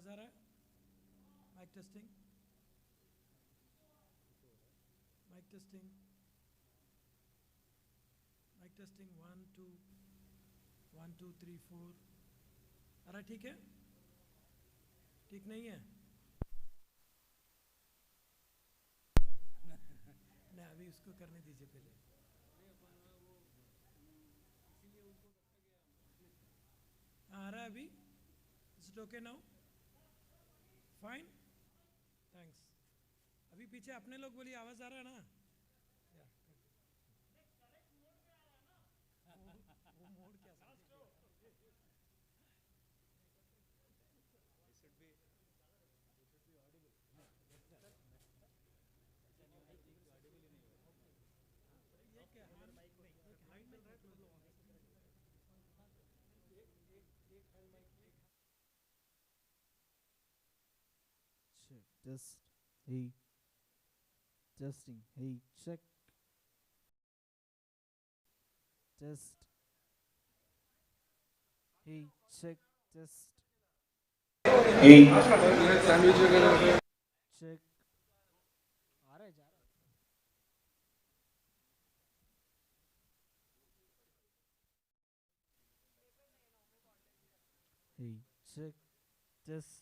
आवाज आ रहा है? Mic testing, mic testing, mic testing 1 2 1 2 3 4 आ रहा है? ठीक है? ठीक नहीं है? नहीं, अभी उसको करने दीजिए पहले। आ रहा है अभी? Is it okay now? Fine, thanks. अभी पीछे अपने लोग बोलिए, आवाज आ रहा है ना? वो मोड क्या ये क्या है? एक हाइट मिल रहा है तो Check, test, hey, testing, hey, check, test, hey, check, test, Hey, check, आ रहा है, जा रहा है, hey, check, test,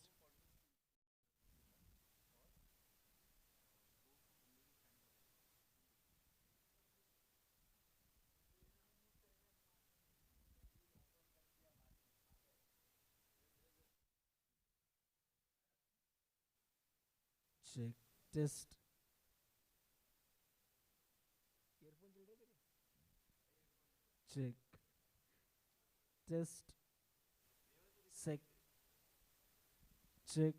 check, test, check, test, sec, check,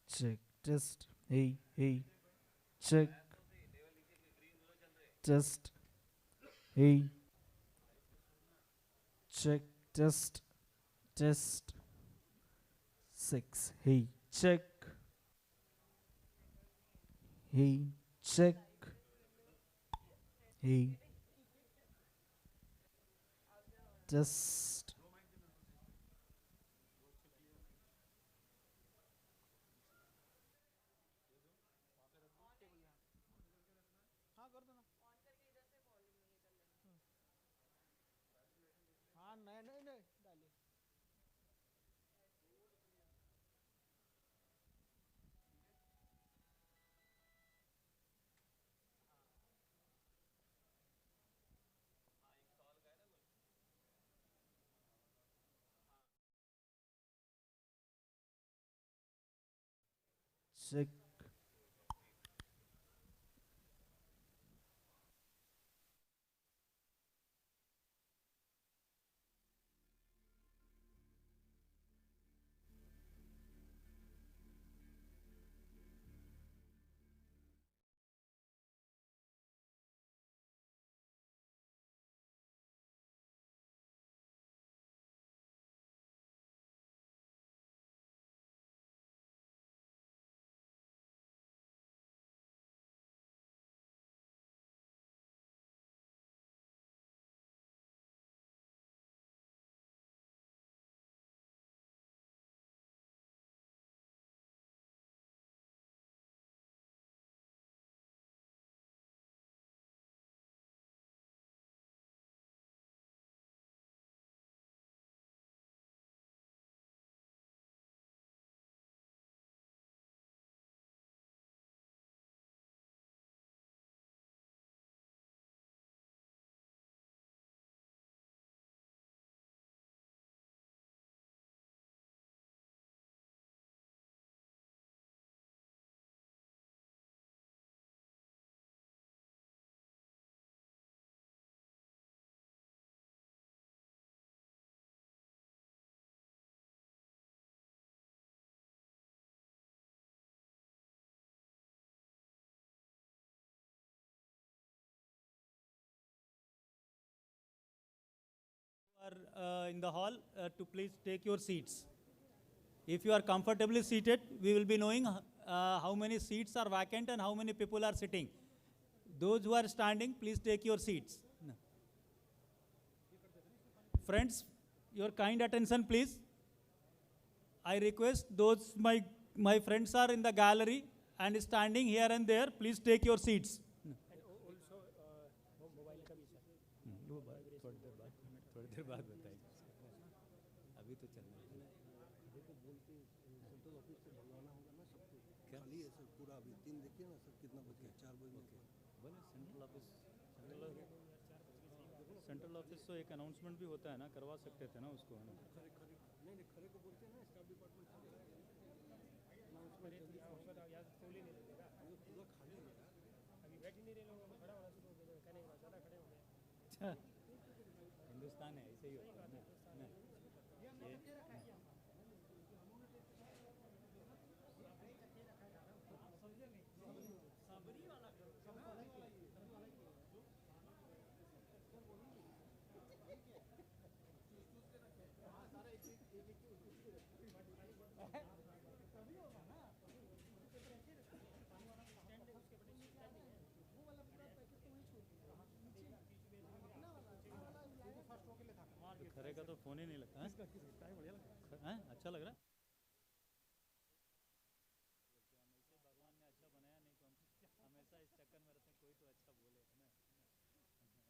check, test, hey, hey, check, test, hey, check, test, test, 6, hey, check, hey, check, hey, test, हाँ कर दो ना, हाँ नहीं नहीं नहीं डालिए, check, are in the hall to please take your seats. If you are comfortably seated, we will be knowing how many seats are vacant and how many people are sitting. Those who are standing, please take your seats. No. Friends, your kind attention, please. I request those my friends are in the gallery and standing here and there, please take your seats. No. वो बात थोड़ी देर बाद बताएंगे. अभी तो चल रहा है. अभी तो बोलते सेंट्रल ऑफिस से बुलाना होगा ना सबको. खाली है सर पूरा. अभी 3 देखिए ना सर कितना बज गया. 4 बज गए. बोले सेंट्रल ऑफिस तो एक अनाउंसमेंट भी होता है ना, करवा सकते थे ना उसको. नहीं खरे को बोलते हैं ना स्टाफ डिपार्टमेंट से. पूरा खाली है यार. अभी बैठ ही नहीं रहे लोग. खड़ा होना शुरू हो गए. कहने के बाद ज़्यादा खड़े हो गए. हिंदुस्तान है, ऐसे ही होता है ना. खरे का तो फोन ही नहीं लगता. अच्छा लग रहा है. भगवान ने अच्छा बनाया, नहीं तो हम हमेशा इस चक्कर में रहते हैं कोई तो अच्छा बोले. है ना.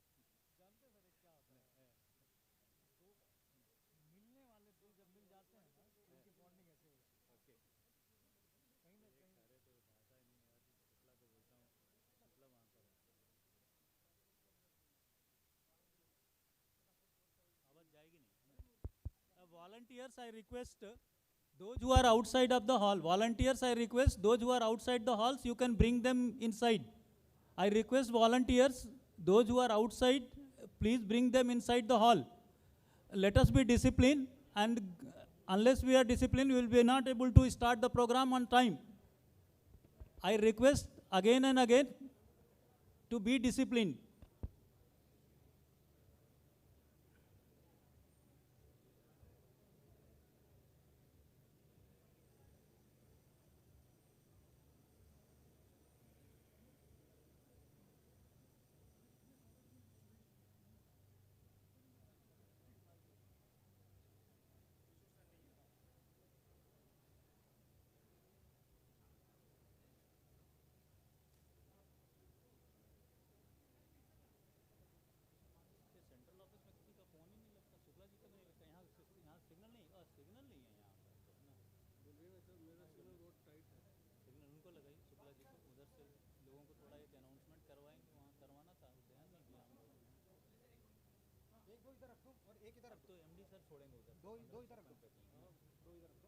जानते हैं सर क्या होता है. तो मिलने वाले दो जब मिल जाते हैं ना तो उनकी बॉन्डिंग ऐसे हो जाती है. ओके. कहीं ना कहीं अरे तो भाषा ही नहीं यार. शुक्ला को बोलता हूँ. शुक्ला वहाँ पर है. आवाज जाएगी नहीं. Volunteers, I request those who are outside of the hall. Volunteers, I request those who are outside the halls, you can bring them inside. I request volunteers, those who are outside, please bring them inside the hall. Let us be disciplined, and unless we are disciplined, we will be not able to start the program on time. I request again and again to be disciplined. Central office में किसी का phone ही नहीं लगता. शुक्ला जी का नहीं लगता. यहाँ signal नहीं है. सिग्नल नहीं है यहाँ पर तो. है ना. बोलिए ना सर, मेरा सिग्नल बहुत टाइट है. सिग्नल उनको लगाइए शुक्ला जी को. उधर से लोगों को थोड़ा एक अनाउंसमेंट करवाएंगे. वहाँ करवाना था, ध्यान नहीं दिया हम लोगों ने. एक दो इधर रखो और एक इधर. अब तो एमडी सर छोड़ेंगे उधर. दो इधर रखो. दो इधर रखो.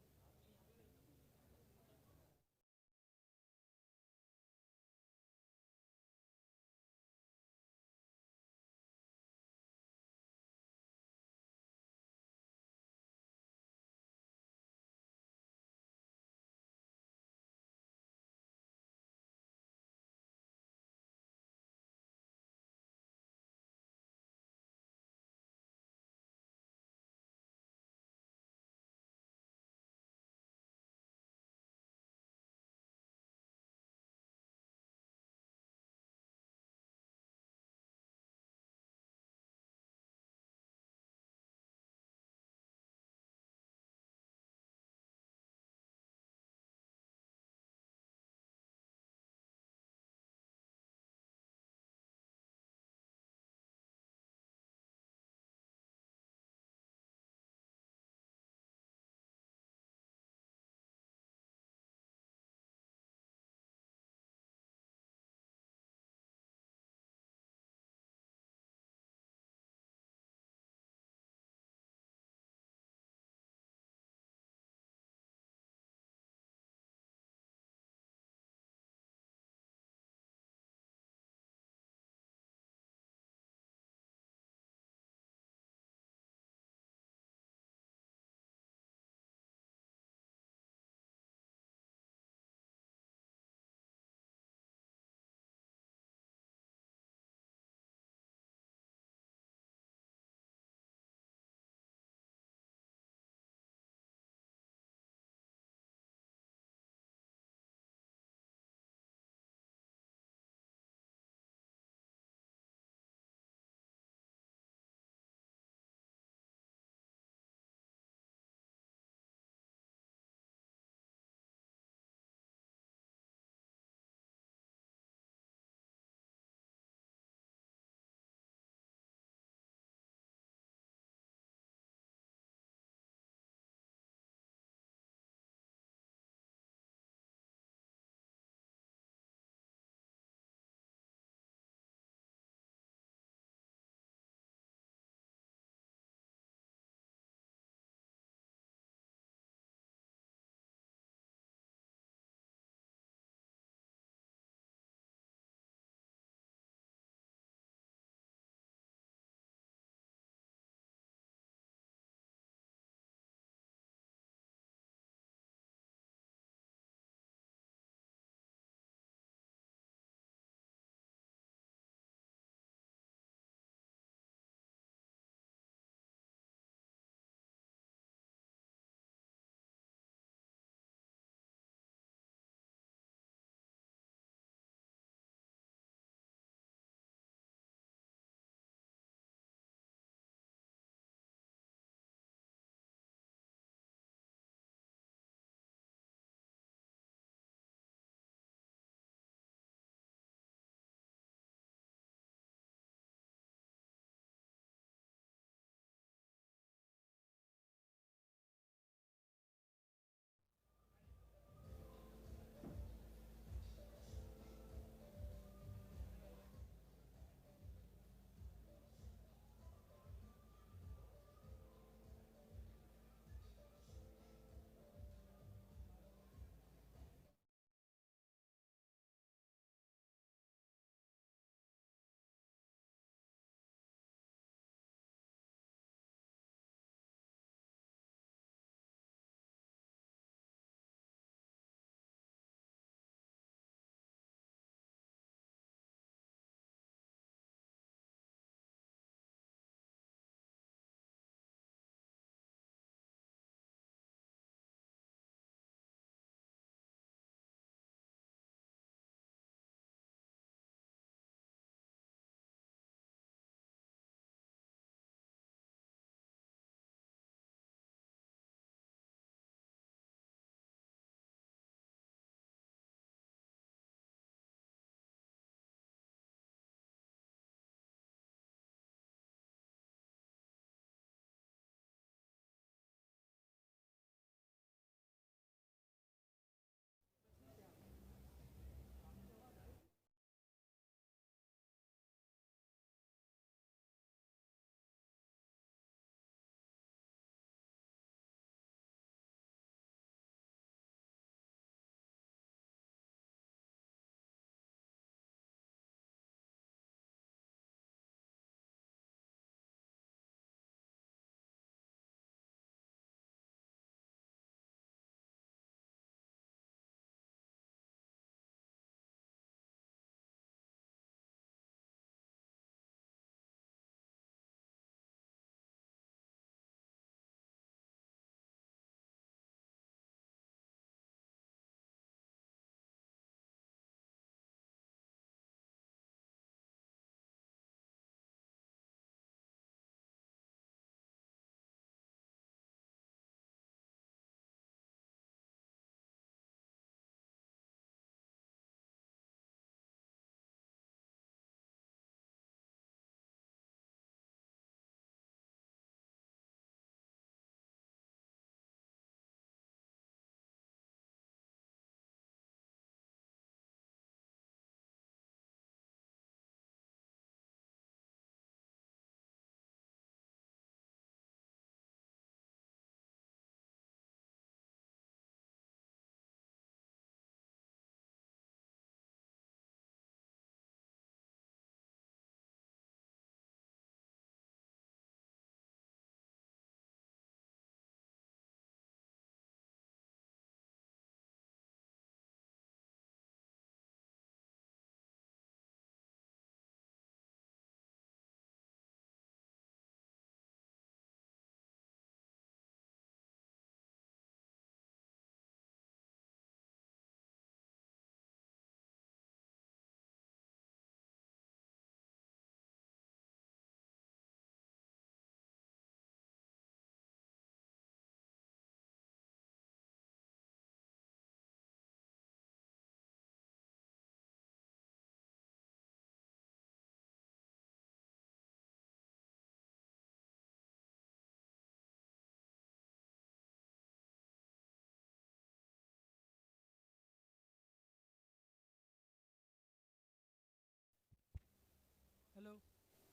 Hello?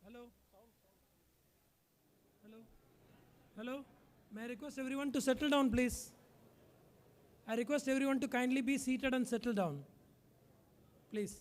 Hello? Hello? Hello? May I request everyone to settle down, please? I request everyone to kindly be seated and settle down. Please.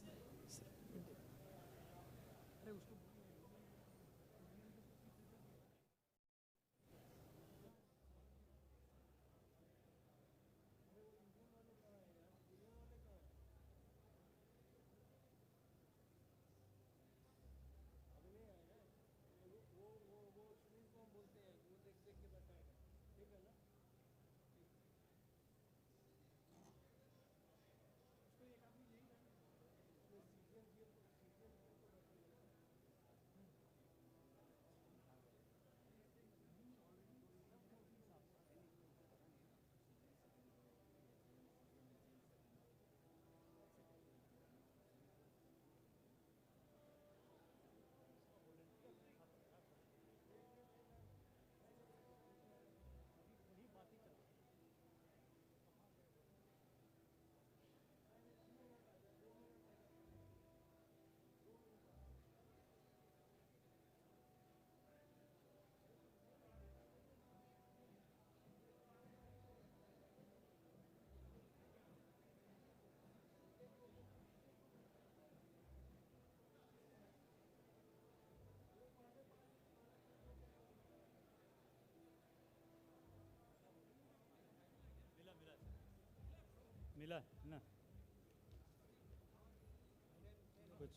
मिला ना कुछ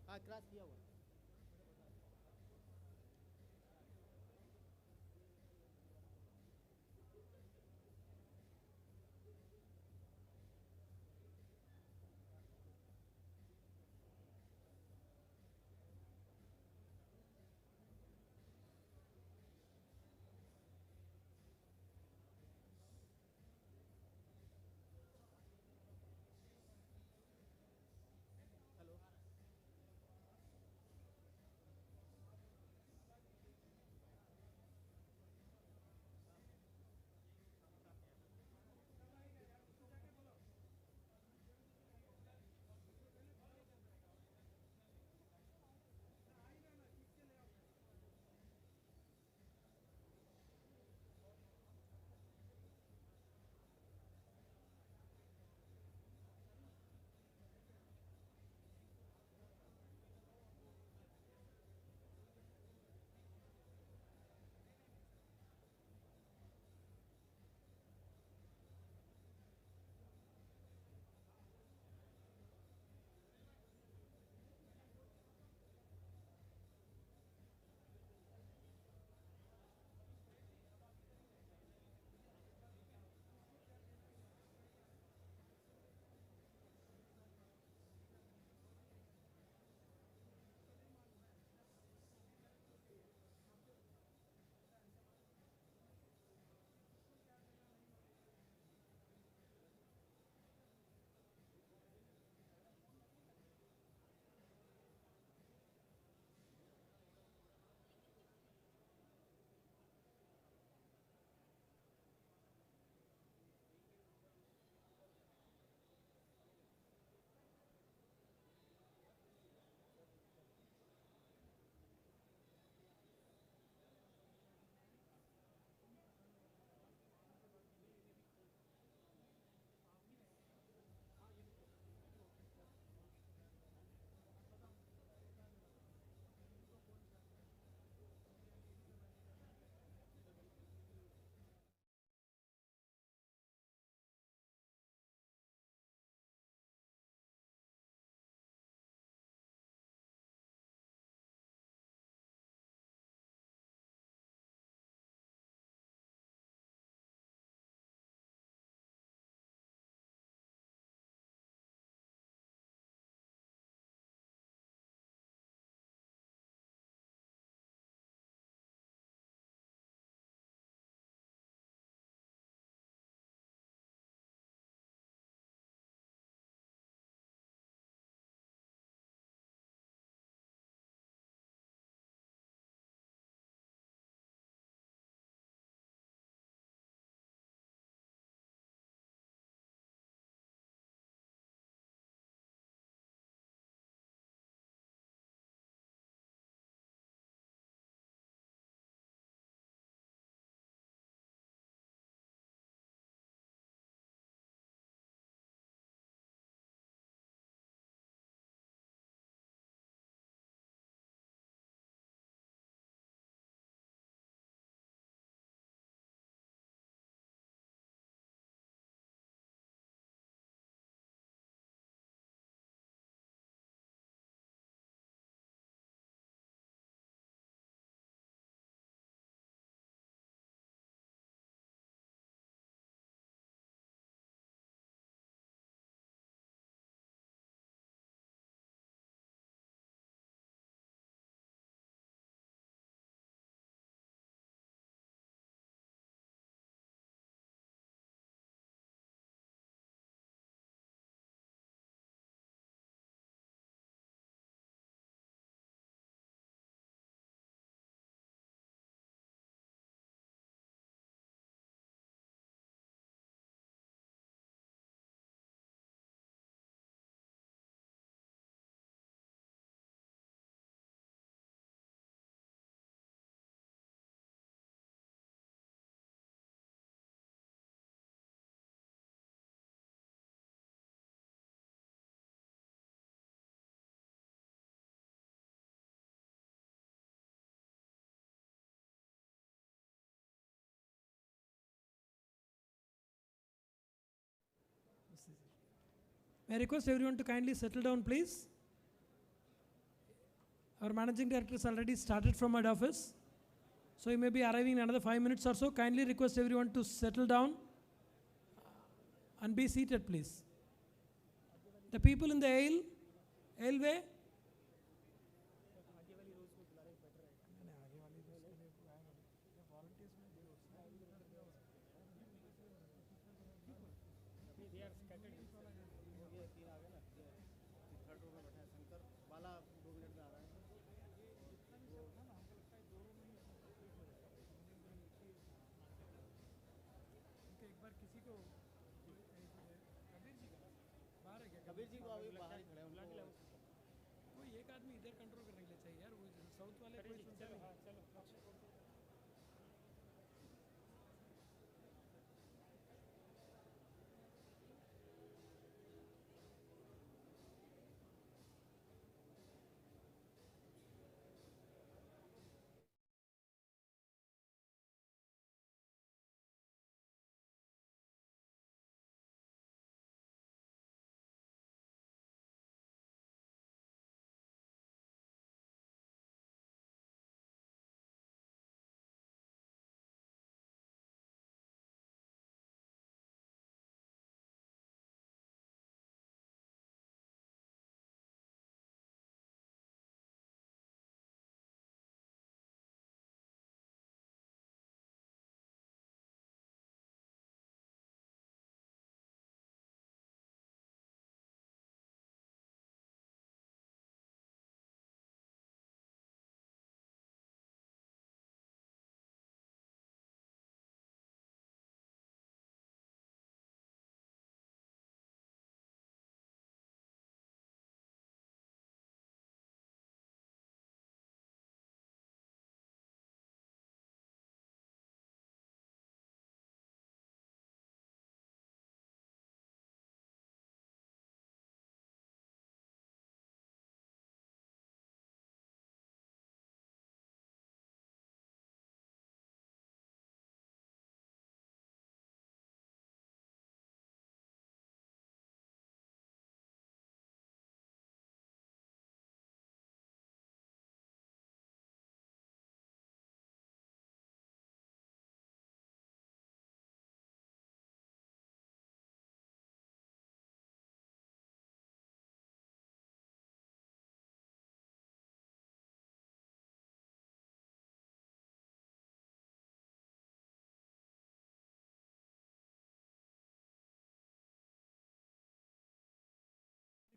हाँ क्रॉस किया हुआ I request everyone to kindly settle down, please. Our managing director has already started from head office. So he may be arriving in another 5 minutes or so. Kindly request everyone to settle down and be seated, please. The people in the aisle way. Bala 2 minute में आ रहा है एक बार किसी को कबीर जी को अभी बाहर ही खड़े हैं उनको कोई एक आदमी इधर कंट्रोल करने के लिए चाहिए यार, वो साउथ वाले कोई सुनते नहीं।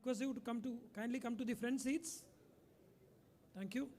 Request you to kindly come to the front seats. Thank you.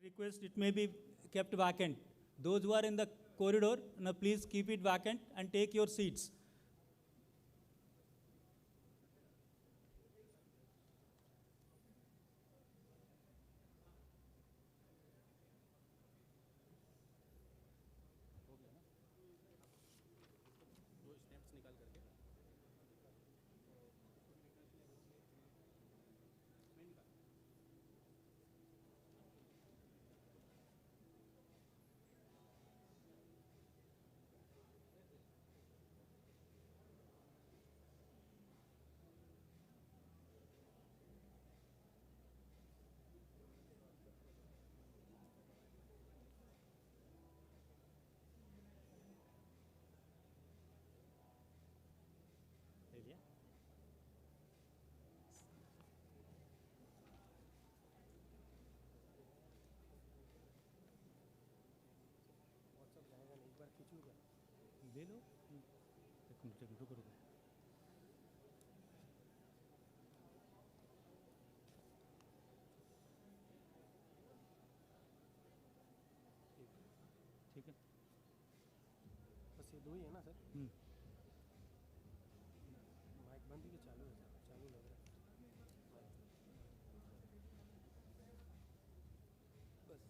Request it may be kept vacant. Those who are in the corridor, now please keep it vacant and take your seats. वो stamps निकाल करके ले लिया? WhatsApp जाएगा नहीं, एक बार खींचूंगा। ले लो। एक मिनट रुको रुको। ठीक है। बस ये दो ही है ना सर? हम्म। माइक बंद ही कि चालू है सर? चालू लग रहा है। बस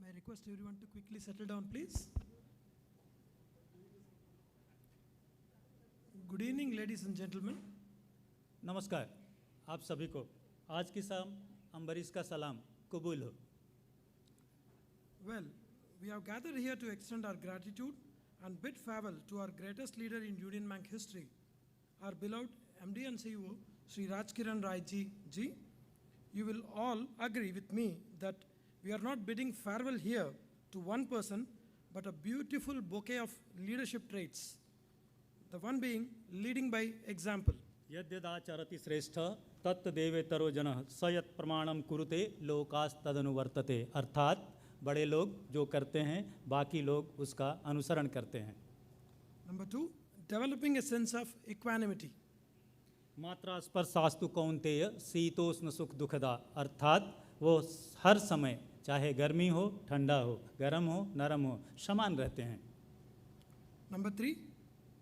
May I request everyone to quickly settle down, please? Good evening, ladies and gentlemen. नमस्कार आप सभी को आज की शाम अम्बरीश का सलाम कबूल हो। Well, we have gathered here to extend our gratitude and bid farewell to our greatest leader in Union Bank history, our beloved MD and CEO, Shri Rajkiran Ji. You will all agree with me that we are not bidding farewell here to one person, but a beautiful bouquet of leadership traits. The one being leading by example. यद्यदाचरति श्रेष्ठ तत्तदेवेतरो जनः स यत् प्रमाणम कुरुते लोकास्तदनुवर्तते। अर्थात बड़े लोग जो करते हैं बाकी लोग उसका अनुसरण करते हैं। Number 2, developing a sense of equanimity. मात्रा स्पर्शास्तु कौन्तेय शीतोष्ण सुख दुखदा। अर्थात वो हर समय चाहे गर्मी हो ठंडा हो गर्म हो नरम हो समान रहते हैं। Number 3,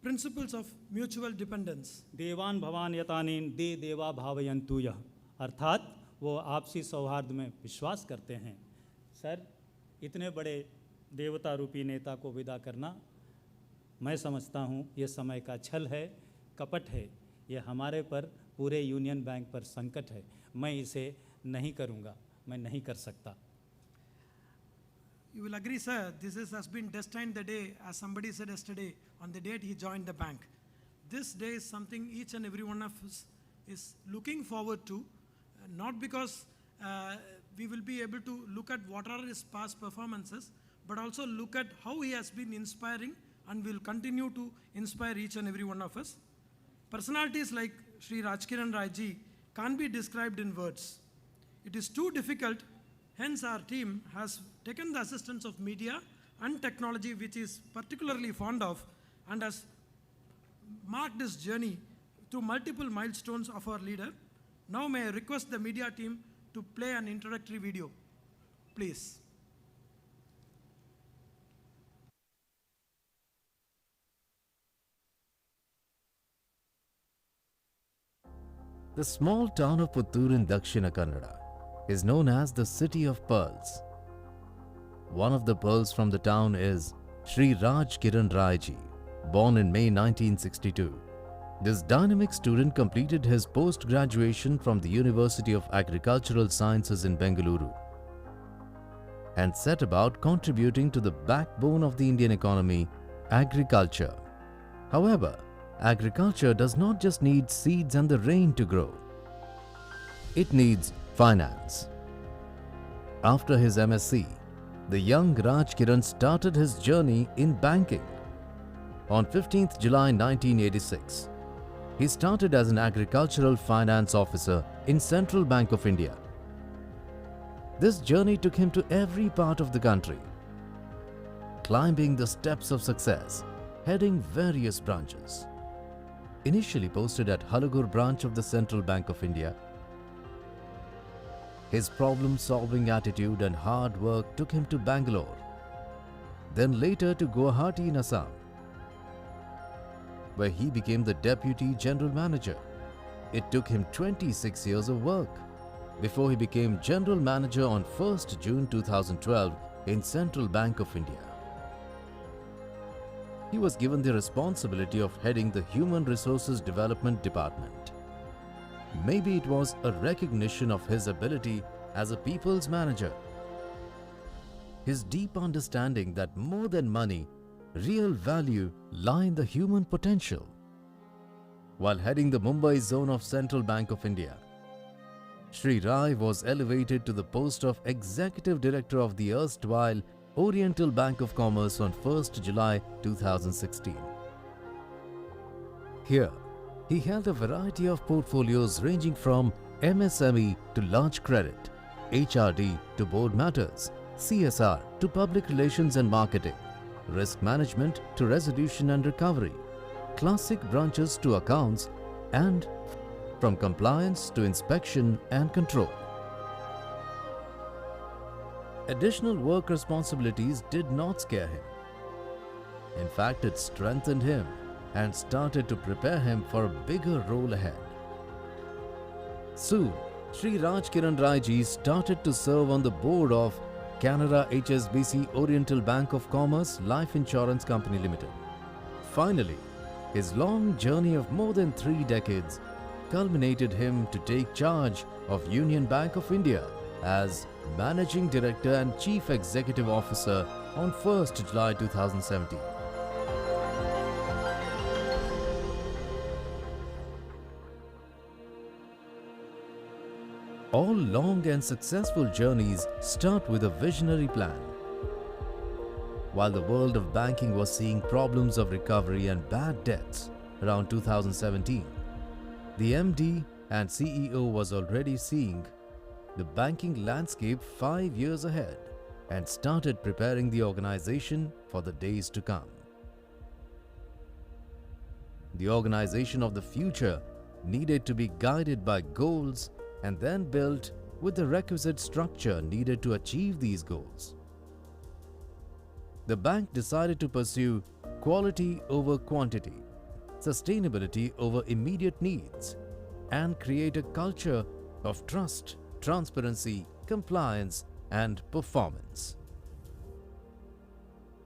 principles of mutual dependence. देवान भवान यतानीन दे देवा भावयन्तु यः। अर्थात वो आपसी सौहार्द में विश्वास करते हैं। सर, इतने बड़े देवता रूपी नेता को विदा करना मैं समझता हूँ ये समय का छल है, कपट है, ये हमारे पर पूरे यूनियन बैंक पर संकट है। मैं इसे नहीं करूँगा, मैं नहीं कर सकता। You will agree, sir, has been destined the day, as somebody said yesterday, on the date he joined the bank. This day is something each and every one of us is looking forward to, not because we will be able to look at what are his past performances, but also look at how he has been inspiring and will continue to inspire each and every one of us. Personalities like Shri Rajkiran Ji can't be described in words. It is too difficult. Hence, our team has taken the assistance of media and technology, which is particularly fond of, and has marked this journey through multiple milestones of our leader. Now, may I request the media team to play an introductory video, please. The small town of Puttur in Dakshina Kannada is known as the City of Pearls. One of the pearls from the town is Shri Rajkiran Ji, born in May 1962. This dynamic student completed his post-graduation from the University of Agricultural Sciences in Bengaluru and set about contributing to the backbone of the Indian economy, agriculture. However, agriculture does not just need seeds and the rain to grow. It needs finance. After his MSc, the young Rajkiran started his journey in banking. On 15th July 1986, he started as an agricultural finance officer in Central Bank of India. This journey took him to every part of the country, climbing the steps of success, heading various branches. Initially posted at Halagur branch of the Central Bank of India, his problem-solving attitude and hard work took him to Bangalore, then later to Guwahati in Assam, where he became the Deputy General Manager. It took him 26 years of work before he became General Manager on 1st June 2012 in Central Bank of India. He was given the responsibility of heading the Human Resources Development Department. Maybe it was a recognition of his ability as a people's manager. His deep understanding that more than money, real value lie in the human potential. While heading the Mumbai zone of Central Bank of India, Shri Rai was elevated to the post of Executive Director of the erstwhile Oriental Bank of Commerce on 1st July 2016. Here, he held a variety of portfolios ranging from MSME to large credit, HRD to board matters, CSR to public relations and marketing, risk management to resolution and recovery, classic branches to accounts, and from compliance to inspection and control. Additional work responsibilities did not scare him. In fact, it strengthened him and started to prepare him for a bigger role ahead. Soon, Shri Rajkiran Ji started to serve on the board of Canara HSBC Oriental Bank of Commerce Life Insurance Company Limited. Finally, his long journey of more than 3 decades culminated him to take charge of Union Bank of India as Managing Director and Chief Executive Officer on 1st July 2017. All long and successful journeys start with a visionary plan. While the world of banking was seeing problems of recovery and bad debts around 2017, the MD and CEO was already seeing the banking landscape 5 years ahead and started preparing the organization for the days to come. The organization of the future needed to be guided by goals and then built with the requisite structure needed to achieve these goals. The bank decided to pursue quality over quantity, sustainability over immediate needs, and create a culture of trust, transparency, compliance, and performance.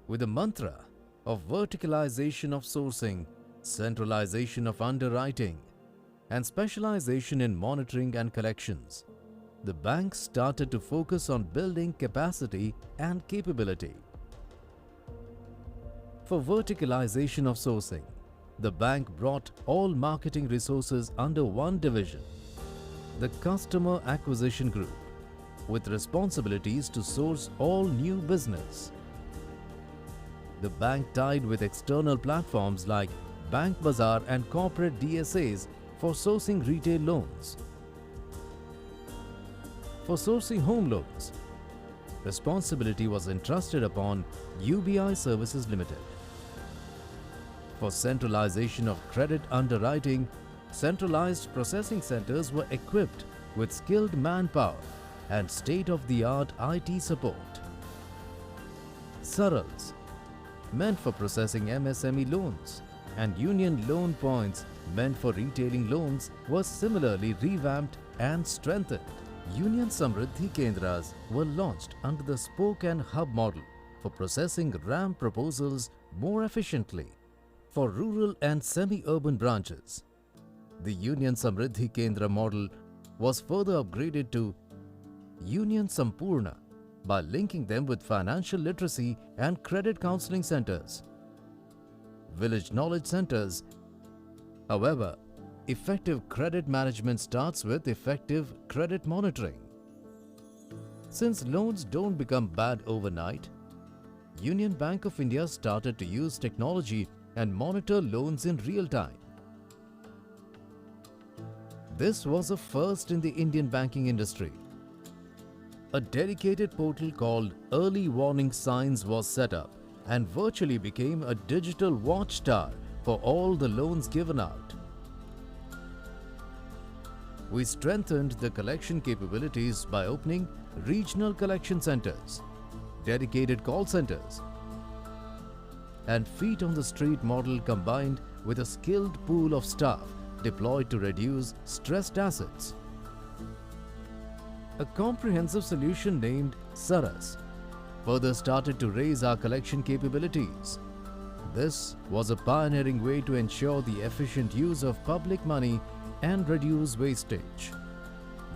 With the mantra of verticalization of sourcing, centralization of underwriting, and specialization in monitoring and collections, the bank started to focus on building capacity and capability. For verticalization of sourcing, the bank brought all marketing resources under one division, the Customer Acquisition Group, with responsibilities to source all new business. The bank tied with external platforms like Bank Bazaar and corporate DSAs for sourcing retail loans. For sourcing home loans, responsibility was entrusted upon UBI Services Limited. For centralization of credit underwriting, centralized processing centers were equipped with skilled manpower and state-of-the-art IT support. Sarals, meant for processing MSME loans, and Union Loan Points, meant for retailing loans, was similarly revamped and strengthened. Union Samriddhi Kendras were launched under the spoke and hub model for processing RAM proposals more efficiently. For rural and semi-urban branches, the Union Samriddhi Kendra model was further upgraded to Union Sampurna by linking them with financial literacy and credit counseling centers, village knowledge centers. However, effective credit management starts with effective credit monitoring. Since loans don't become bad overnight, Union Bank of India started to use technology and monitor loans in real time. This was a first in the Indian banking industry. A dedicated portal called Early Warning Signs was set up and virtually became a digital watchtower for all the loans given out. We strengthened the collection capabilities by opening regional collection centers, dedicated call centers, and feet on the street model combined with a skilled pool of staff deployed to reduce stressed assets. A comprehensive solution named Saras further started to raise our collection capabilities. This was a pioneering way to ensure the efficient use of public money and reduce wastage.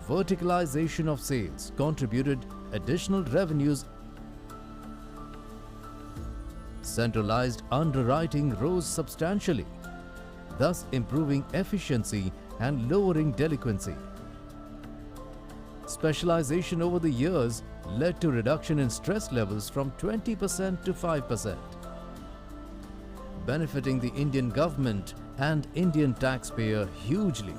Verticalization of sales contributed additional revenues. Centralized underwriting rose substantially, thus improving efficiency and lowering delinquency. Specialization over the years led to reduction in stress levels from 20% to 5%, benefiting the Indian government and Indian taxpayer hugely.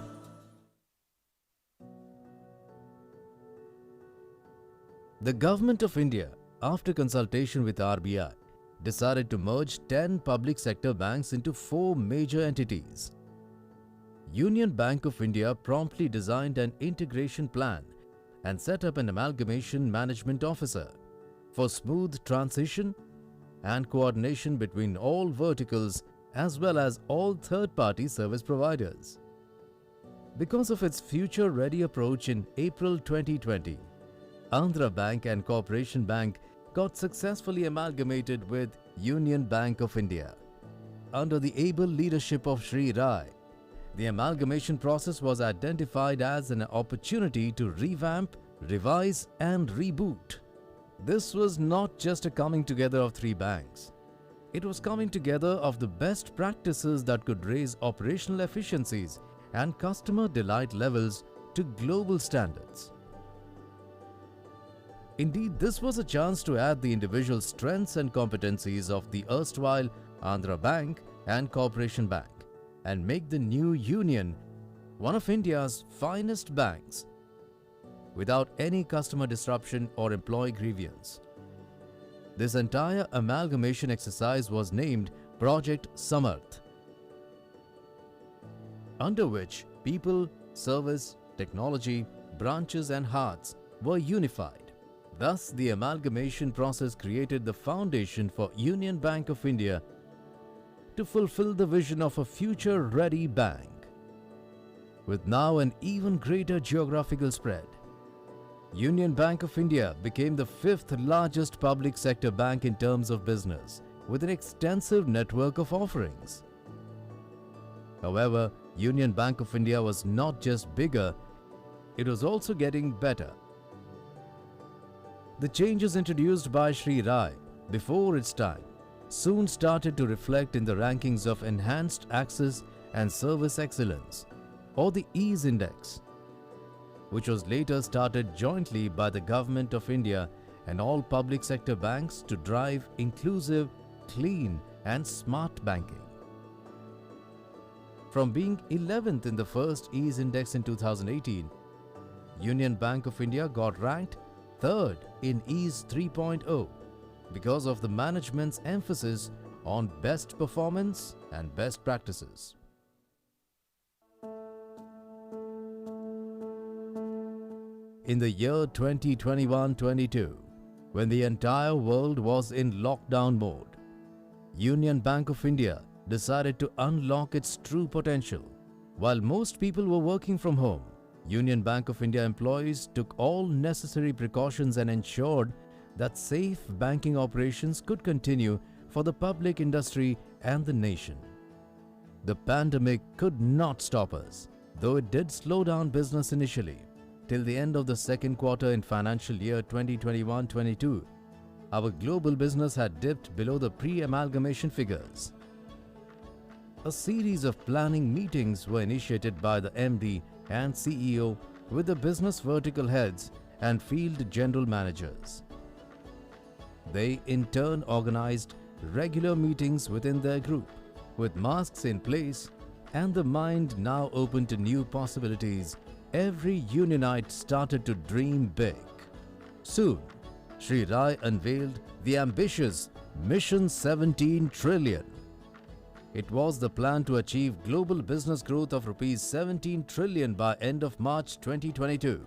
The Government of India, after consultation with RBI, decided to merge 10 public sector banks into 4 major entities. Union Bank of India promptly designed an integration plan and set up an amalgamation management officer for smooth transition and coordination between all verticals as well as all third-party service providers. Because of its future-ready approach in April 2020, Andhra Bank and Corporation Bank got successfully amalgamated with Union Bank of India. Under the able leadership of Shri Rai, the amalgamation process was identified as an opportunity to revamp, revise and reboot. This was not just a coming together of three banks. It was coming together of the best practices that could raise operational efficiencies and customer delight levels to global standards. Indeed, this was a chance to add the individual strengths and competencies of the erstwhile Andhra Bank and Corporation Bank and make the new Union one of India's finest banks without any customer disruption or employee grievance. This entire amalgamation exercise was named Project Samarth, under which people, service, technology, branches and hearts were unified. Thus, the amalgamation process created the foundation for Union Bank of India to fulfill the vision of a future-ready bank, with now an even greater geographical spread. Union Bank of India became the fifth largest public sector bank in terms of business, with an extensive network of offerings. However, Union Bank of India was not just bigger, it was also getting better. The changes introduced by Shri Rai before its time soon started to reflect in the rankings of Enhanced Access and Service Excellence, or the EASE Index, which was later started jointly by the Government of India and all public sector banks to drive inclusive, clean and smart banking. From being 11th in the first EASE Index in 2018, Union Bank of India got ranked 3rd in EASE 3.0 because of the management's emphasis on best performance and best practices. In the year 2021-22, when the entire world was in lockdown mode, Union Bank of India decided to unlock its true potential. While most people were working from home, Union Bank of India employees took all necessary precautions and ensured that safe banking operations could continue for the public industry and the nation. The pandemic could not stop us, though it did slow down business initially. Till the end of the second quarter in financial year 2021-22, our global business had dipped below the pre-amalgamation figures. A series of planning meetings were initiated by the MD and CEO with the business vertical heads and field general managers. They in turn organized regular meetings within their group, with masks in place and the mind now open to new possibilities. Every Unionite started to dream big. Soon, Shri Rai unveiled the ambitious Mission 17 Trillion. It was the plan to achieve global business growth of Rs 17 trillion by end of March 2022.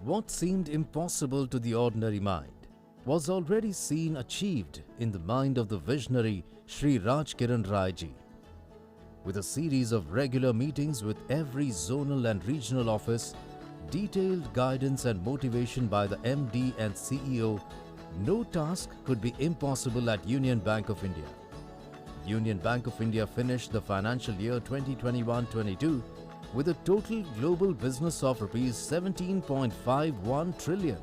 What seemed impossible to the ordinary mind was already seen achieved in the mind of the visionary Shri Rajkiran Raiji. With a series of regular meetings with every zonal and regional office, detailed guidance and motivation by the MD and CEO, no task could be impossible at Union Bank of India. Union Bank of India finished the financial year 2021-22 with a total global business of Rs 17.51 trillion.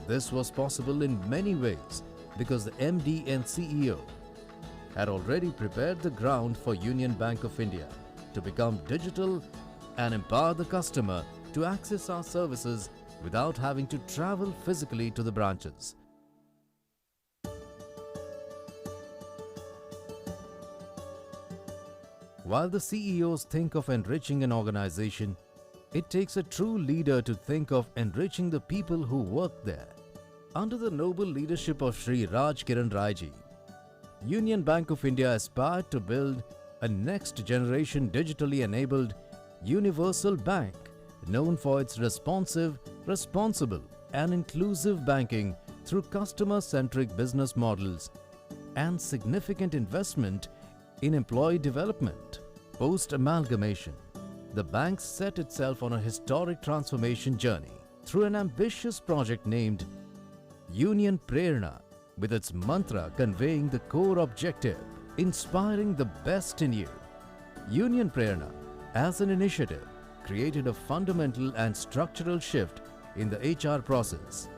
This was possible in many ways because the MD and CEO had already prepared the ground for Union Bank of India to become digital and empower the customer to access our services without having to travel physically to the branches. While the CEOs think of enriching an organization, it takes a true leader to think of enriching the people who work there. Under the noble leadership of Shri Rajkiran Raiji, Union Bank of India aspired to build a next-generation digitally enabled universal bank known for its responsive, responsible and inclusive banking through customer-centric business models and significant investment in employee development. Post-amalgamation, the bank set itself on a historic transformation journey. through an ambitious project named Union Prerna, with its mantra conveying the core objective, inspiring the best in you. Union Prerna, as an initiative, created a fundamental and structural shift in the HR process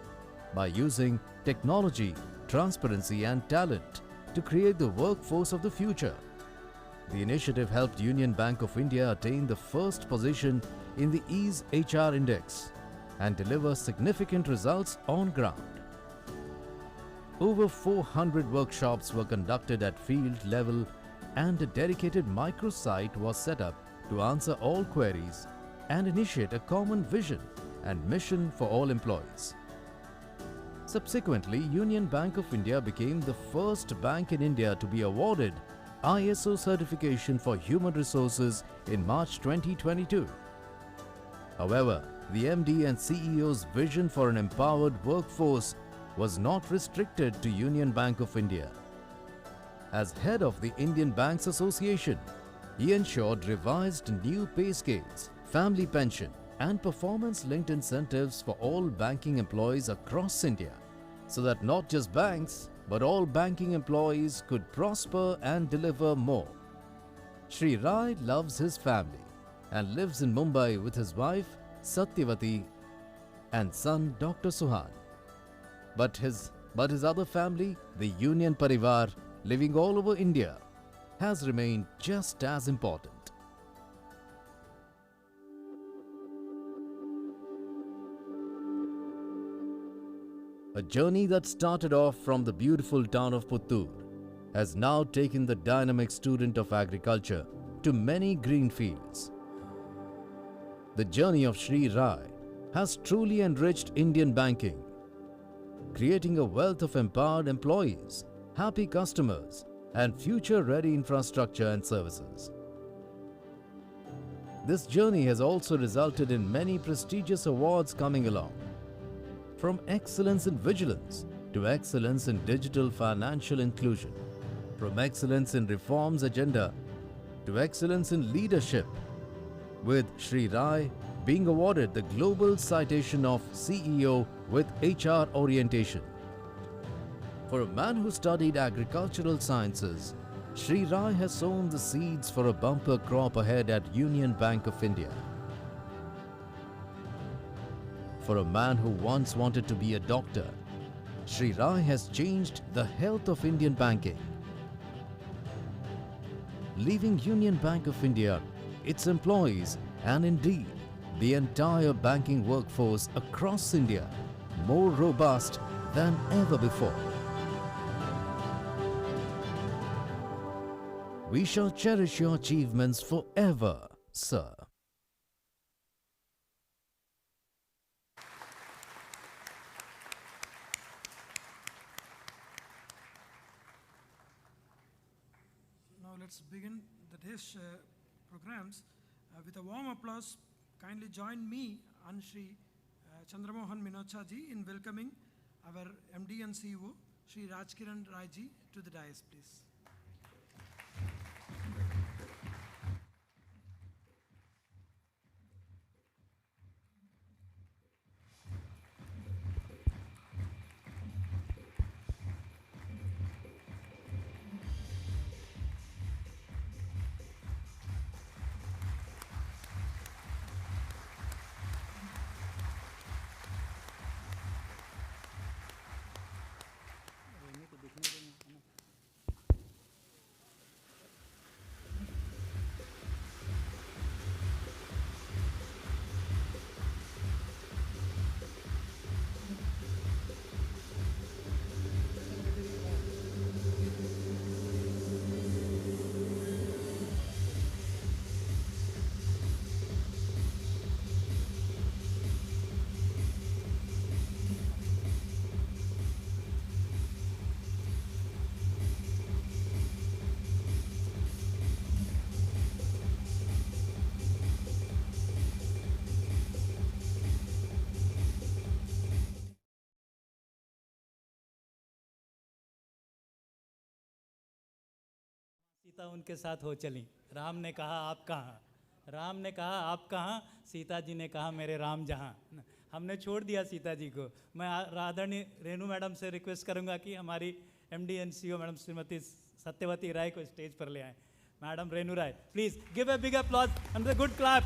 by using technology, transparency and talent to create the workforce of the future. The initiative helped Union Bank of India attain the first position in the Ease HR Index and deliver significant results on ground. Over 400 workshops were conducted at field level and a dedicated microsite was set up to answer all queries and initiate a common vision and mission for all employees. Subsequently, Union Bank of India became the first bank in India to be awarded ISO certification for human resources in March 2022. However, the MD and CEO's vision for an empowered workforce was not restricted to Union Bank of India. As head of the Indian Banks Association, he ensured revised new pay scales, family pension and performance-linked incentives for all banking employees across India, so that not just banks but all banking employees could prosper and deliver more. Shri Rai loves his family and lives in Mumbai with his wife Satyavati and son Dr. Suhan. But his other family, the Union Parivar, living all over India, has remained just as important. A journey that started off from the beautiful town of Puttur has now taken the dynamic student of agriculture to many green fields. The journey of Shri Rai has truly enriched Indian banking, creating a wealth of empowered employees, happy customers, and future-ready infrastructure and services. This journey has also resulted in many prestigious awards coming along, from excellence in vigilance to excellence in digital financial inclusion, from excellence in reforms agenda to excellence in leadership, with Shri Rai being awarded the Global Citation of CEO with HR Orientation. For a man who studied agricultural sciences, Shri Rai has sown the seeds for a bumper crop ahead at Union Bank of India. For a man who once wanted to be a doctor, Shri Rai has changed the health of Indian banking. Leaving Union Bank of India, its employees, and indeed the entire banking workforce across India more robust than ever before. We shall cherish your achievements forever, sir. Now let's begin the day's programs with a warm applause. Kindly join me and Shri Chandramohan Minocha ji in welcoming our MD and CEO Shri Rajkiran Rai ji to the dais, please. Sita उनके साथ हो चली। राम ने कहा आप कहाँ, राम ने कहा आप कहाँ, सीता जी ने कहा मेरे राम जहाँ। हमने छोड़ दिया सीता जी को। मैं आदरणीय रेणु मैडम से रिक्वेस्ट करूंगा कि हमारी MD and CEO madam Shrimati Satyavati Rai को स्टेज पर ले आए। Madam Renu Rai, please give a big applause and a good clap.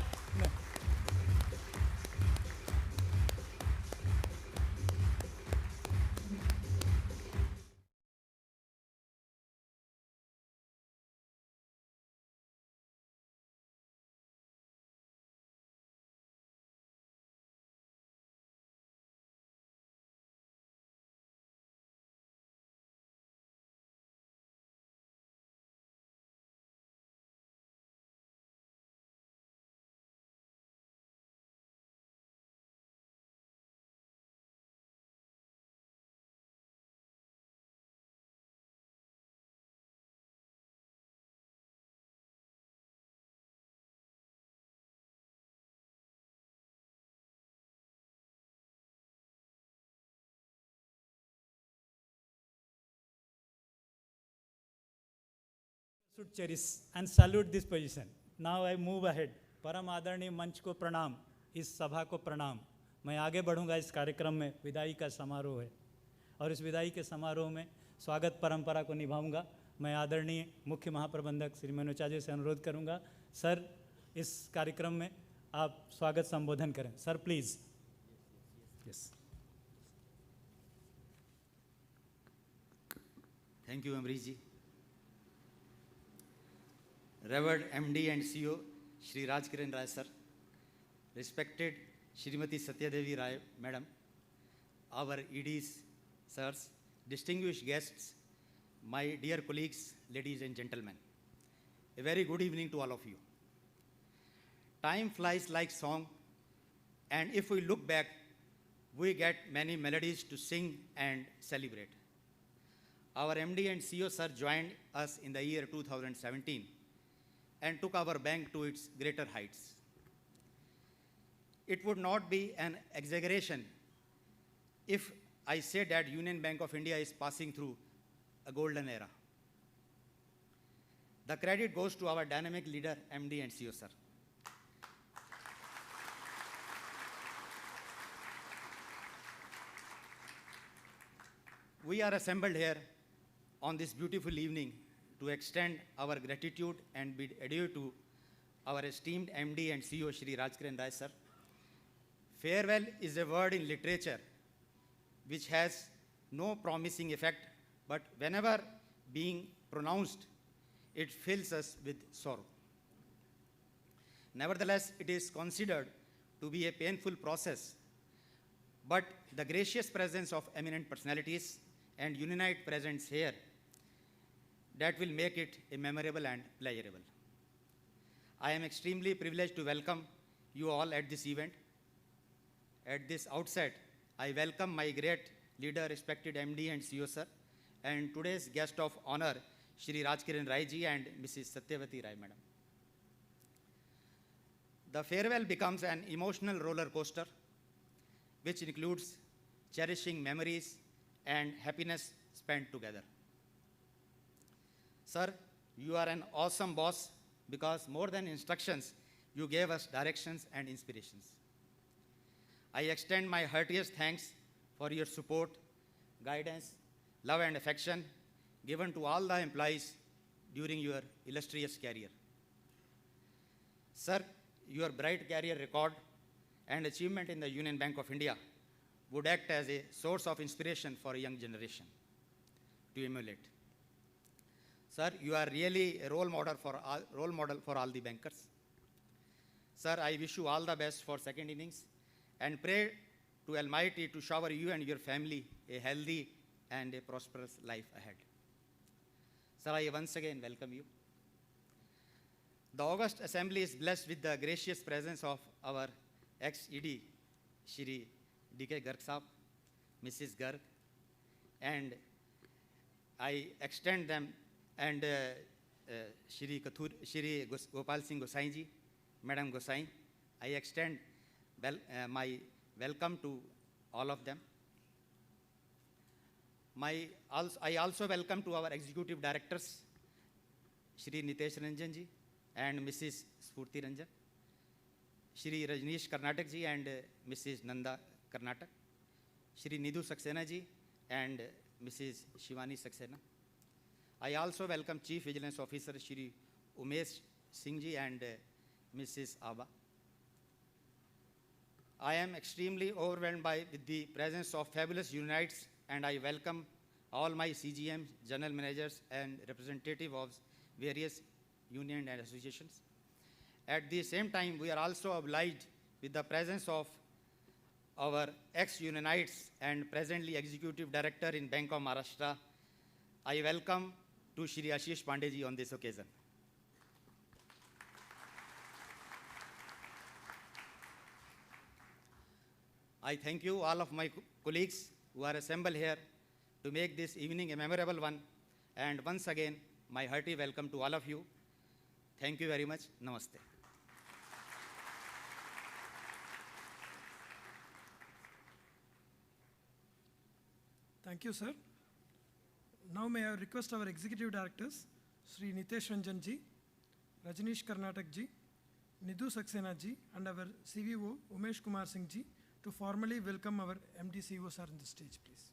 Should cherish and salute this position. Now I move ahead. परम आदरणीय मंच को प्रणाम, इस सभा को प्रणाम। मैं आगे बढ़ूंगा इस कार्यक्रम में। विदाई का समारोह है और इस विदाई के समारोह में स्वागत परंपरा को निभाऊंगा। मैं आदरणीय मुख्य महाप्रबंधक श्री मनोचार्य से अनुरोध करूंगा, सर इस कार्यक्रम में आप स्वागत संबोधन करें। Sir please. Yes. Thank you, Amrish ji. Revered MD and CEO, Shri Rajkiran Rai sir, respected Shrimati Satyadevi Rai madam, our EDs, sirs, distinguished guests, my dear colleagues, ladies and gentlemen, a very good evening to all of you. Time flies like song, and if we look back, we get many melodies to sing and celebrate. Our MD and CEO sir joined us in the year 2017 and took our bank to its greater heights. It would not be an exaggeration if I say that Union Bank of India is passing through a golden era. The credit goes to our dynamic leader, MD and CEO sir. We are assembled here on this beautiful evening to extend our gratitude and bid adieu to our esteemed MD and CEO Shri Rajkiran Rai sir. Farewell is a word in literature which has no promising effect, but whenever being pronounced, it fills us with sorrow. Nevertheless, it is considered to be a painful process, but the gracious presence of eminent personalities and unite presence here that will make it a memorable and pleasurable. I am extremely privileged to welcome you all at this event. At this outset, I welcome my great leader, respected MD and CEO sir, and today's guest of honor, Shri Rajkiran Rai ji and Mrs. Satyavati Rai madam. The farewell becomes an emotional roller coaster, which includes cherishing memories and happiness spent together. Sir, you are an awesome boss because more than instructions, you gave us directions and inspirations. I extend my heartiest thanks for your support, guidance, love and affection given to all the employees during your illustrious career. Sir, your bright career record and achievement in the Union Bank of India would act as a source of inspiration for a young generation to emulate. Sir, you are really a role model for all the bankers. Sir, I wish you all the best for second innings and pray to Almighty to shower you and your family a healthy and a prosperous life ahead. Sir, I once again welcome you. The August Assembly is blessed with the gracious presence of our ex-ED, Shri D.K. Garg Saab, Mrs. Garg, and I extend them, and Shri Gopal Singh Gosai ji, Madam Gosai, I extend my welcome to all of them. I also welcome to our executive directors, Shri Nitesh Ranjan ji and Mrs. Spurti Ranjan, Shri Rajneesh Karnatak ji and Mrs. Nanda Karnataka, Shri Nidhu Saxena ji and Mrs. Shivani Saxena. I also welcome Chief Vigilance Officer Shri Umesh Singh ji and Mrs. Aba. I am extremely overwhelmed with the presence of fabulous unites, and I welcome all my CGMs, general managers, and representatives of various unions and associations. At the same time, we are also obliged with the presence of our ex-unionites and presently Executive Director in Bank of Maharashtra. I welcome to Shri Ashish Pandey on this occasion. I thank you, all of my colleagues who are assembled here to make this evening a memorable one. And once again, my hearty welcome to all of you. Thank you very much. Namaste. Thank you, sir. Now may I request our executive directors, Shri Nitesh Ranjan ji, Rajnish Karnatak ji, Nidhu Saxena ji, and our CVO Umesh Kumar Singh ji to formally welcome our MD CEO sir on the stage, please.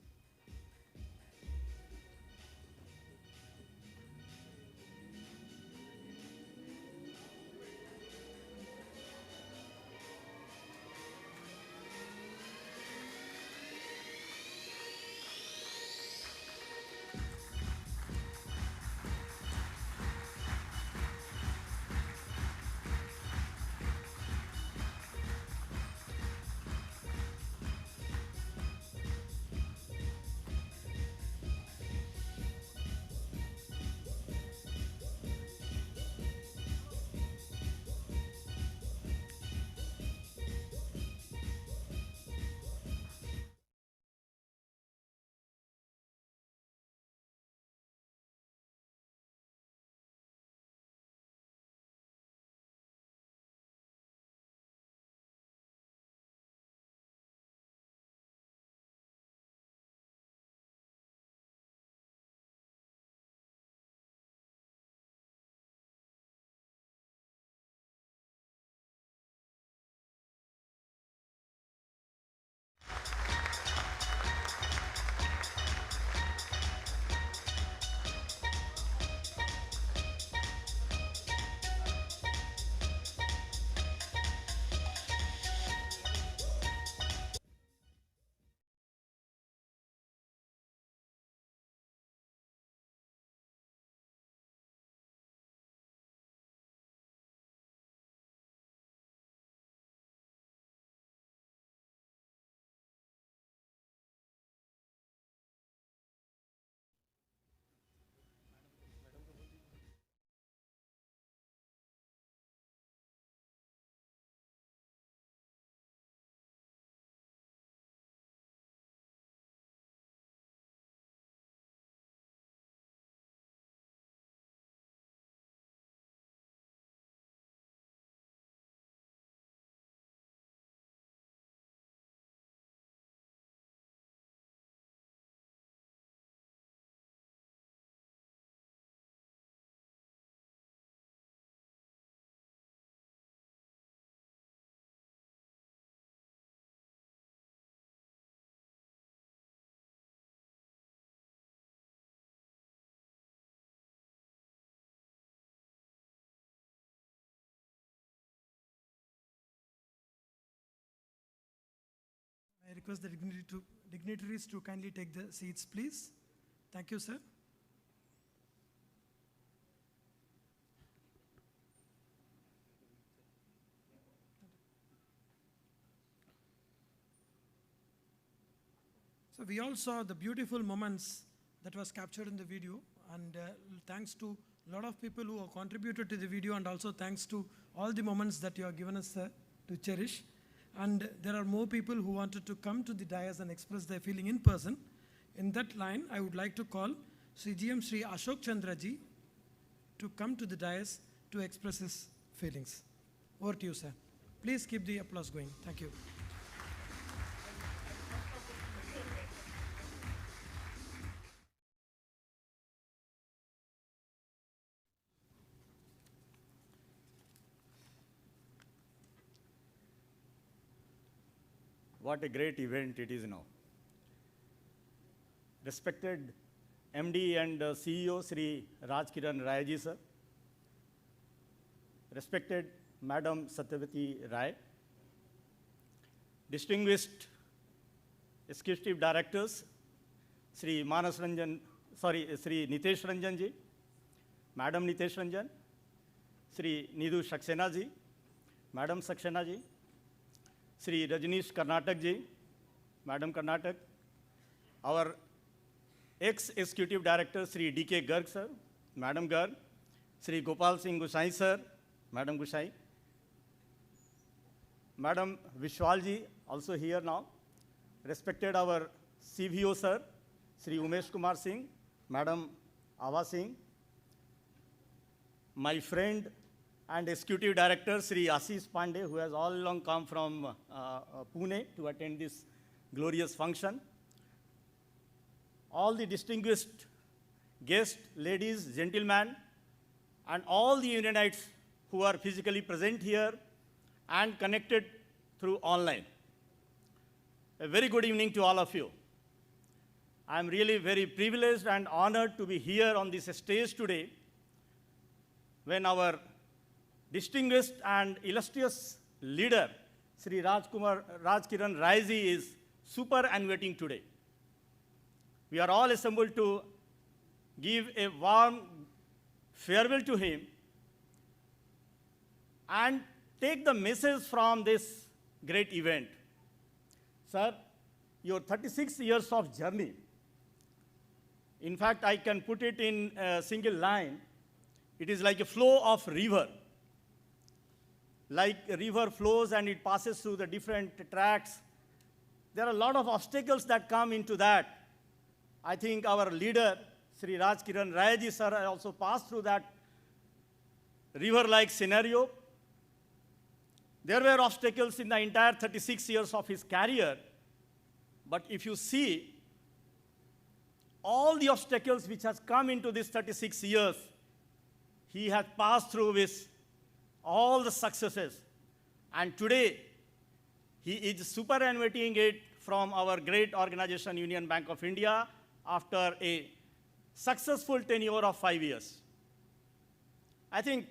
I request the dignitaries to kindly take the seats, please. Thank you, sir. So we all saw the beautiful moments that was captured in the video, and thanks to a lot of people who have contributed to the video, and also thanks to all the moments that you have given us to cherish. And there are more people who wanted to come to the dais and express their feeling in person. In that line, I would like to call CGM Shri Ashok Chandra ji to come to the dais to express his feelings. Over to you, sir. Please keep the applause going. Thank you. what a great event it is now. Respected MD and CEO Shri Rajkiran Rai sir, respected Madam Satyavati Rai, distinguished executive directors Shri Nitesh Ranjan ji, Madam Nitesh Ranjan, Shri Nidhu Saxena ji, Madam Saxena ji, Shri Rajneesh Karnatak ji, Madam Karnatak, our ex-executive director Shri D.K. Garg sir, Madam Garg, Shri Gopal Singh Gusai sir, Madam Gusai, Madam Vishwal ji, also here now, respected our CVO sir, Shri Umesh Kumar Singh, Madam Ava Singh, my friend and executive director Shri Ashish Pandey, who has all along come from Pune to attend this glorious function, all the distinguished guests, ladies, gentlemen, and all the Unionites who are physically present here and connected through online. A very good evening to all of you. I'm really very privileged and honored to be here on this stage today when our distinguished and illustrious leader, Shri Rajkiran Rai ji, is superannuating today. We are all assembled to give a warm farewell to him and take the message from this great event. Sir, your 36 years of journey, in fact, I can put it in a single line. It is like a flow of river. Like a river flows and it passes through the different tracks. There are a lot of obstacles that come into that. I think our leader, Shri Rajkiran Rai ji sir, also passed through that river-like scenario. There were obstacles in the entire 36 years of his career. But if you see, all the obstacles which has come into this 36 years, he has passed through with all the successes. And today, he is superannuating it from our great organization, Union Bank of India, after a successful tenure of 5 years. I think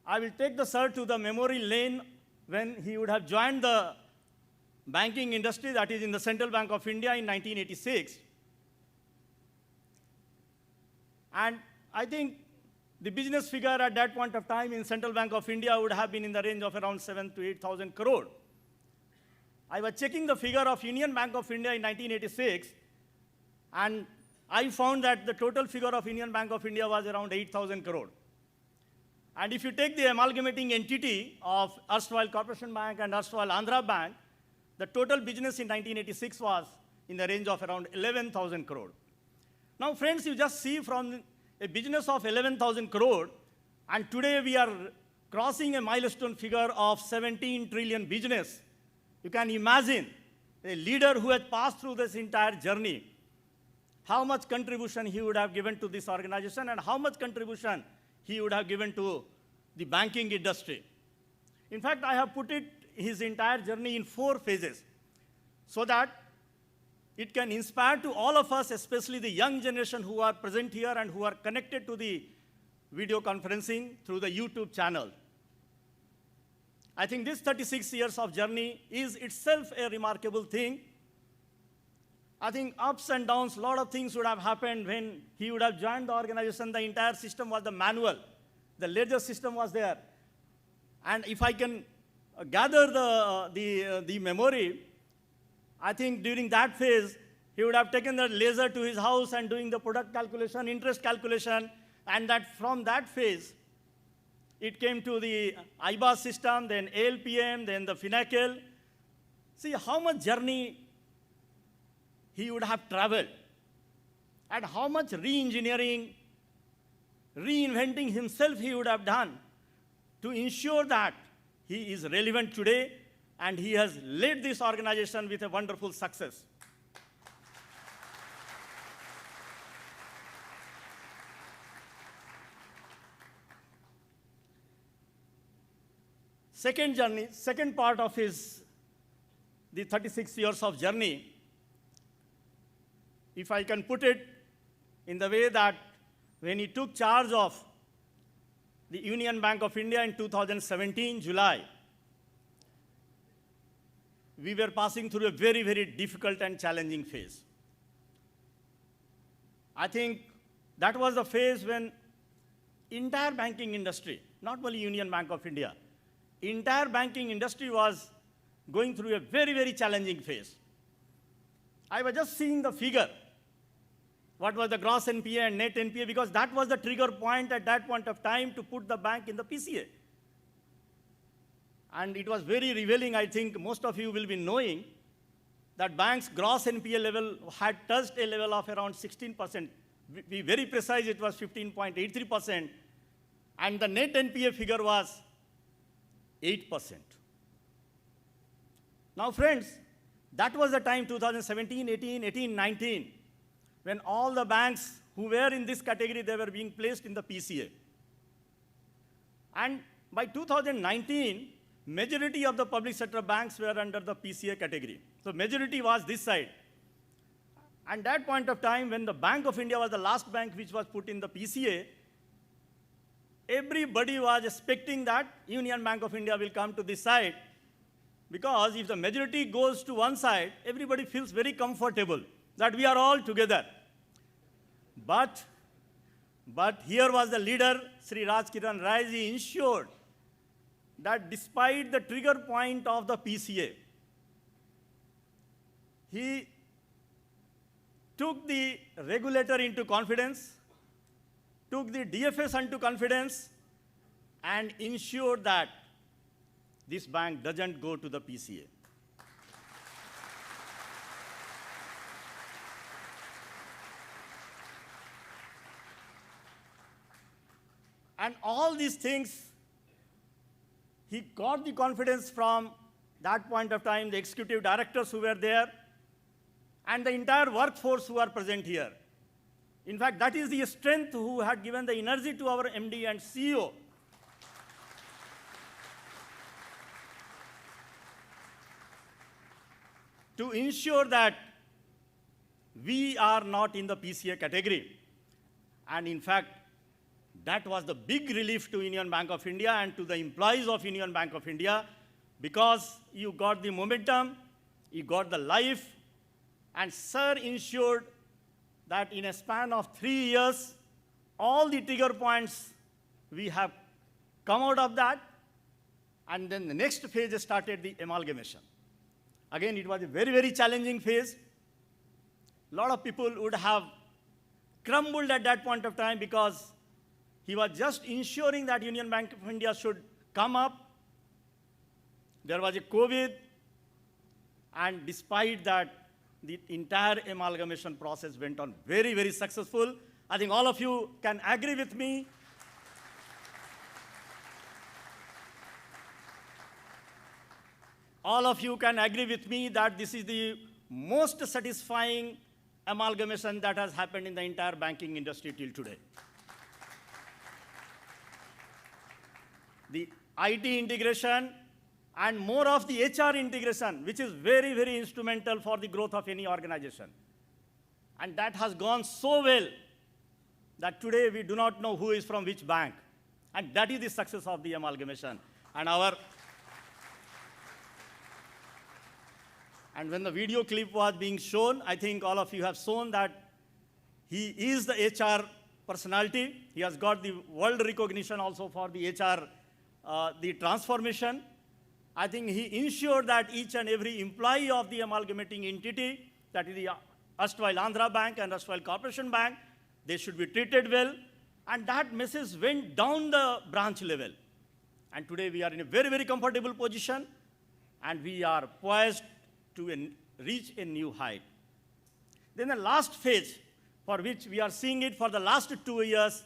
I will take the sir to the memory lane when he would have joined the banking industry, that is in the Central Bank of India in 1986. And I think the business figure at that point of time in Central Bank of India would have been in the range of around 7,000 to 8,000 crore. I was checking the figure of Union Bank of India in 1986, and I found that the total figure of Union Bank of India was around 8,000 crore. And if you take the amalgamating entity of erstwhile Corporation Bank and erstwhile Andhra Bank, the total business in 1986 was in the range of around 11,000 crore. Now, friends, you just see from a business of 11,000 crore, and today we are crossing a milestone figure of 17 trillion business. You can imagine a leader who has passed through this entire journey, how much contribution he would have given to this organization and how much contribution he would have given to the banking industry. In fact, I have put his entire journey in 4 phases so that it can inspire to all of us, especially the young generation who are present here and who are connected to the video conferencing through the YouTube channel. I think this 36 years of journey is itself a remarkable thing. I think ups and downs, a lot of things would have happened when he would have joined the organization. The entire system was the manual. The ledger system was there. And if I can gather the memory, I think during that phase, he would have taken the ledger to his house and doing the product calculation, interest calculation, and that from that phase, it came to the IBAS system, then ALPM, then the Finacle. See how much journey he would have traveled, and how much re-engineering, reinventing himself he would have done to ensure that he is relevant today, and he has led this organization with a wonderful success. Second journey, second part of the 36 years of journey, if I can put it in the way that when he took charge of the Union Bank of India in 2017, July, we were passing through a very, very difficult and challenging phase. I think that was the phase when entire banking industry, not only Union Bank of India, entire banking industry was going through a very, very challenging phase. I was just seeing the figure, what was the gross NPA and net NPA, because that was the trigger point at that point of time to put the bank in the PCA. And it was very revealing. I think most of you will be knowing that bank's gross NPA level had touched a level of around 16%. Be very precise, it was 15.83%. And the net NPA figure was 8%. Now, friends, that was the time, 2017, 18, 18, 19, when all the banks who were in this category, they were being placed in the PCA. And by 2019, majority of the public sector banks were under the PCA category. So majority was this side. And that point of time, when the Bank of India was the last bank which was put in the PCA, everybody was expecting that Union Bank of India will come to this side, because if the majority goes to one side, everybody feels very comfortable that we are all together. But here was the leader, Shri Rajkiran, he ensured that despite the trigger point of the PCA, he took the regulator into confidence, took the DFS into confidence, and ensured that this bank doesn't go to the PCA. And all these things, he got the confidence from that point of time, the executive directors who were there, and the entire workforce who are present here. In fact, that is the strength who had given the energy to our MD and CEO to ensure that we are not in the PCA category. And in fact, that was the big relief to Union Bank of India and to the employees of Union Bank of India, because you got the momentum, you got the life, and Sir ensured that in a span of 3 years, all the trigger points, we have come out of that, and then the next phase started the amalgamation. Again, it was a very, very challenging phase. A lot of people would have crumbled at that point of time, because he was just ensuring that Union Bank of India should come up. There was a COVID, and despite that, the entire amalgamation process went on very, very successful. I think all of you can agree with me. All of you can agree with me that this is the most satisfying amalgamation that has happened in the entire banking industry till today. The IT integration and more of the HR integration, which is very, very instrumental for the growth of any organization. And that has gone so well that today we do not know who is from which bank. And that is the success of the amalgamation. And when the video clip was being shown, I think all of you have shown that he is the HR personality. He has got the world recognition also for the HR, the transformation. I think he ensured that each and every employee of the amalgamating entity, that is the erstwhile Andhra Bank and erstwhile Corporation Bank, they should be treated well. And that message went down the branch level. And today we are in a very, very comfortable position, and we are poised to reach a new height. Then the last phase, for which we are seeing it for the last 2 years,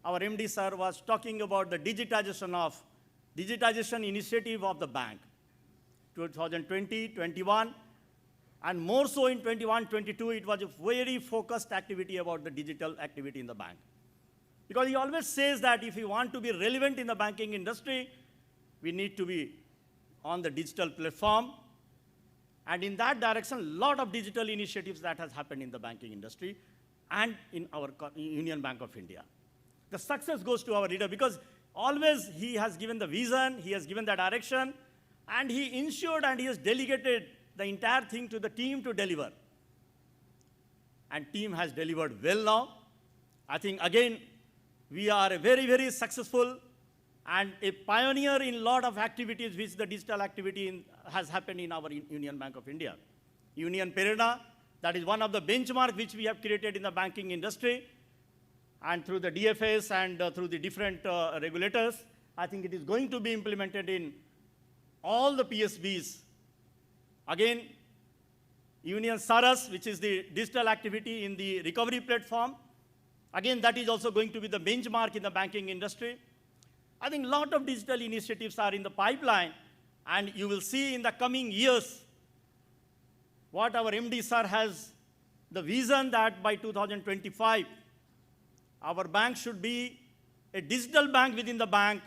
our MD sir was talking about the digitization initiative of the bank. 2020, 21, and more so in 21, 22, it was a very focused activity about the digital activity in the bank. Because he always says that if we want to be relevant in the banking industry, we need to be on the digital platform. And in that direction, a lot of digital initiatives that has happened in the banking industry and in our Union Bank of India. The success goes to our leader because always he has given the vision, he has given the direction, and he ensured and he has delegated the entire thing to the team to deliver. And team has delivered well now. I think, again, we are a very, very successful and a pioneer in a lot of activities which the digital activity has happened in our Union Bank of India. Union Prerna, that is one of the benchmarks which we have created in the banking industry. And through the DFS and through the different regulators, I think it is going to be implemented in all the PSBs. Again, Union Saras, which is the digital activity in the recovery platform, again, that is also going to be the benchmark in the banking industry. I think a lot of digital initiatives are in the pipeline, and you will see in the coming years what our MD sir has the vision that by 2025, our bank should be a digital bank within the bank.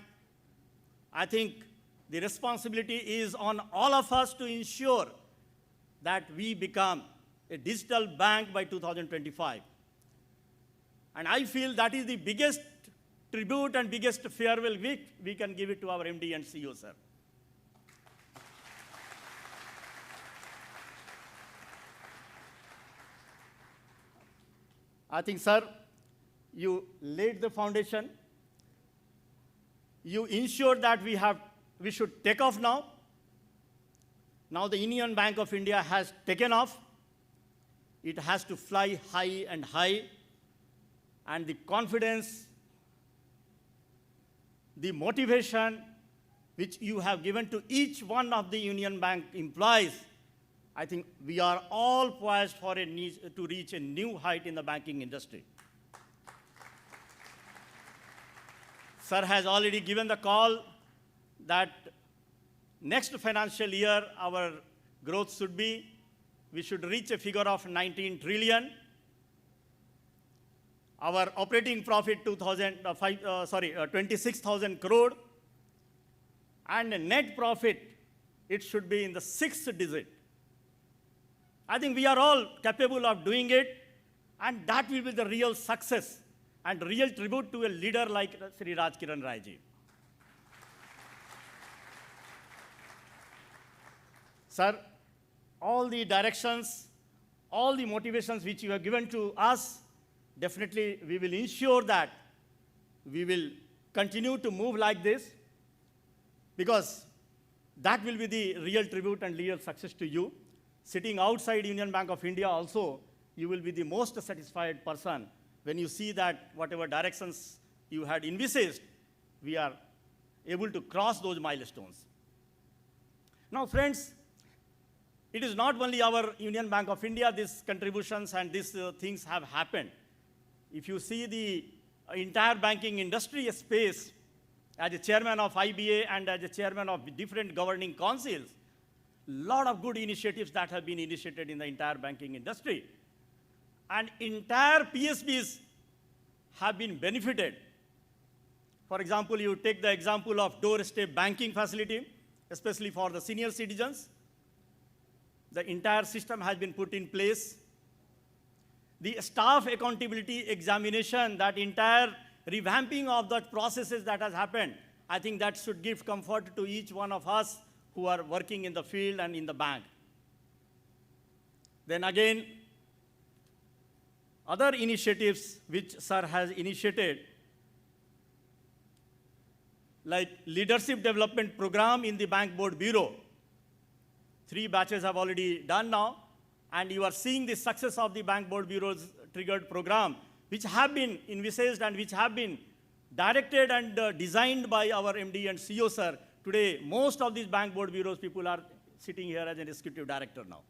I think the responsibility is on all of us to ensure that we become a digital bank by 2025. And I feel that is the biggest tribute and biggest farewell we can give it to our MD and CEO, sir. I think, sir, you laid the foundation. You ensured that we should take off now. Now the Union Bank of India has taken off. It has to fly high and high. And the confidence, the motivation which you have given to each one of the Union Bank employees, I think we are all poised for to reach a new height in the banking industry. Sir has already given the call that next financial year our growth should be, we should reach a figure of 19 trillion. Our operating profit 26,000 crore. And net profit, it should be in the 6th digit. I think we are all capable of doing it, and that will be the real success and real tribute to a leader like Shri Rajkiran Ji. Sir, all the directions, all the motivations which you have given to us, definitely we will ensure that we will continue to move like this, because that will be the real tribute and real success to you. Sitting outside Union Bank of India also, you will be the most satisfied person when you see that whatever directions you had envisaged, we are able to cross those milestones. Now, friends, it is not only our Union Bank of India, these contributions and these things have happened. If you see the entire banking industry space, as a chairman of IBA and as a chairman of different governing councils, a lot of good initiatives that have been initiated in the entire banking industry. And entire PSBs have been benefited. For example, you take the example of doorstep banking facility, especially for the senior citizens. The entire system has been put in place. The staff accountability examination, that entire revamping of the processes that has happened, I think that should give comfort to each one of us who are working in the field and in the bank. Then again, other initiatives which sir has initiated, like leadership development program in the Bank Board Bureau. 3 batches have already done now, and you are seeing the success of the Bank Board Bureau's triggered program, which have been envisaged and which have been directed and designed by our MD and CEO, sir. Today, most of these Bank Board Bureaus people are sitting here as an executive director now.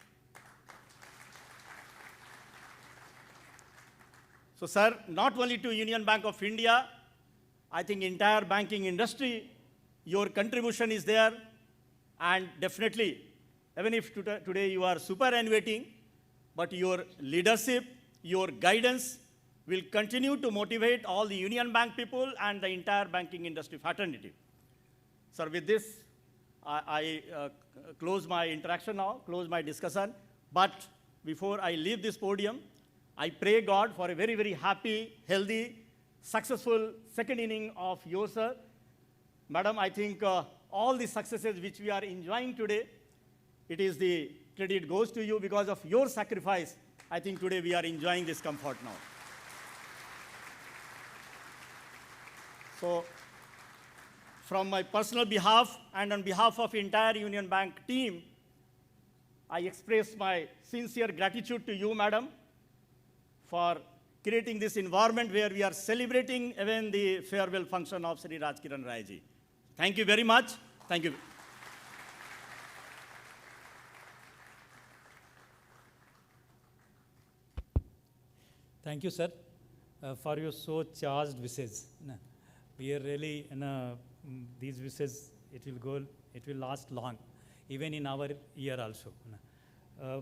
So, sir, not only to Union Bank of India, I think entire banking industry, your contribution is there, and definitely, even if today you are superannuating, but your leadership, your guidance will continue to motivate all the Union Bank people and the entire banking industry fraternity. Sir, with this, I close my interaction now, close my discussion. But before I leave this podium, I pray God for a very, very happy, healthy, successful second inning of yours, sir. Madam, I think all the successes which we are enjoying today, it is the credit goes to you because of your sacrifice. I think today we are enjoying this comfort now. So, from my personal behalf and on behalf of entire Union Bank team, I express my sincere gratitude to you, madam, for creating this environment where we are celebrating even the farewell function of Shri Rajkiran Rai ji. Thank you very much. Thank you. Thank you, sir, for your so charged wishes. We are really, these wishes, it will last long, even in our year also.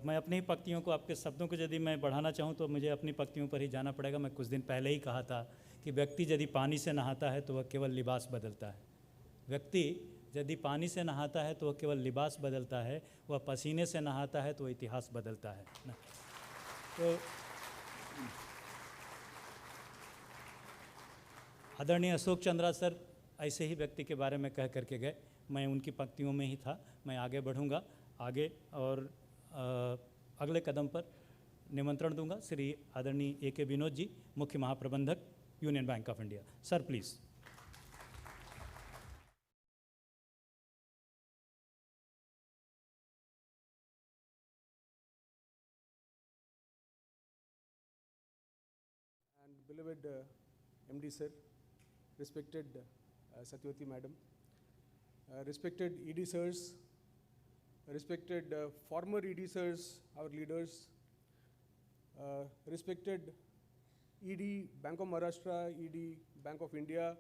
मैं अपनी ही पंक्तियों को, आपके शब्दों को यदि मैं बढ़ाना चाहूँ तो मुझे अपनी पंक्तियों पर ही जाना पड़ेगा। मैं कुछ दिन पहले ही कहा था कि व्यक्ति यदि पानी से नहाता है तो वह केवल लिबास बदलता है। व्यक्ति यदि पानी से नहाता है तो वह केवल लिबास बदलता है, वह पसीने से नहाता है तो इतिहास बदलता है ना। तो आदरणीय अशोक चंद्रा सर ऐसे ही व्यक्ति के बारे में कह करके गए। मैं उनकी पंक्तियों में ही था। मैं आगे बढ़ूंगा आगे और अगले कदम पर निमंत्रण दूंगा श्री आदरणीय A.K. विनोद जी, मुख्य महाप्रबंधक union bank of India. Sir please. And beloved MD sir, respected Satyavati madam, respected ED sirs, respected former ED sirs, our leaders, respected ED Bank of Maharashtra, ED Bank of India,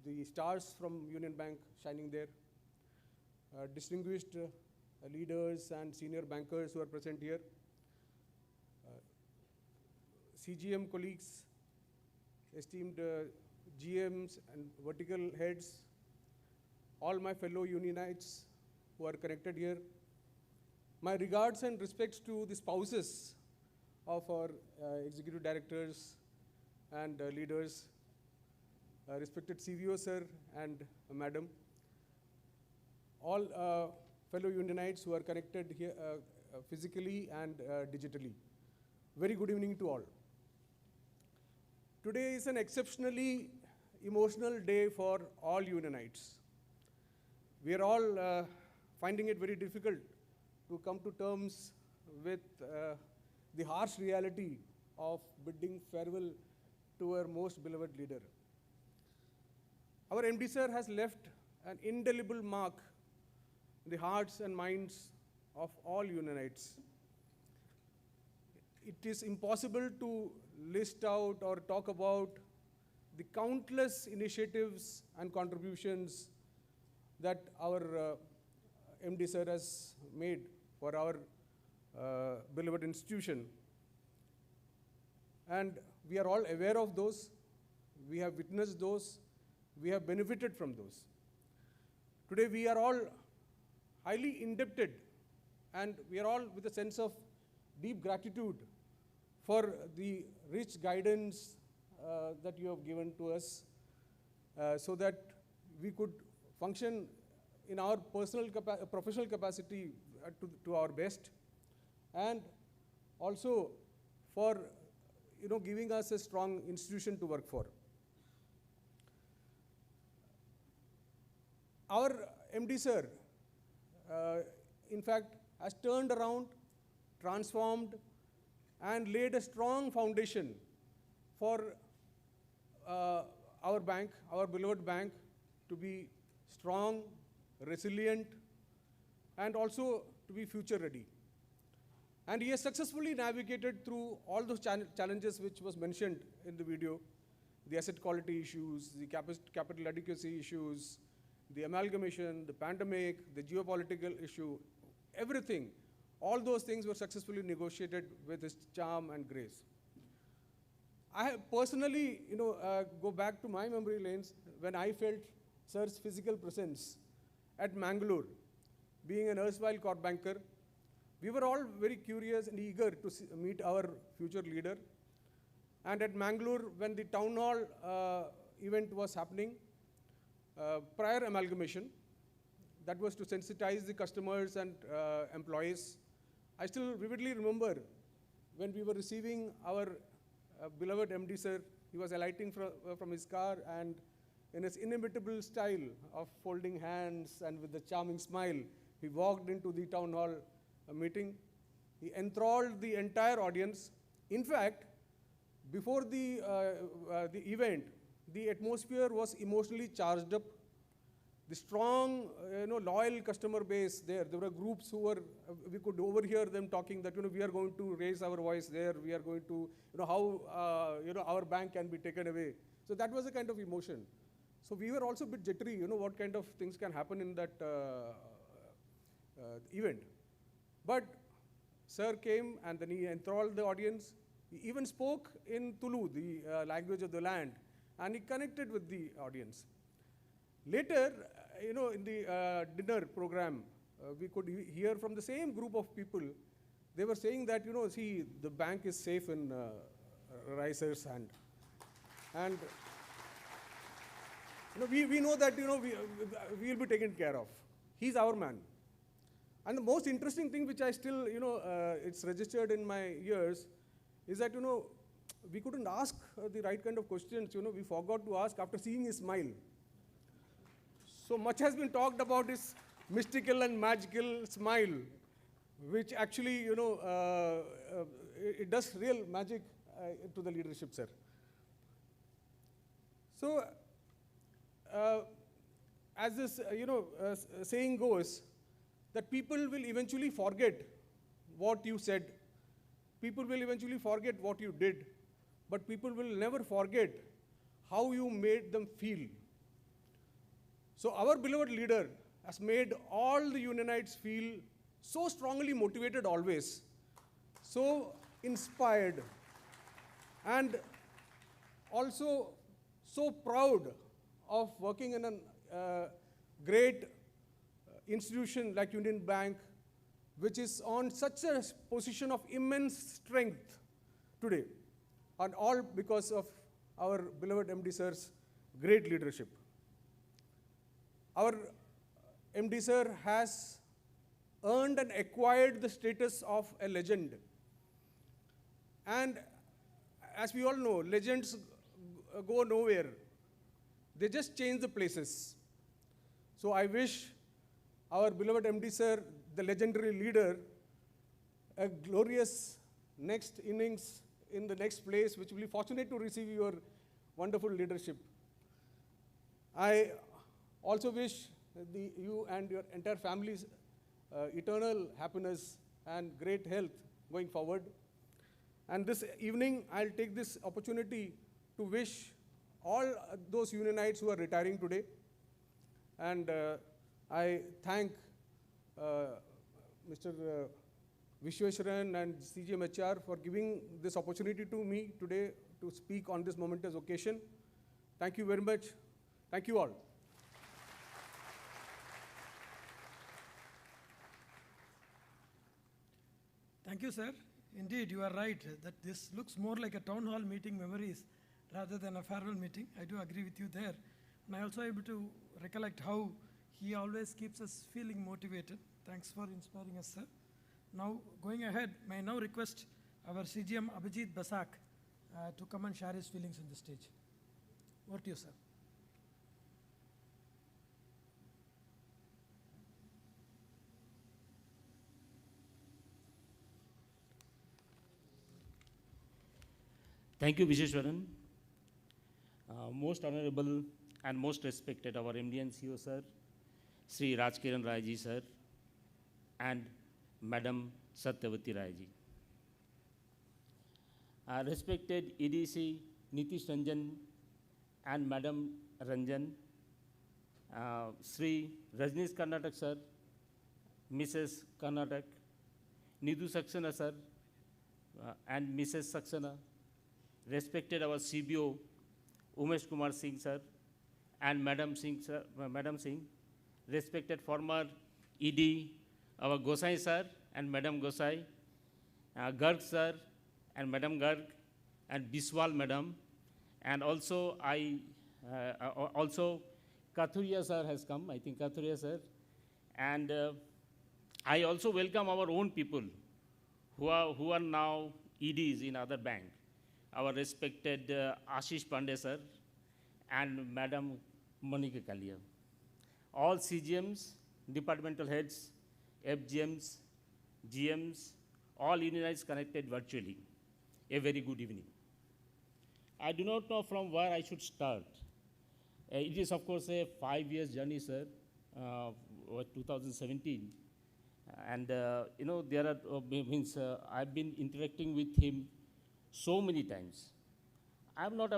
the stars from Union Bank shining there, distinguished leaders and senior bankers who are present here, CGM colleagues, esteemed GMs and vertical heads, all my fellow Unionites who are connected here. My regards and respects to the spouses of our executive directors and leaders, respected CVO sir and madam, all fellow Unionites who are connected here physically and digitally. Very good evening to all. Today is an exceptionally emotional day for all Unionites. We are all finding it very difficult to come to terms with the harsh reality of bidding farewell to our most beloved leader. Our MD sir has left an indelible mark in the hearts and minds of all Unionites. It is impossible to list out or talk about the countless initiatives and contributions that our MD sir has made for our beloved institution. And we are all aware of those. We have witnessed those. We have benefited from those. Today we are all highly indebted, and we are all with a sense of deep gratitude for the rich guidance that you have given to us so that we could function in our personal professional capacity to our best, and also for giving us a strong institution to work for. Our MD sir, in fact, has turned around, transformed, and laid a strong foundation for our bank, our beloved bank, to be strong, resilient, and also to be future ready. And he has successfully navigated through all those challenges which was mentioned in the video, the asset quality issues, the capital adequacy issues, the amalgamation, the pandemic, the geopolitical issue, everything. All those things were successfully negotiated with his charm and grace. I have personally, go back to my memory lanes when I felt sir's physical presence at Mangalore, being an erstwhile corp banker, we were all very curious and eager to meet our future leader. And at Mangalore, when the town hall event was happening, prior amalgamation, that was to sensitize the customers and employees. I still vividly remember when we were receiving our beloved MD sir. He was alighting from his car, and in his inimitable style of folding hands and with a charming smile, he walked into the town hall meeting. He enthralled the entire audience. In fact, before the event, the atmosphere was emotionally charged up. The strong, loyal customer base there. There were groups who were, we could overhear them talking that, we are going to raise our voice there. We are going to, how, our bank can be taken away. So that was a kind of emotion. So we were also a bit jittery, what kind of things can happen in that event. But sir came and then he enthralled the audience. He even spoke in Tulu, the language of the land, and he connected with the audience. Later, in the dinner program, we could hear from the same group of people. They were saying that, see, the bank is safe in Ricer's hand. And we know that, we will be taken care of. He's our man. And the most interesting thing which I still, it's registered in my ears, is that, we couldn't ask the right kind of questions. We forgot to ask after seeing his smile. So much has been talked about his mystical and magical smile, which actually, it does real magic to the leadership, sir. So, as this, saying goes, that people will eventually forget what you said. People will eventually forget what you did, but people will never forget how you made them feel. So our beloved leader has made all the Unionites feel so strongly motivated always, so inspired, and also so proud of working in a great institution like Union Bank, which is on such a position of immense strength today, and all because of our beloved MD sir's great leadership. Our MD sir has earned and acquired the status of a legend. And as we all know, legends go nowhere. They just change the places. So I wish our beloved MD sir, the legendary leader, a glorious next innings in the next place, which will be fortunate to receive your wonderful leadership. I also wish you and your entire family's eternal happiness and great health going forward. And this evening, I'll take this opportunity to wish all those Unionites who are retiring today. And I thank Mr. Vishweshwaran and CGMHR for giving this opportunity to me today to speak on this momentous occasion. Thank you very much. Thank you all. Thank you, sir. Indeed, you are right that this looks more like a town hall meeting memories rather than a farewell meeting. I do agree with you there. And I also able to recollect how he always keeps us feeling motivated. Thanks for inspiring us, sir. Now, going ahead, may I now request our CGM Abhijit Basak to come and share his feelings on the stage. Over to you, sir. Thank you, Vishweshwaran. Most honorable and most respected our MD and CEO, sir, Shri Rajkiran Rai sir, and Madam Satyavati Rai ji. Respected EDC Nitish Ranjan and Madam Ranjan, Shri Rajneesh Karnatak sir, Mrs. Karnatak, Nidhu Saxena sir, and Mrs. Saxena, respected our CBO Umesh Kumar Singh sir and Madam Singh sir, Madam Singh, respected former ED, our Gosai sir and Madam Gosai, Garg sir and Madam Garg, and Biswal madam, and also also Kathuria sir has come, I think Kathuria sir, and I also welcome our own people who are now EDs in other bank, our respected Ashish Pandey sir and Madam Monica Kalia. All CGMs, departmental heads, FGMs, GMs, all unionized connected virtually. A very good evening. I do not know from where I should start. It is, of course, a 5 years journey, sir, 2017. And, there are, I've been interacting with him so many times. I'm not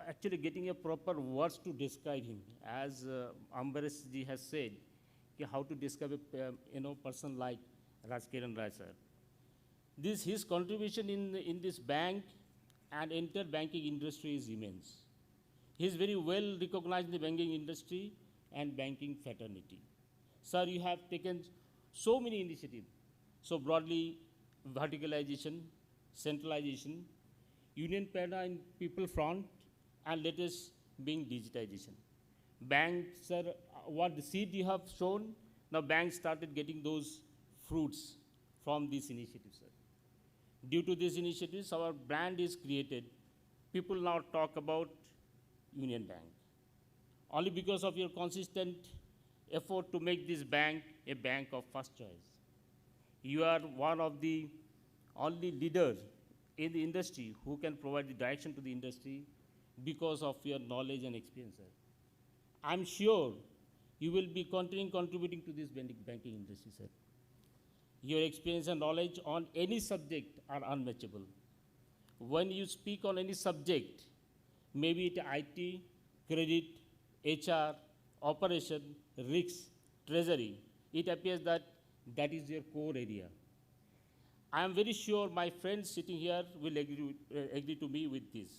actually getting a proper words to describe him. As Ambaresh ji has said, how to describe a person like Rajkiran Rai, sir. His contribution in this bank and entire banking industry is immense. He is very well recognized in the banking industry and banking fraternity. Sir, you have taken so many initiatives. So broadly, verticalization, centralization, union paradigm in people front, and latest being digitization. Banks, sir, what the seed you have shown, now banks started getting those fruits from this initiative, sir. Due to these initiatives, our brand is created. People now talk about Union Bank. Only because of your consistent effort to make this bank a bank of first choice. You are one of the only leaders in the industry who can provide the direction to the industry because of your knowledge and experience, sir. I'm sure you will be continuing contributing to this banking industry, sir. Your experience and knowledge on any subject are unmatchable. When you speak on any subject, maybe it IT, credit, HR, operation, risks, treasury, it appears that that is your core area. I am very sure my friends sitting here will agree to me with this.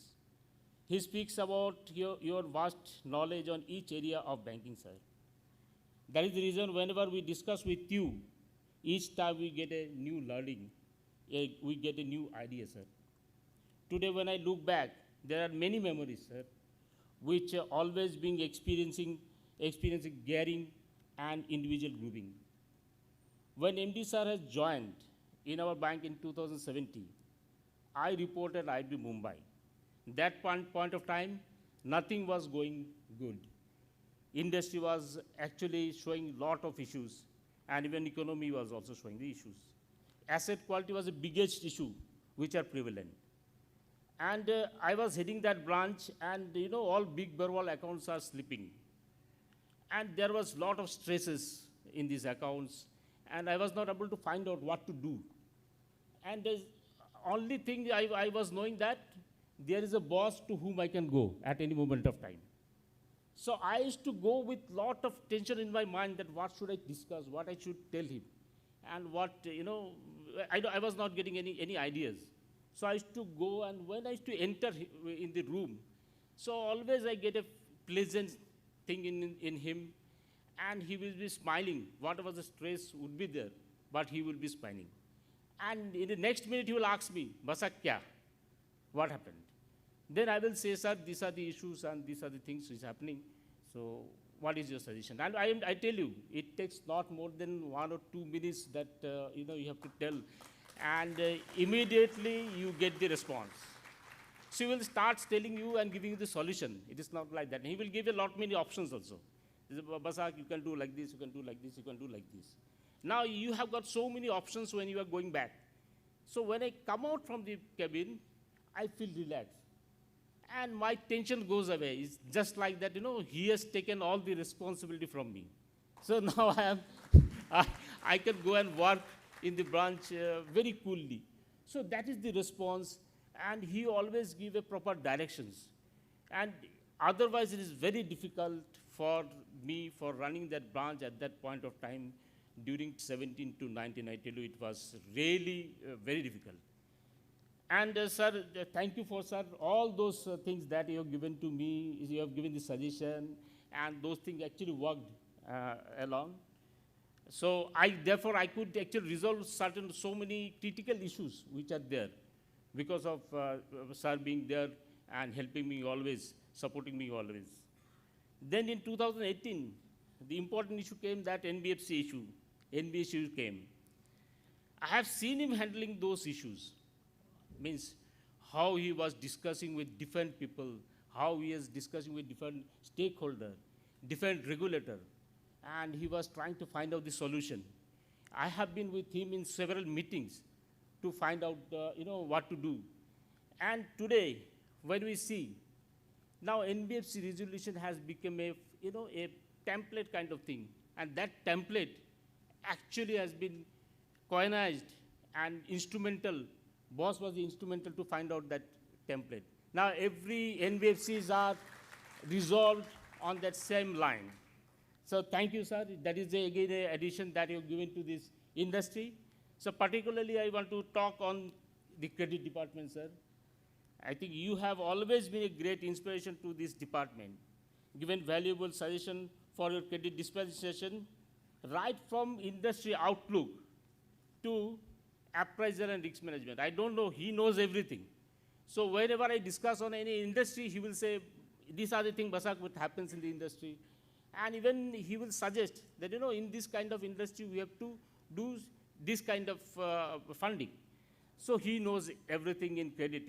He speaks about your vast knowledge on each area of banking, sir. That is the reason whenever we discuss with you, each time we get a new learning, we get a new idea, sir. Today when I look back, there are many memories, sir, which are always being experiencing gearing and individual grouping. When MD sir has joined in our bank in 2017, I reported IB Mumbai. That point of time, nothing was going good. Industry was actually showing lot of issues, and even economy was also showing the issues. Asset quality was the biggest issue which are prevalent. And I was heading that branch, and all big Barwal accounts are slipping. And there was lot of stresses in these accounts, and I was not able to find out what to do. And the only thing I was knowing that there is a boss to whom I can go at any moment of time. So I used to go with lot of tension in my mind that what should I discuss, what I should tell him, and what, I was not getting any ideas. So I used to go, and when I used to enter in the room, so always I get a pleasant thing in him, and he will be smiling. Whatever the stress would be there, but he will be smiling. And in the next minute, he will ask me, "Basa kya? What happened?" Then I will say, "Sir, these are the issues and these are the things which is happening. So what is your suggestion?" And I tell you, it takes not more than 1 or 2 minutes that you have to tell, and immediately you get the response. So he will start telling you and giving you the solution. It is not like that. He will give you many options also. "Basak, you can do like this, you can do like this, you can do like this." Now you have got so many options when you are going back. So when I come out from the cabin, I feel relaxed. And my tension goes away. It's just like that, he has taken all the responsibility from me. So now I can go and work in the branch very coolly. So that is the response, and he always give a proper directions. And otherwise it is very difficult for me for running that branch at that point of time. During 17 to 19, I tell you, it was really very difficult. And sir, thank you for, sir, all those things that you have given to me. You have given the suggestion, and those things actually worked. along. So therefore, I could actually resolve so many critical issues which are there because of sir being there and helping me always, supporting me always. Then in 2018, the important issue came, that NBFC issue. NBFC came. I have seen him handling those issues. Means how he was discussing with different people, how he is discussing with different stakeholders, different regulator, and he was trying to find out the solution. I have been with him in several meetings to find out, what to do. And today, when we see, now NBFC resolution has become a template kind of thing, and that template actually has been coinized and instrumental. Boss was instrumental to find out that template. Now every NBFCs are resolved on that same line. So thank you, sir. That is again an addition that you've given to this industry. So particularly I want to talk on the credit department, sir. I think you have always been a great inspiration to this department, given valuable suggestion for your credit dispensation, right from industry outlook to appraisal and risk management. I don't know, he knows everything. So whenever I discuss on any industry, he will say, these are the things, Basak, what happens in the industry. And even he will suggest that, in this kind of industry, we have to do this kind of funding. So he knows everything in credit.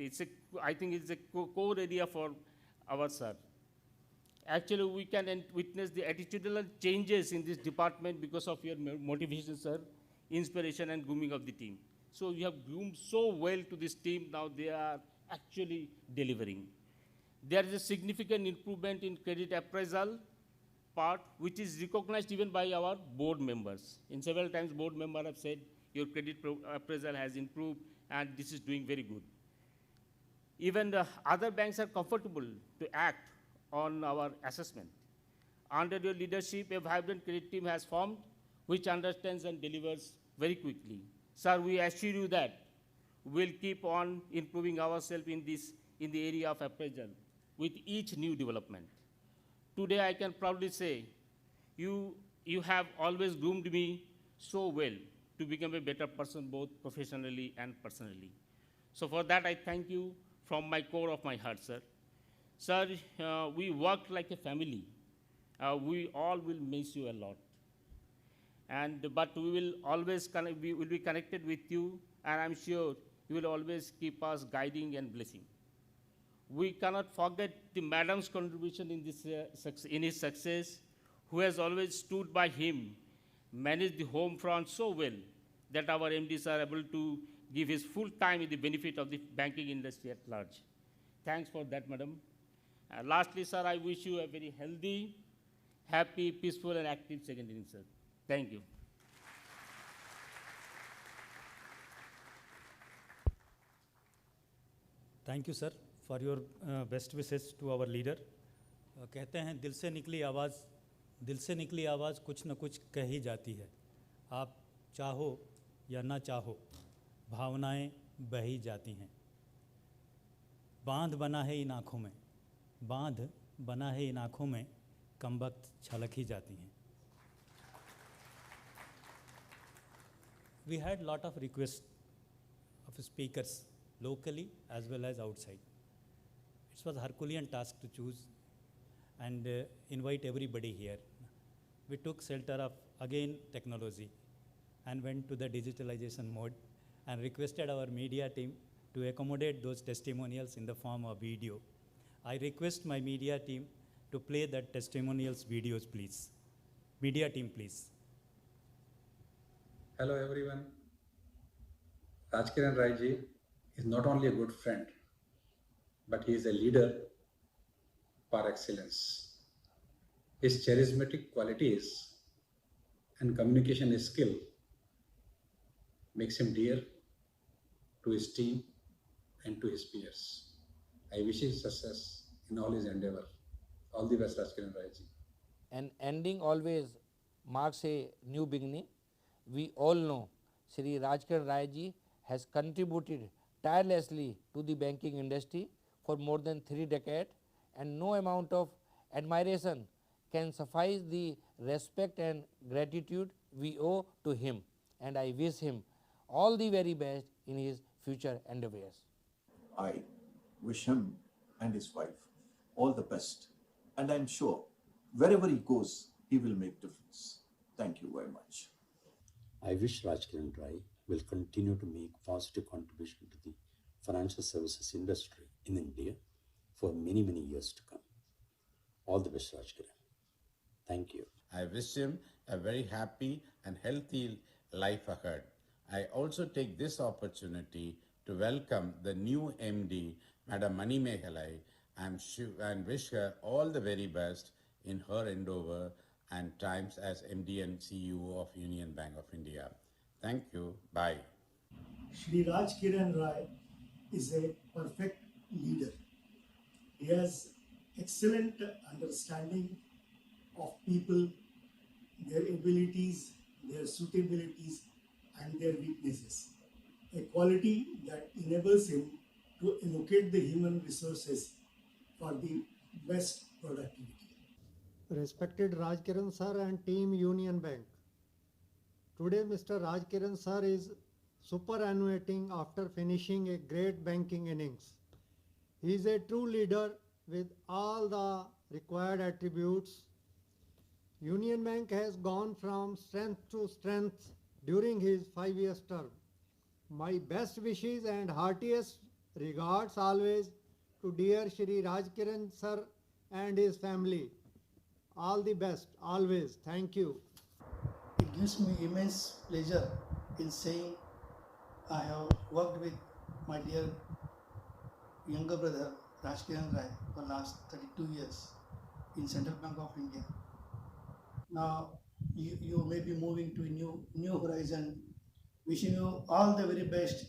I think it's a core area for our sir. Actually, we can witness the attitudinal changes in this department because of your motivation, sir, inspiration and grooming of the team. So you have groomed so well to this team, now they are actually delivering. There is a significant improvement in credit appraisal part, which is recognized even by our board members. In several times, board members have said, your credit appraisal has improved, and this is doing very good. Even the other banks are comfortable to act on our assessment. Under your leadership, a vibrant credit team has formed, which understands and delivers very quickly. Sir, we assure you that we'll keep on improving ourselves in the area of appraisal with each new development. Today, I can proudly say, you have always groomed me so well to become a better person, both professionally and personally. So for that, I thank you from my core of my heart, sir. Sir, we worked like a family. We all will miss you a lot. But we will always we will be connected with you, and I'm sure you will always keep us guiding and blessing. We cannot forget the madam's contribution in his success, who has always stood by him, managed the home front so well that our MDs are able to give his full time in the benefit of the banking industry at large. Thanks for that, madam. Lastly, sir, I wish you a very healthy, happy, peaceful, and active second innings, sir. Thank you. Thank you sir for your best wishes to our leader. कहते हैं दिल से निकली आवाज़ कुछ न कुछ कह ही जाती है. आप चाहो या ना चाहो, भावनाएं बह ही जाती हैं. बांध बना है इन आँखों में कमबख्त छलक ही जाती हैं. We had lot of requests of speakers locally as well as outside. It was a Herculean task to choose and invite everybody here. We took shelter of, again, technology and went to the digitalization mode and requested our media team to accommodate those testimonials in the form of video. I request my media team to play that testimonials videos, please. Media team, please. Hello everyone. Rajkiran Raiji is not only a good friend, but he is a leader par excellence. His charismatic qualities and communication skill makes him dear to his team and to his peers. I wish him success in all his endeavor. All the best, Rajkiran Raiji. An ending always marks a new beginning. We all know Shri Rajkiran Raiji has contributed tirelessly to the banking industry for more than 3 decades, and no amount of admiration can suffice the respect and gratitude we owe to him, and I wish him all the very best in his future endeavors. I wish him and his wife all the best, and I'm sure wherever he goes, he will make difference. Thank you very much. I wish Rajkiran Rai will continue to make positive contribution to the financial services industry in India for many, many years to come. All the best, Rajkiran. Thank you. I wish him a very happy and healthy life ahead. I also take this opportunity to welcome the new MD, Madam Mani Mehalai, and wish her all the very best in her endeavor and times as MD and CEO of Union Bank of India. Thank you. Bye. Shri Rajkiran Rai is a perfect leader. He has excellent understanding of people, their abilities, their suitabilities, and their weaknesses. A quality that enables him to allocate the human resources for the best productivity. Respected Rajkiran sir and team Union Bank. Today Mr. Rajkiran sir is superannuating after finishing a great banking innings. He is a true leader with all the required attributes. Union Bank has gone from strength to strength during his 5-year term. My best wishes and heartiest regards always to dear Shri Rajkiran sir and his family. All the best, always. Thank you. It gives me immense pleasure in saying I have worked with my dear younger brother Rajkiran Rai for last 32 years in Central Bank of India. Now you may be moving to a new horizon. Wishing you all the very best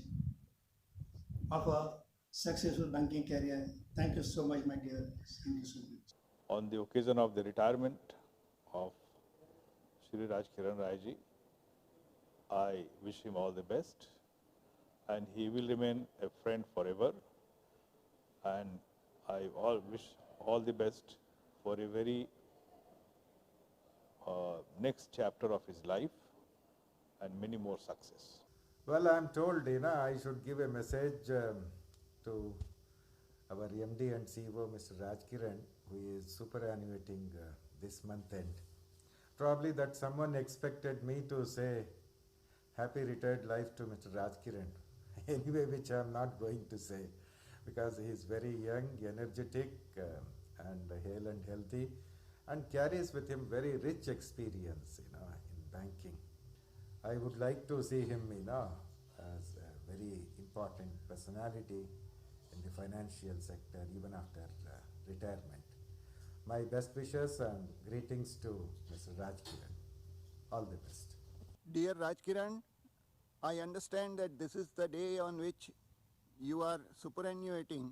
of a successful banking career. Thank you so much, my dear. Thank you so much. On the occasion of the retirement of Shri Rajkiran Rai ji, I wish him all the best, and he will remain a friend forever. And I wish all the best for a very next chapter of his life and many more success. Well, I'm told, I should give a message to our MD and CEO, Mr. Rajkiran, who is superannuating this month end. Probably that someone expected me to say happy retired life to Mr. Rajkiran. Anyway, which I'm not going to say, because he is very young, energetic, and hale and healthy, and carries with him very rich experience, in banking. I would like to see him, as a very important personality in the financial sector, even after retirement. My best wishes and greetings to Mr. Rajkiran. All the best. Dear Rajkiran, I understand that this is the day on which you are superannuating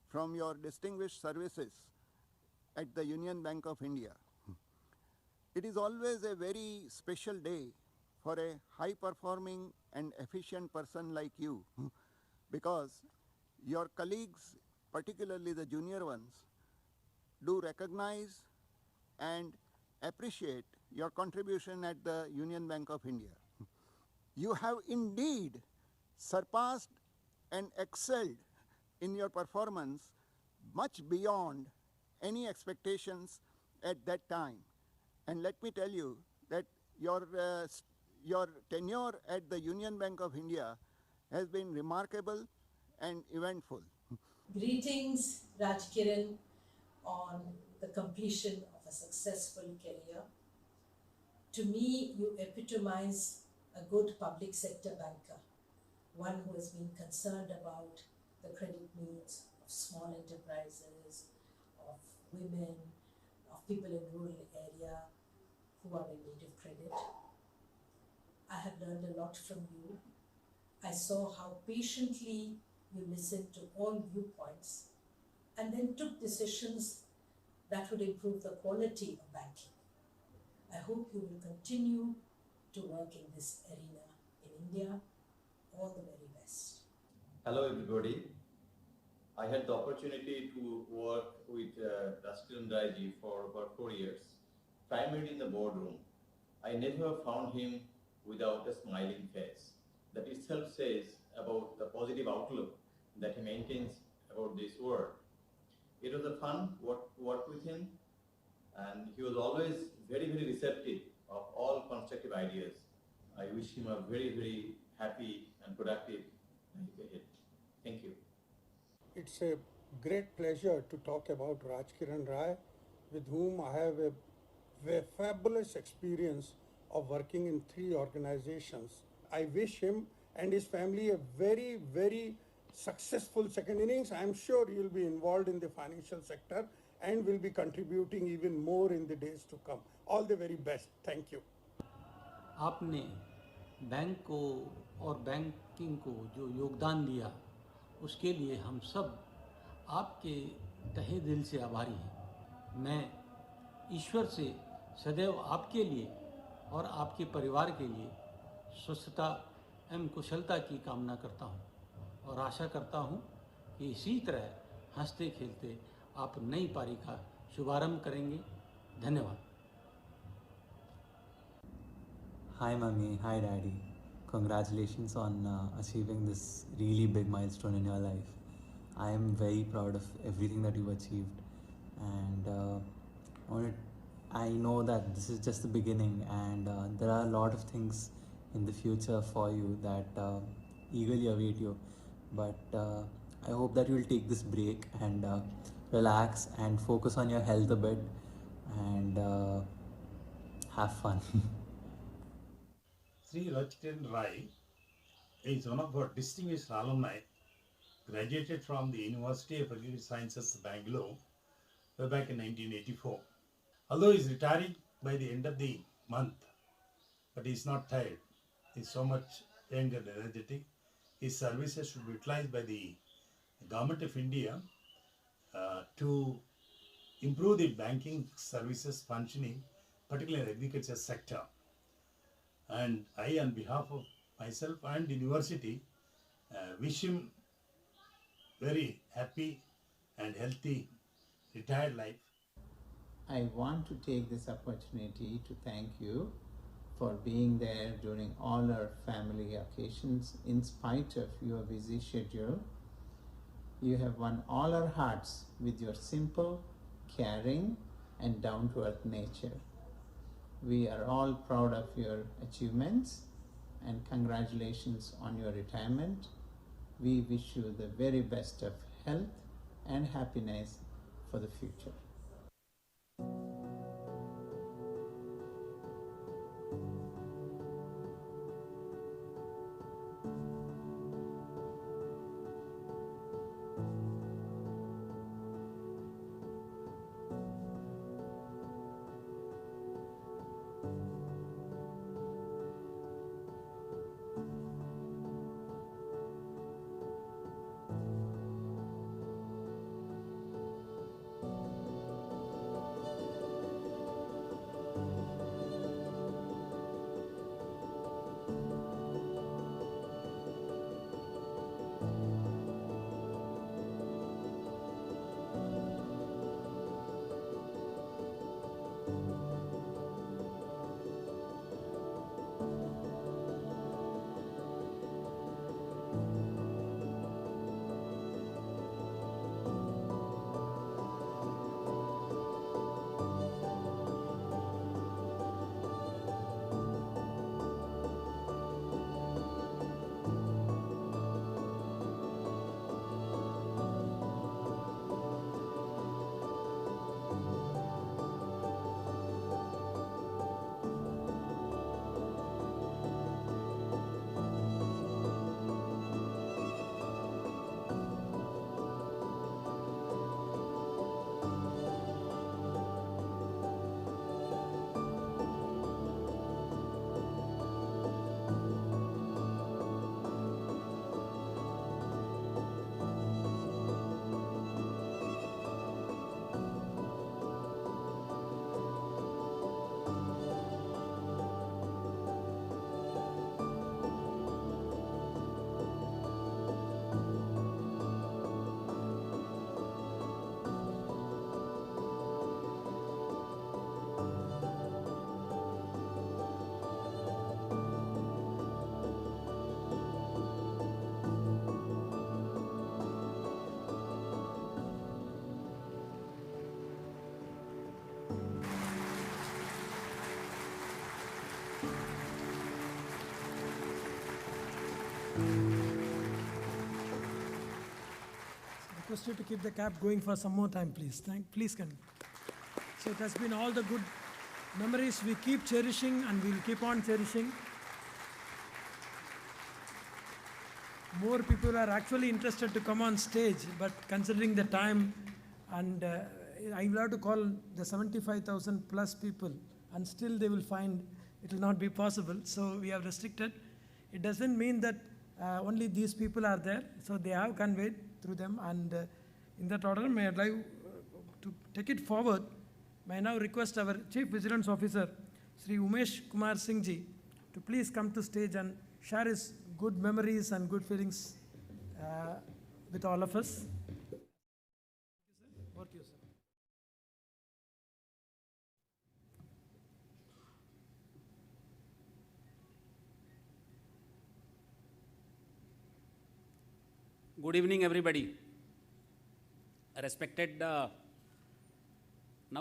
from your distinguished services at the Union Bank of India. It is always a very special day for a high-performing and efficient person like you, because your colleagues, particularly the junior ones, do recognize and appreciate your contribution at the Union Bank of India. You have indeed surpassed and excelled in your performance much beyond any expectations at that time. And let me tell you that your tenure at the Union Bank of India has been remarkable and eventful. Greetings, Rajkiran, on the completion of a successful career. To me, you epitomize a good public sector banker, one who has been concerned about the credit needs of small enterprises, of women, of people in rural area who are in need of credit. I have learned a lot from you. I saw how patiently you listened to all viewpoints and then took decisions that would improve the quality of banking. I hope you will continue to work in this arena in India. All the very best. Hello everybody. I had the opportunity to work with Rajkiran Raiji for about 4 years, primarily in the boardroom. I never found him without a smiling face. That itself says about the positive outlook that he maintains about this world. It was a fun work with him, and he was always very, very receptive of all constructive ideas. I wish him a very, very happy and productive life ahead. Thank you. It's a great pleasure to talk about Rajkiran Rai, with whom I have a fabulous experience of working in 3 organizations. I wish him and his family a very, very successful second innings. I'm sure he'll be involved in the financial sector and will be contributing even more in the days to come. All the very best. Thank you. आपने bank को और banking को जो योगदान दिया उसके लिए हम सब आपके तहे दिल से आभारी हैं। मैं ईश्वर से सदैव आपके लिए और आपके परिवार के लिए स्वस्थता एवं कुशलता की कामना करता हूं और आशा करता हूं कि इसी तरह हंसते खेलते आप नई पारी का शुभारंभ करेंगे। धन्यवाद। Hi Mummy, hi Daddy. Congratulations on achieving this really big milestone in your life. I am very proud of everything that you've achieved, and I know that this is just the beginning, and there are a lot of things in the future for you that eagerly await you. But I hope that you'll take this break and relax and focus on your health a bit and have fun. Shri Rajkiran Rai is one of our distinguished alumni, graduated from the University of Agricultural Sciences, Bangalore, way back in 1984. Although he is retiring by the end of the month, but he is not tired. He is so much young and energetic. His services should be utilized by the Government of India to improve the banking services functioning, particularly in the agriculture sector. And I, on behalf of myself and the university, wish him very happy and healthy retired life. I want to take this opportunity to thank you for being there during all our family occasions in spite of your busy schedule. You have won all our hearts with your simple, caring, and down-to-earth nature. We are all proud of your achievements and congratulations on your retirement. We wish you the very best of health and happiness for the future. request you to keep the cap going for some more time, please. Please continue. So it has been all the good memories we keep cherishing and we'll keep on cherishing. More people are actually interested to come on stage, but considering the time, and I will have to call the 75,000 plus people, and still they will find it will not be possible. So we have restricted. It doesn't mean that only these people are there. So they have conveyed through them, and in that order, may I like to take it forward. May I now request our Chief Vigilance Officer, Shri Umesh Kumar Singh ji, to please come to stage and share his good memories and good feelings with all of us. Over to you, sir. Good evening, everybody. Respected, now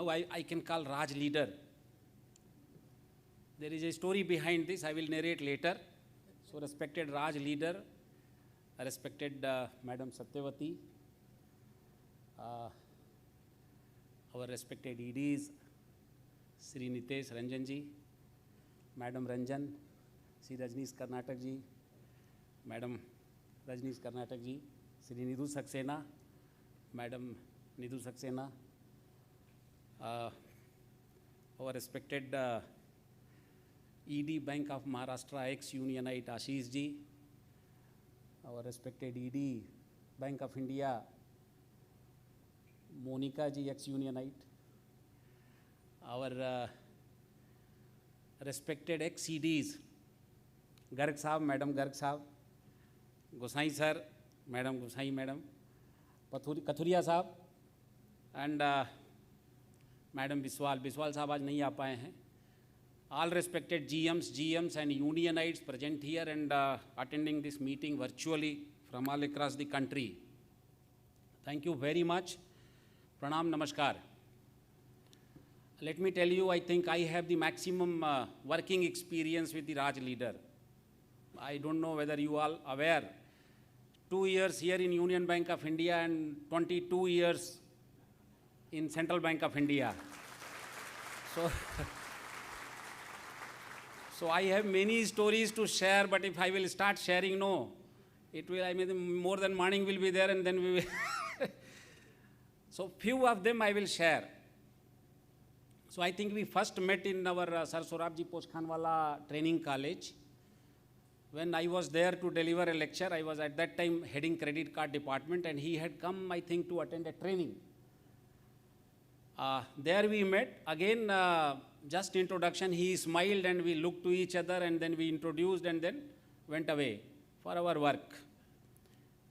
I can call Raj leader. There is a story behind this, I will narrate later. So respected Raj leader, respected Madam Satyavati, our respected EDs, Shri Nitesh Ranjan ji, Madam Ranjan, Shri Rajneesh Karnatak ji, Madam Rajneesh Karnatak ji, Shri Nidhu Saxena, Madam Nidhu Saxena, our respected ED Bank of Maharashtra ex-Unionite Ashish ji, our respected ED Bank of India Monica ji ex-Unionite, our respected ex-EDs Garg Sahab, Madam Garg Sahab, Gosai sir, Madam Gosai madam, Kathuria sahab, and Madam Biswal sahab aaj nahi aa paye hain. All respected GMs and Unionites present here and attending this meeting virtually from all across the country. Thank you very much. Pranam, namaskar. Let me tell you, I think I have the maximum working experience with the Raj leader. I don't know whether you all aware. 2 years here in Union Bank of India and 22 years in Central Bank of India. So I have many stories to share, but if I will start sharing, no, it will, I mean, more than morning will be there and then we will. So few of them I will share. So I think we first met in our Sir Sorabji Pochkhanwala Training College. When I was there to deliver a lecture, I was at that time heading credit card department and he had come, I think, to attend a training. There we met. Again, just introduction, he smiled and we looked to each other and then we introduced and then went away for our work.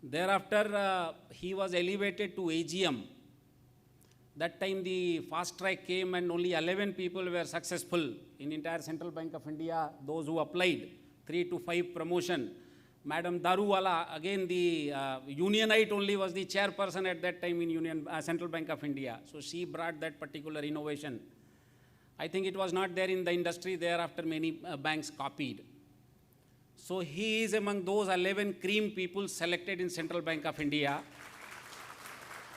Thereafter, he was elevated to AGM. That time the fast track came and only 11 people were successful in entire Central Bank of India, those who applied, 3 to 5 promotion. Madam Daruwala, again the Unionite only was the chairperson at that time in Central Bank of India. So she brought that particular innovation. I think it was not there in the industry, thereafter many banks copied. So he is among those 11 cream people selected in Central Bank of India.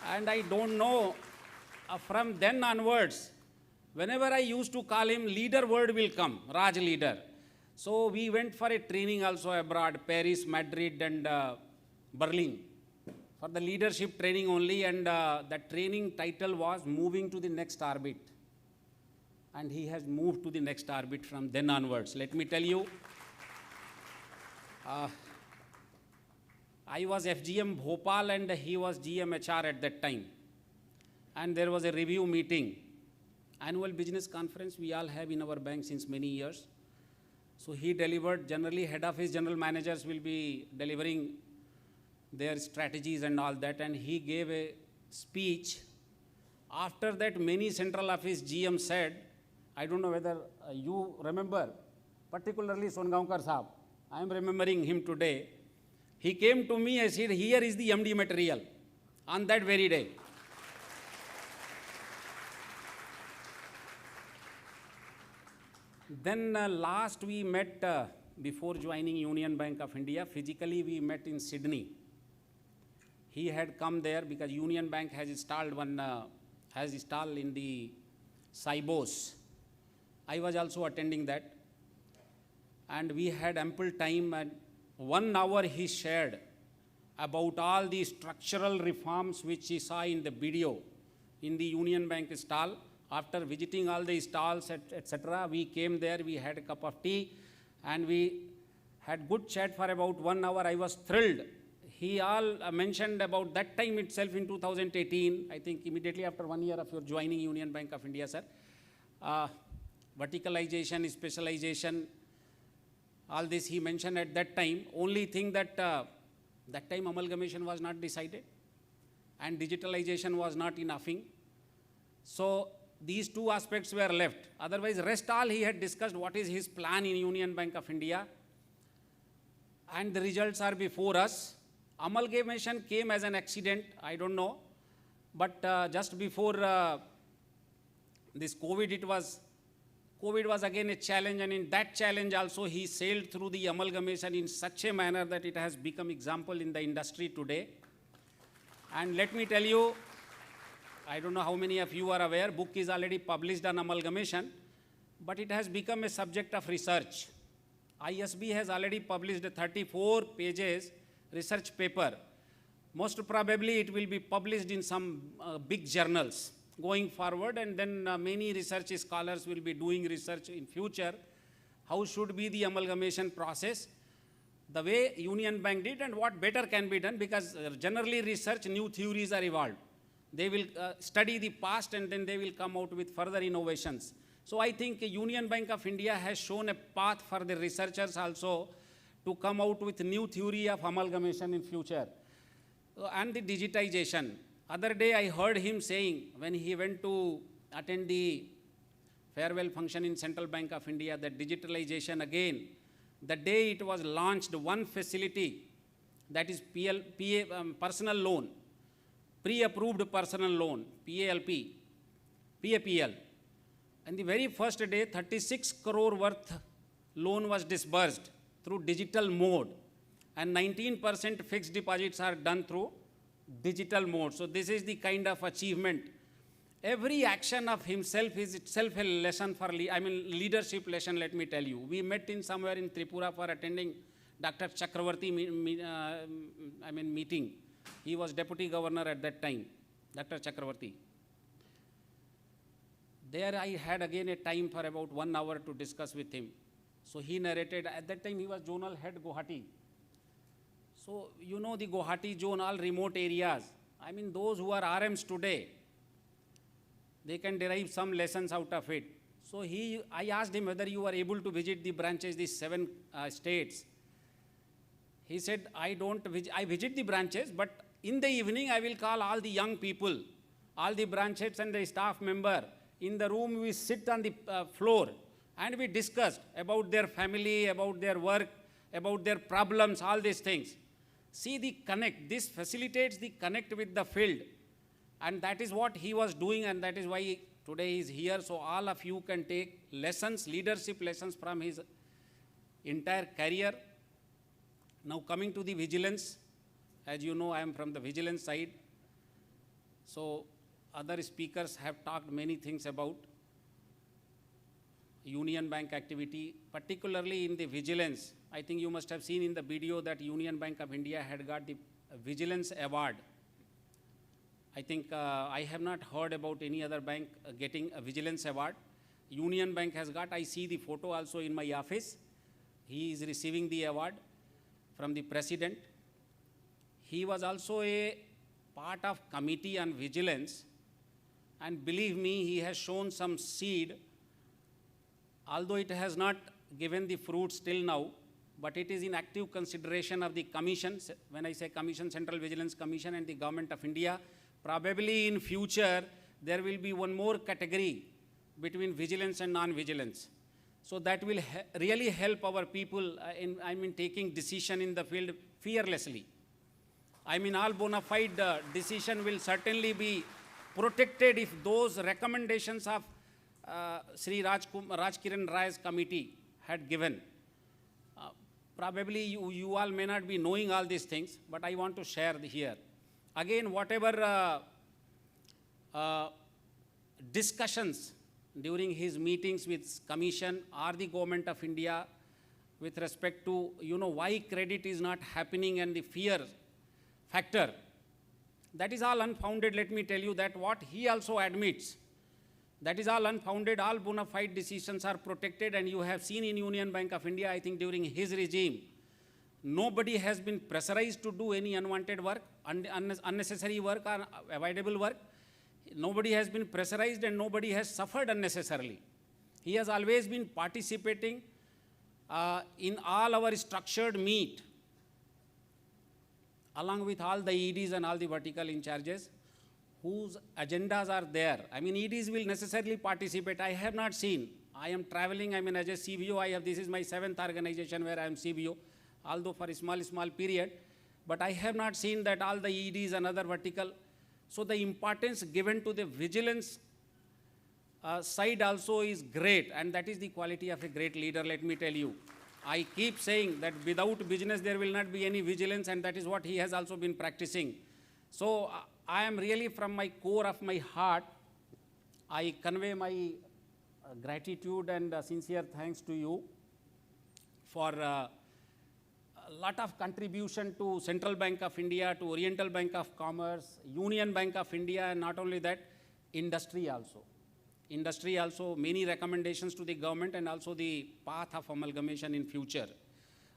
And I don't know, from then onwards, whenever I used to call him, leader word will come, Raj leader. So we went for a training also abroad, Paris, Madrid and Berlin, for the leadership training only, and the training title was Moving to the Next Orbit. And he has moved to the next orbit from then onwards. Let me tell you, I was FGM Bhopal and he was GMHR at that time. And there was a review meeting, annual business conference we all have in our bank since many years. So he delivered, generally head office general managers will be delivering their strategies and all that, and he gave a speech. After that, many central office GM said, I don't know whether you remember, particularly Songaonkar Saab, I am remembering him today. He came to me and said, here is the MD material on that very day. Then last we met before joining Union Bank of India. Physically we met in Sydney. he had come there because Union Bank has installed has installed in the Saibos. I was also attending that, and we had ample time, and 1 hour he shared about all the structural reforms which he saw in the video in the Union Bank stall. After visiting all the stalls, etc., we came there, we had a cup of tea, and we had good chat for about 1 hour. I was thrilled. He all mentioned about that time itself in 2018, I think immediately after 1 year of your joining Union Bank of India, sir. Verticalization, specialization, all this he mentioned at that time. Only thing that that time amalgamation was not decided and digitalization was not enoughing. So these two aspects were left. Otherwise, rest all he had discussed what is his plan in Union Bank of India, and the results are before us. Amalgamation came as an accident, I don't know, but just before this COVID was again a challenge, and in that challenge also he sailed through the amalgamation in such a manner that it has become example in the industry today. And let me tell you, I don't know how many of you are aware, book is already published on amalgamation, but it has become a subject of research. ISB has already published a 34 pages research paper. Most probably it will be published in some big journals going forward, and then many research scholars will be doing research in future. How should be the amalgamation process, the way Union Bank did, and what better can be done, because generally research, new theories are evolved. They will study the past and then they will come out with further innovations. So I think Union Bank of India has shown a path for the researchers also to come out with new theory of amalgamation in future. And the digitization. Other day I heard him saying, when he went to attend the farewell function in Central Bank of India, that digitalization again, the day it was launched, one facility, that is personal loan, pre-approved personal loan, PAPL. And the very first day, 36 crore worth loan was disbursed through digital mode, and 19% fixed deposits are done through digital mode. So this is the kind of achievement. Every action of himself is itself a lesson for, leadership lesson, let me tell you. We met in somewhere in Tripura for attending Dr. Chakravarti meeting. He was deputy governor at that time, Dr. Chakravarti. There I had again a time for about 1 hour to discuss with him. So he narrated, at that time he was zonal head Guwahati. So you know the Guwahati zone, all remote areas. Those who are RMs today, they can derive some lessons out of it. So I asked him whether you were able to visit the branches, these 7 states. He said, I visit the branches, but in the evening I will call all the young people, all the branches and the staff member. In the room we sit on the floor and we discussed about their family, about their work, about their problems, all these things. See the connect, this facilitates the connect with the field. And that is what he was doing, and that is why today he is here. So all of you can take lessons, leadership lessons from his entire career. Now coming to the vigilance, as you know, I am from the vigilance side. So other speakers have talked many things about Union Bank activity, particularly in the vigilance. I think you must have seen in the video that Union Bank of India had got the Vigilance Award. I think I have not heard about any other bank getting a Vigilance Award. Union Bank has got, I see the photo also in my office. He is receiving the award from the President. He was also a part of Committee on Vigilance, and believe me, he has shown some seed, although it has not given the fruits till now, but it is in active consideration of the Commission. When I say Commission, Central Vigilance Commission and the Government of India, probably in future, there will be one more category between vigilance and non-vigilance. So that will really help our people in taking decision in the field fearlessly. All bona fide decision will certainly be protected if those recommendations of Shri Rajkiran Rai's committee had given. Probably you all may not be knowing all these things, but I want to share here. Again, whatever discussions during his meetings with Commission or the Government of India with respect to, why credit is not happening and the fear factor, that is all unfounded. Let me tell you that what he also admits, that is all unfounded. All bona fide decisions are protected, and you have seen in Union Bank of India, I think during his regime, nobody has been pressurized to do any unwanted work, unnecessary work or avoidable work. Nobody has been pressurized and nobody has suffered unnecessarily. He has always been participating in all our structured meet, along with all the EDs and all the vertical in charges whose agendas are there. I mean, EDs will necessarily participate. I have not seen. I am traveling, as a CBO, this is my 7th organization where I am CBO, although for a small period. But I have not seen that all the EDs and other vertical. So the importance given to the vigilance side also is great, and that is the quality of a great leader, let me tell you. I keep saying that without business there will not be any vigilance, and that is what he has also been practicing. So I am really, from my core of my heart, I convey my gratitude and sincere thanks to you for a lot of contribution to Central Bank of India, to Oriental Bank of Commerce, Union Bank of India, and not only that, industry also. Industry also, many recommendations to the government and also the path of amalgamation in future.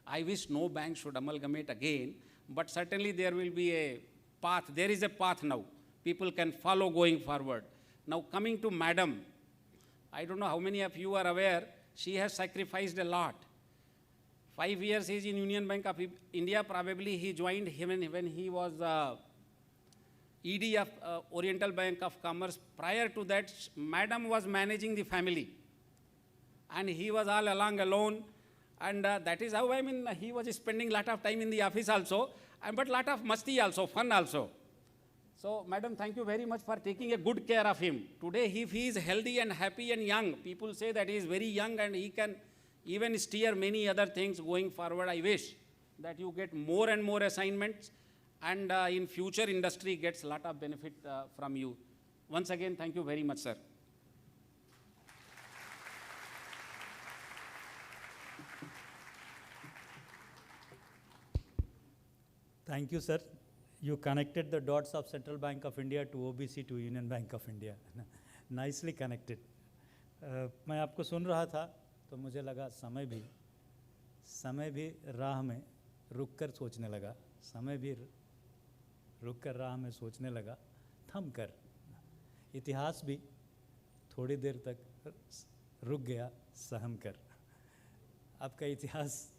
I wish no bank should amalgamate again, but certainly there will be a path. There is a path now. People can follow going forward. Now coming to Madam, I don't know how many of you are aware, she has sacrificed a lot. 5 years he is in Union Bank of India. Probably he joined him when he was ED of Oriental Bank of Commerce. Prior to that, Madam was managing the family. And he was all along alone. And that is how, he was spending a lot of time in the office also, but a lot of masti also, fun also. So, Madam, thank you very much for taking a good care of him. Today, if he is healthy and happy and young, people say that he is very young and he can even steer many other things going forward. I wish that you get more and more assignments, and in future industry gets a lot of benefit from you. Once again, thank you very much, sir. Thank you, sir. You connected the dots of Central Bank of India to OBC to Union Bank of India. Nicely connected. मैं आपको सुन रहा था तो मुझे लगा समय भी राह में रुक कर सोचने लगा, समय भी रुक कर राह में सोचने लगा, थम कर। इतिहास भी थोड़ी देर तक रुक गया सहम कर। आपका इतिहास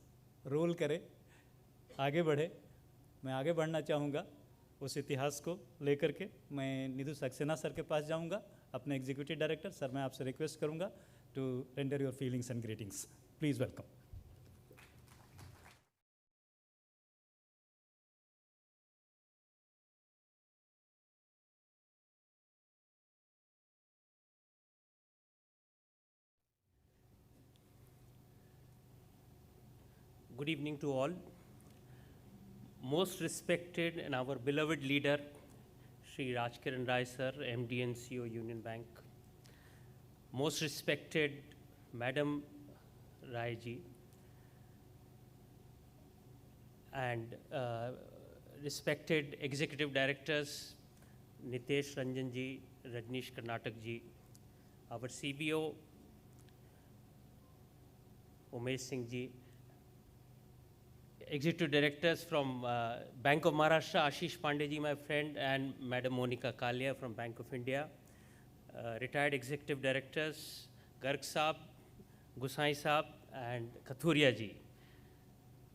रोल करे, आगे बढ़े। मैं आगे बढ़ना चाहूँगा, उस इतिहास को लेकर के मैं निधु सक्सेना सर के पास जाऊँगा, अपने एग्जीक्यूटिव डायरेक्टर। सर, मैं आपसे रिक्वेस्ट करूँगा to render your feelings and greetings. Please welcome. Good evening to all. Most respected and our beloved leader, Shri Rajkiran Rai sir, MD and CEO Union Bank. Most respected Madam Rai ji, and respected executive directors Nitesh Ranjan ji, Rajnish Karnatak ji, our CBO Umesh Singh ji, executive directors from Bank of Maharashtra, Ashish Pandey ji, my friend, and Madam Monica Kalia from Bank of India. Retired executive directors Garg Saab, Gusai Saab, and Kathuria ji.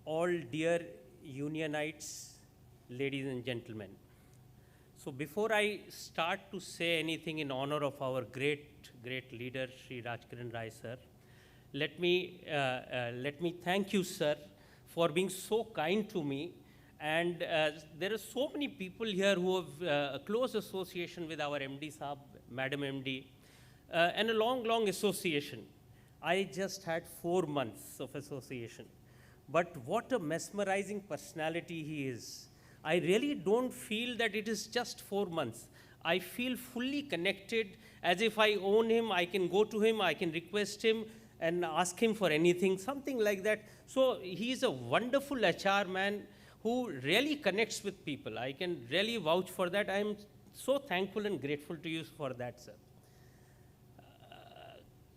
All dear Unionites, ladies and gentlemen. So before I start to say anything in honor of our great leader, Shri Rajkiran Rai sir, let me thank you, sir, for being so kind to me. And there are so many people here who have a close association with our MD Saab, Madam MD, and a long association. I just had 4 months of association. But what a mesmerizing personality he is. I really don't feel that it is just 4 months. I feel fully connected, as if I own him, I can go to him, I can request him and ask him for anything, something like that. So he's a wonderful HR man who really connects with people. I can really vouch for that. I am so thankful and grateful to you for that, sir.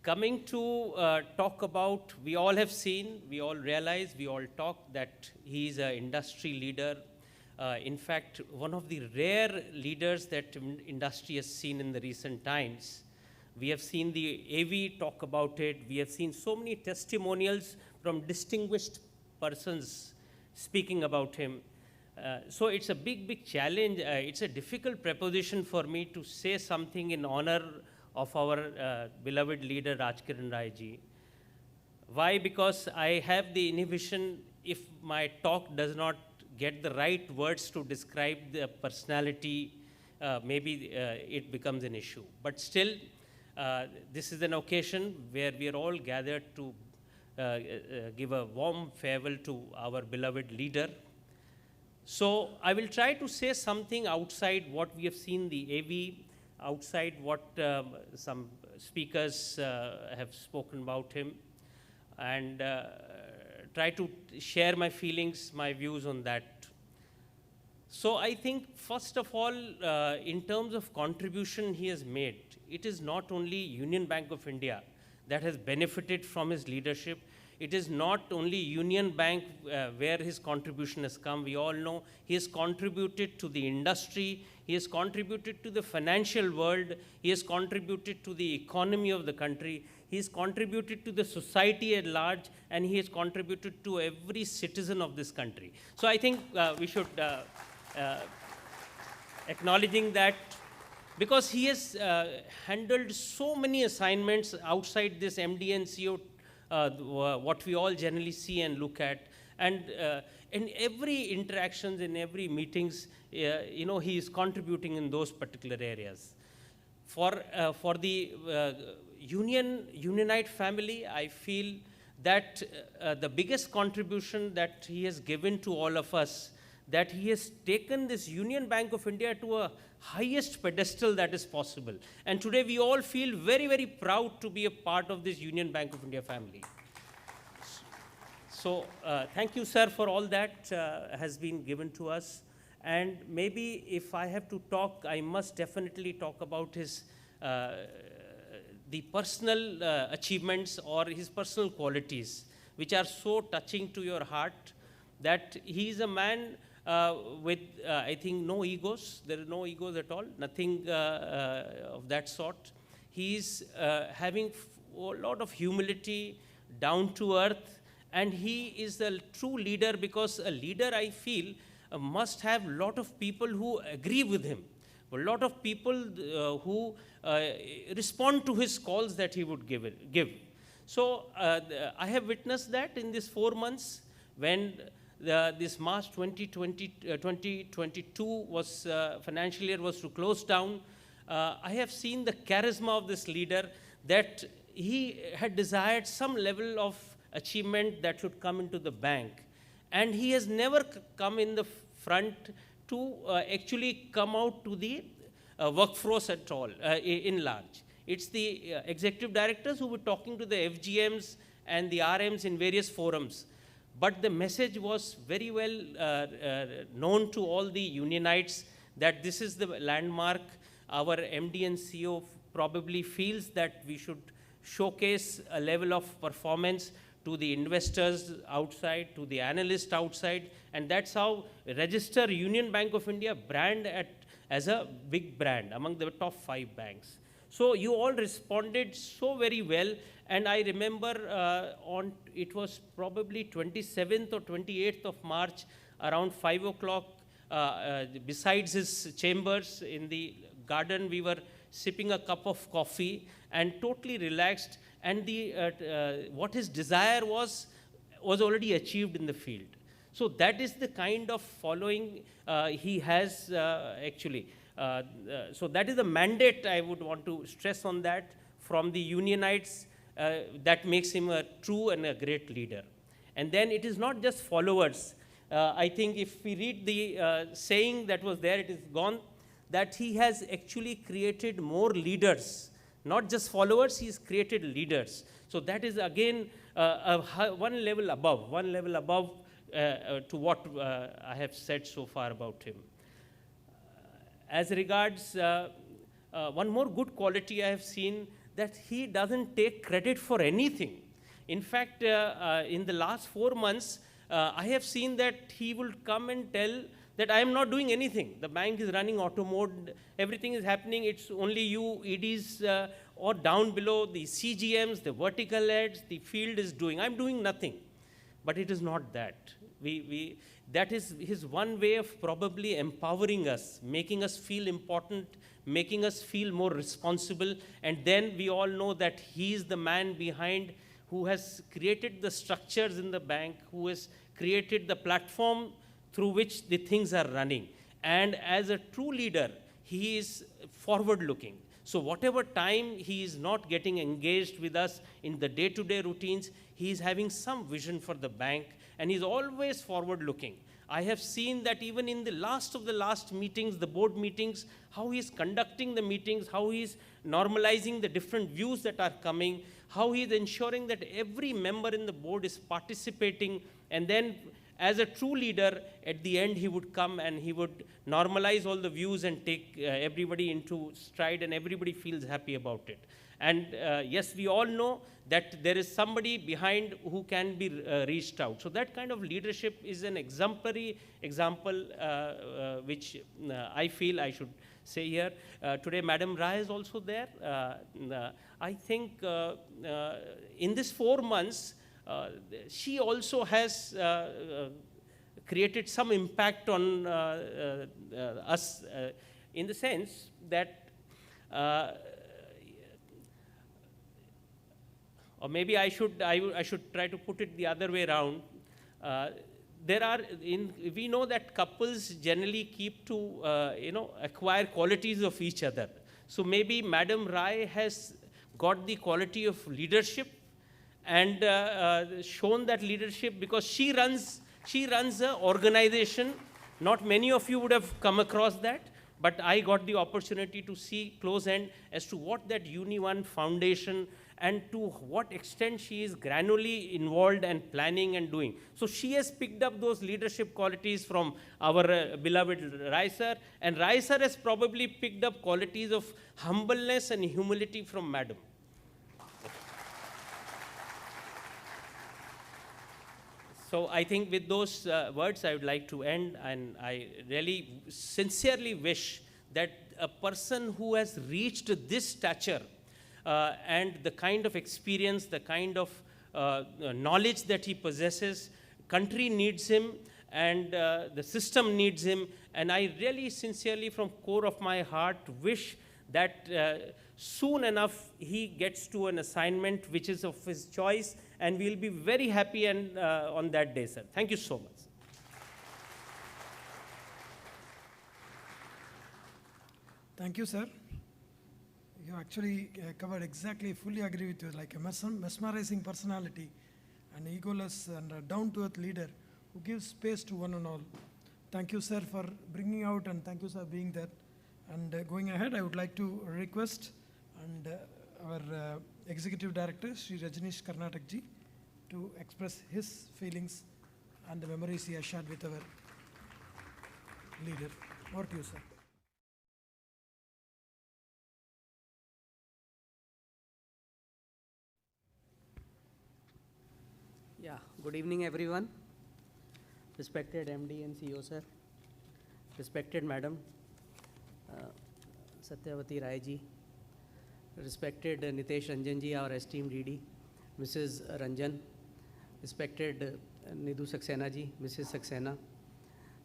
Coming to talk about, we all have seen, we all realize, we all talk that he is an industry leader. In fact, one of the rare leaders that industry has seen in the recent times. We have seen the AV talk about it. We have seen so many testimonials from distinguished persons speaking about him. So it's a big, big challenge. It's a difficult proposition for me to say something in honor of our beloved leader Rajkiran Rai ji. Why? Because I have the inhibition, if my talk does not get the right words to describe the personality, maybe it becomes an issue. But still, this is an occasion where we are all gathered to give a warm farewell to our beloved leader. So I will try to say something outside what we have seen the AV, outside what some speakers have spoken about him, and try to share my feelings, my views on that. So I think, first of all, in terms of contribution he has made, it is not only Union Bank of India that has benefited from his leadership. It is not only Union Bank where his contribution has come. We all know he has contributed to the industry, he has contributed to the financial world, he has contributed to the economy of the country, he has contributed to the society at large, and he has contributed to every citizen of this country. So I think we should, acknowledging that, because he has handled so many assignments outside this MD and CEO, what we all generally see and look at, and in every interactions, in every meetings, he is contributing in those particular areas. For the Unionite family, I feel that the biggest contribution that he has given to all of us, that he has taken this Union Bank of India to a highest pedestal that is possible. And today we all feel very, very proud to be a part of this Union Bank of India family. So thank you, sir, for all that has been given to us. And maybe if I have to talk, I must definitely talk about his the personal achievements or his personal qualities, which are so touching to your heart, that he is a man with, I think, no egos. There are no egos at all, nothing of that sort. He is having a lot of humility, down to earth, and he is a true leader, because a leader, I feel, must have a lot of people who agree with him, a lot of people who respond to his calls that he would give. So I have witnessed that in these 4 months, when this March 2022 was financial year was to close down. I have seen the charisma of this leader, that he had desired some level of achievement that should come into the bank, and he has never come in the front to actually come out to the workforce at all in large. It's the executive directors who were talking to the FGMs and the RMs in various forums. But the message was very well known to all the Unionites, that this is the landmark. Our MD and CEO probably feels that we should showcase a level of performance to the investors outside, to the analysts outside, and that's how register Union Bank of India brand as a big brand among the top 5 banks. So you all responded so very well. And I remember it was probably 27th or 28th of March, around 5 o'clock, besides his chambers in the garden, we were sipping a cup of coffee and totally relaxed. And what his desire was already achieved in the field. So that is the kind of following he has actually. So that is the mandate, I would want to stress on that, from the Unionites. That makes him a true and a great leader. And then it is not just followers. I think if we read the saying that was there, it is gone, that he has actually created more leaders, not just followers, he's created leaders. So that is again one level above to what I have said so far about him. As regards one more good quality I have seen, that he doesn't take credit for anything. In fact, in the last 4 months, I have seen that he will come and tell that I am not doing anything. The bank is running auto mode, everything is happening, it's only you, EDs, or down below, the CGMs, the vertical heads, the field is doing. I'm doing nothing. But it is not that. That is his one way of probably empowering us, making us feel important, making us feel more responsible. And then we all know that he is the man behind who has created the structures in the bank, who has created the platform through which the things are running. And as a true leader, he is forward-looking. So whatever time he is not getting engaged with us in the day-to-day routines, he is having some vision for the bank, and he's always forward-looking. I have seen that even in the last of the last meetings, the board meetings, how he is conducting the meetings, how he is normalizing the different views that are coming, how he is ensuring that every member in the board is participating, and then as a true leader, at the end he would come and he would normalize all the views and take everybody into stride, and everybody feels happy about it. And yes, we all know that there is somebody behind who can be reached out. So that kind of leadership is an exemplary example which I feel I should say here. Today, Madam Rai is also there. I think in this 4 months, she also has created some impact on us in the sense that, or maybe I should try to put it the other way around. We know that couples generally keep to acquire qualities of each other. So maybe Madam Rai has got the quality of leadership and shown that leadership, because she runs an organization. Not many of you would have come across that, but I got the opportunity to see close end as to what that Uni1 Foundation and to what extent she is granularly involved and planning and doing. So she has picked up those leadership qualities from our beloved Rai sir, and Rai sir has probably picked up qualities of humbleness and humility from Madam. So I think with those words I would like to end, and I really sincerely wish that a person who has reached this stature and the kind of experience, the kind of knowledge that he possesses, country needs him and the system needs him, and I really sincerely from core of my heart wish that soon enough he gets to an assignment which is of his choice, and we'll be very happy and on that day, sir. Thank you so much. Thank you, sir. You actually covered exactly, fully agree with you, like a mesmerizing personality, an egoless and a down-to-earth leader who gives space to one and all. Thank you, sir, for bringing out, and thank you, sir, being there. And going ahead, I would like to request our Executive Director, Shri Rajnish Karnatak ji, to express his feelings and the memories he has shared with our leader. Over to you, sir. Yeah, good evening, everyone. Respected MD and CEO, sir. Respected Madam Satyavati Rai ji. Respected Nitesh Ranjan ji, our esteemed DD. Mrs. Ranjan. Respected Nidhu Saxena ji, Mrs. Saxena.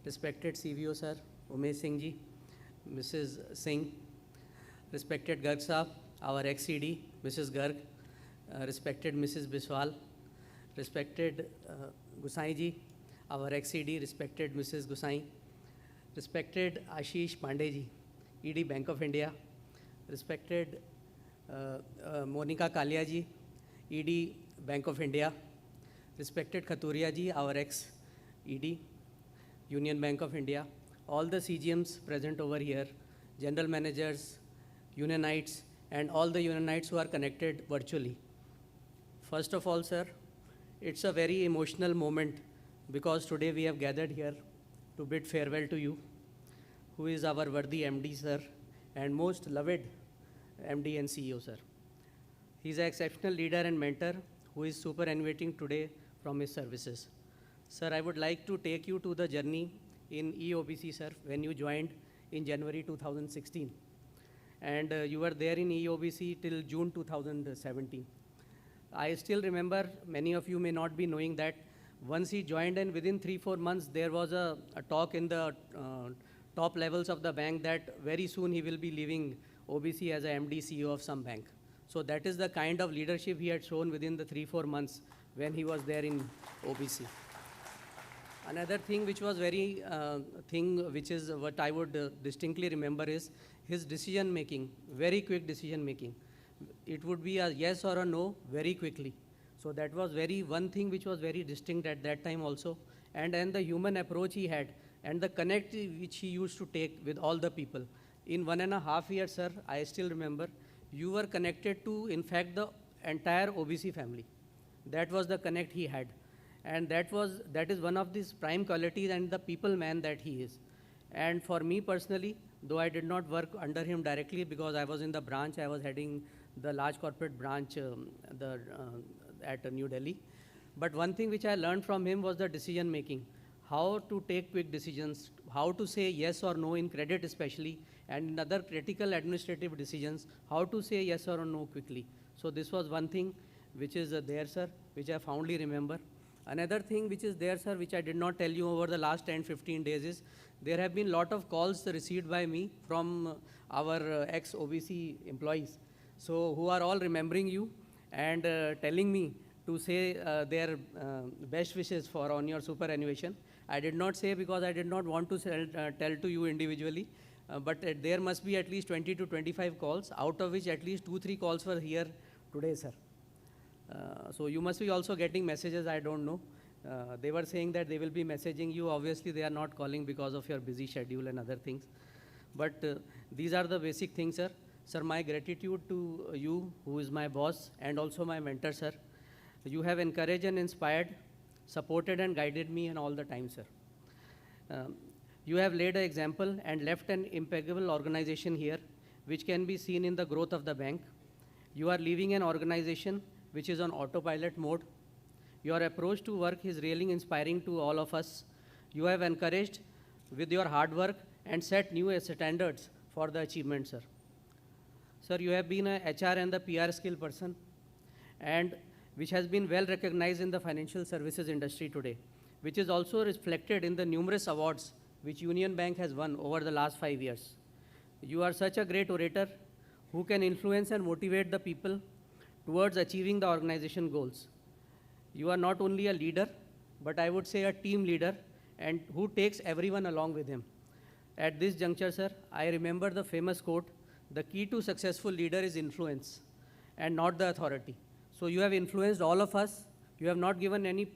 Respected CVO, sir, Umesh Singh ji, Mrs. Singh. Respected Garg Saab, our ex-CD, Mrs. Garg. Respected Mrs. Biswal. Respected Gusai ji, our ex-CD, respected Mrs. Gusai. Respected Ashish Pandey ji, ED Bank of India. Respected Monica Kalia ji, ED Bank of India. Respected Khaturia ji, our ex-ED. Union Bank of India, all the CGMs present over here, general managers, unionites, and all the unionites who are connected virtually. First of all, sir, it's a very emotional moment because today we have gathered here to bid farewell to you, who is our worthy MD, sir, and most loved MD and CEO, sir. He is an exceptional leader and mentor who is superannuating today from his services. Sir, I would like to take you to the journey in EOBC, sir, when you joined in January 2016. And you were there in EOBC till June 2017. I still remember, many of you may not be knowing that once he joined and within 3-4 months, there was a talk in the top levels of the bank that very soon he will be leaving OBC as a MD CEO of some bank. So that is the kind of leadership he had shown within the 3-4 months when he was there in OBC. Another thing which was which is what I would distinctly remember is his decision making, very quick decision making. It would be a yes or a no very quickly. So that was one thing which was very distinct at that time also. And the human approach he had and the connect which he used to take with all the people. In 1.5 years, sir, I still remember, you were connected to, in fact, the entire OBC family. That was the connect he had. And that is one of these prime qualities and the people man that he is. And for me personally, though I did not work under him directly because I was in the branch, I was heading the large corporate branch at New Delhi. But one thing which I learned from him was the decision making, how to take quick decisions, how to say yes or no in credit especially, and in other critical administrative decisions, how to say yes or no quickly. So this was one thing which is there, sir, which I fondly remember. Another thing which is there, sir, which I did not tell you over the last 10-15 days is, there have been lot of calls received by me from our ex-OBC employees, so who are all remembering you and telling me to say their best wishes on your superannuation. I did not say because I did not want to tell to you individually, but there must be at least 20 to 25 calls, out of which at least 2-3 calls were here today, sir. So you must be also getting messages, I don't know. They were saying that they will be messaging you. Obviously, they are not calling because of your busy schedule and other things. But these are the basic things, sir. Sir, my gratitude to you, who is my boss and also my mentor, sir. You have encouraged and inspired, supported and guided me in all the time, sir. You have laid an example and left an impeccable organization here, which can be seen in the growth of the bank. You are leaving an organization which is on autopilot mode. Your approach to work is really inspiring to all of us. You have encouraged with your hard work and set new standards for the achievement, sir. Sir, you have been a HR and the PR skill person, and which has been well recognized in the financial services industry today, which is also reflected in the numerous awards which Union Bank has won over the last 5 years. You are such a great orator who can influence and motivate the people towards achieving the organization goals. You are not only a leader, but I would say a team leader, and who takes everyone along with him. At this juncture, sir, I remember the famous quote, "The key to successful leader is influence and not the authority." So you have influenced all of us. You have not given any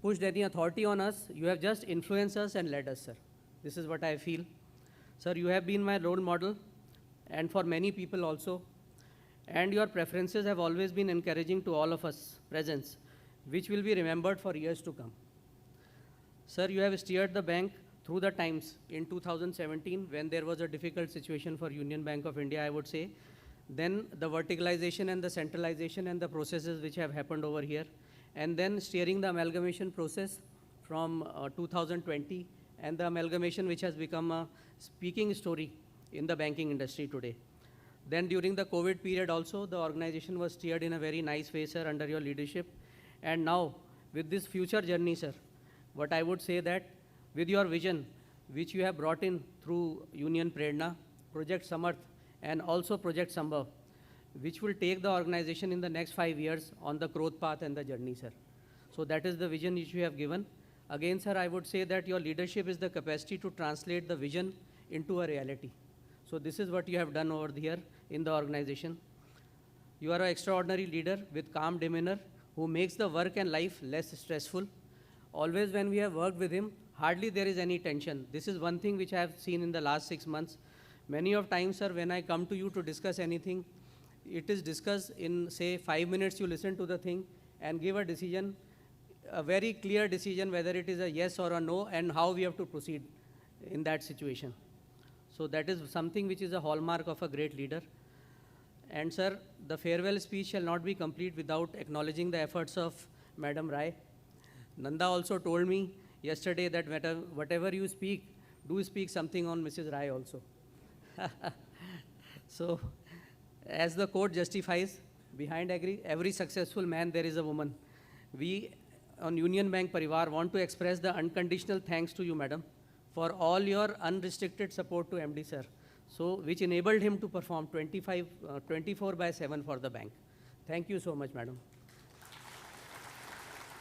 pushed any authority on us. You have just influenced us and led us, sir. This is what I feel. Sir, you have been my role model, and for many people also. And your preferences have always been encouraging to all of us present, which will be remembered for years to come. Sir, you have steered the bank through the times in 2017 when there was a difficult situation for Union Bank of India, I would say. Then the verticalization and the centralization and the processes which have happened over here. And then steering the amalgamation process from 2020 and the amalgamation which has become a speaking story in the banking industry today. Then during the COVID period also, the organization was steered in a very nice way, sir, under your leadership. And now, with this future journey, sir, what I would say that with your vision, which you have brought in through Union Prerna, Project Samarth, and also Project Sambhav, which will take the organization in the next 5 years on the growth path and the journey, sir. So that is the vision which you have given. Again, sir, I would say that your leadership is the capacity to translate the vision into a reality. So this is what you have done over here in the organization. You are an extraordinary leader with calm demeanor who makes the work and life less stressful. Always when we have worked with him, hardly there is any tension. This is one thing which I have seen in the last 6 months. Many of times, sir, when I come to you to discuss anything, it is discussed in, say, 5 minutes, you listen to the thing and give a decision, a very clear decision, whether it is a yes or a no, and how we have to proceed in that situation. So that is something which is a hallmark of a great leader. And sir, the farewell speech shall not be complete without acknowledging the efforts of Madam Rai. Nanda also told me yesterday that whatever you speak, do speak something on Mrs. Rai also. So, as the quote justifies, behind every successful man there is a woman. We on Union Bank Parivar want to express the unconditional thanks to you, madam, for all your unrestricted support to MD sir, so which enabled him to perform 24/7 for the bank. Thank you so much, madam.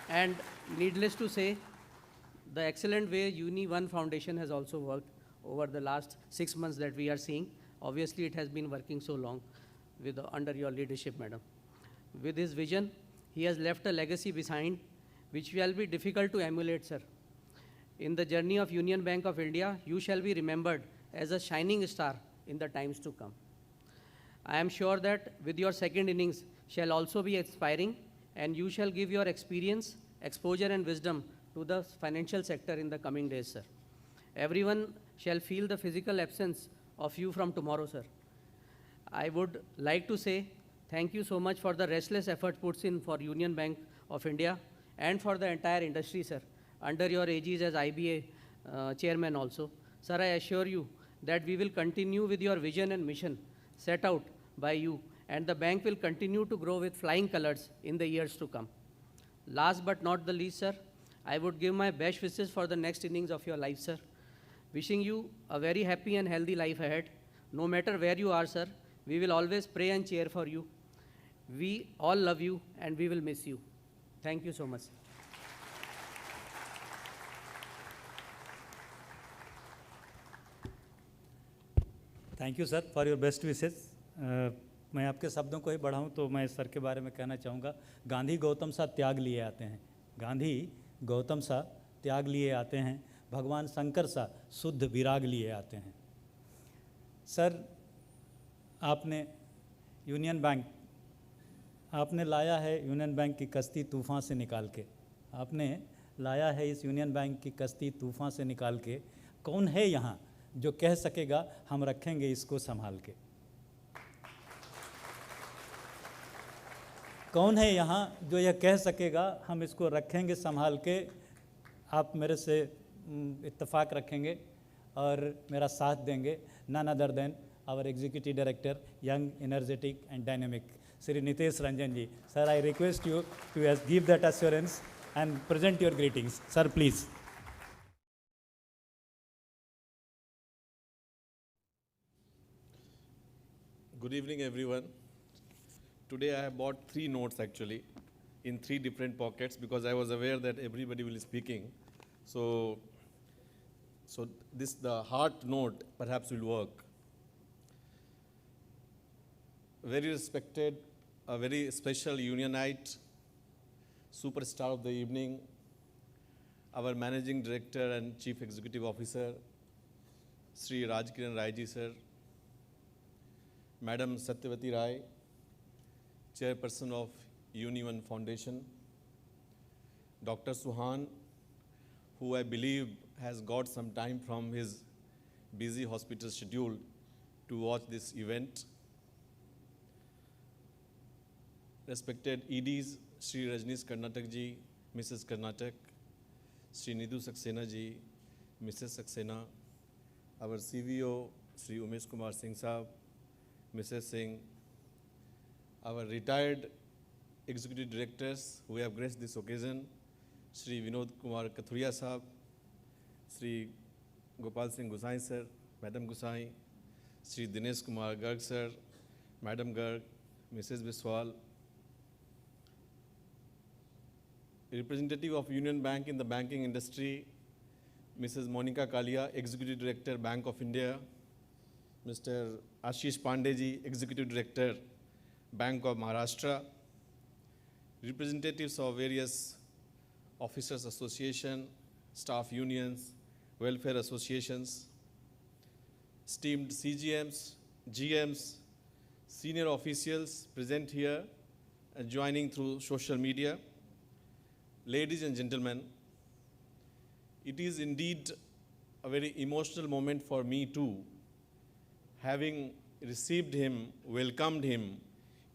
And needless to say, the excellent way Uni One Foundation has also worked over the last 6 months that we are seeing. Obviously, it has been working so long under your leadership, madam. With his vision, he has left a legacy behind which will be difficult to emulate, sir. In the journey of Union Bank of India, you shall be remembered as a shining star in the times to come. I am sure that with your second innings shall also be inspiring, and you shall give your experience, exposure and wisdom to the financial sector in the coming days, sir. Everyone shall feel the physical absence of you from tomorrow, sir. I would like to say thank you so much for the restless effort put in for Union Bank of India and for the entire industry, sir, under your aegis as IBA chairman also. Sir, I assure you that we will continue with your vision and mission set out by you, and the bank will continue to grow with flying colors in the years to come. Last but not the least, sir, I would give my best wishes for the next innings of your life, sir. Wishing you a very happy and healthy life ahead. No matter where you are, sir, we will always pray and cheer for you. We all love you and we will miss you. Thank you so much. Thank you sir for your best wishes. मैं आपके शब्दों को ही बढ़ाऊं तो मैं sir के बारे में कहना चाहूँगा, गांधी गौतम सा त्याग लिए आते हैं. गांधी गौतम सा त्याग लिए आते हैं, भगवान शंकर सा शुद्ध विराग लिए आते हैं. सर, आपने यूनियन बैंक, आपने लाया है यूनियन बैंक की कश्ती तूफ़ान से निकाल के, आपने लाया है इस यूनियन बैंक की कश्ती तूफ़ान से निकाल के. कौन है यहाँ जो कह सकेगा हम रखेंगे इसको संभाल के? कौन है यहाँ जो यह कह सकेगा हम इसको रखेंगे संभाल के? आप मेरे से इत्तेफाक रखेंगे और मेरा साथ देंगे. None other than our executive director, young, energetic and dynamic, Shri Nitesh Ranjan ji. Sir, I request you to give that assurance and present your greetings. Sir, please. Good evening, everyone. Today I have bought 3 notes actually in 3 different pockets because I was aware that everybody will be speaking. So the heart note perhaps will work. Very respected, a very special unionite, superstar of the evening, our Managing Director and Chief Executive Officer, Shri Rajkiran Rai ji sir, Madam Satyavati Rai, Chairperson of Uni One Foundation, Dr. Suhan, who I believe has got some time from his busy hospital schedule to watch this event. Respected EDs, Shri Rajnish Karnatak ji, Mrs. Karnatak, Shri Nidhu Saxena ji, Mrs. Saxena, our CVO, Shri Umesh Kumar Singh Saab, Mrs. Singh, our retired executive directors who have graced this occasion, Shri Vinod Kumar Kathuria Saab, Shri Gopal Singh Gusai sir, Madam Gusai, Shri Dinesh Kumar Garg sir, Madam Garg, Mrs. Biswal, representative of Union Bank in the banking industry, Mrs. Monica Kalia, Executive Director, Bank of India, Mr. Ashish Pandey, Executive Director, Bank of Maharashtra, representatives of various officers association, staff unions, welfare associations, esteemed CGMs, GMs, senior officials present here and joining through social media. Ladies and gentlemen, it is indeed a very emotional moment for me too, having received him, welcomed him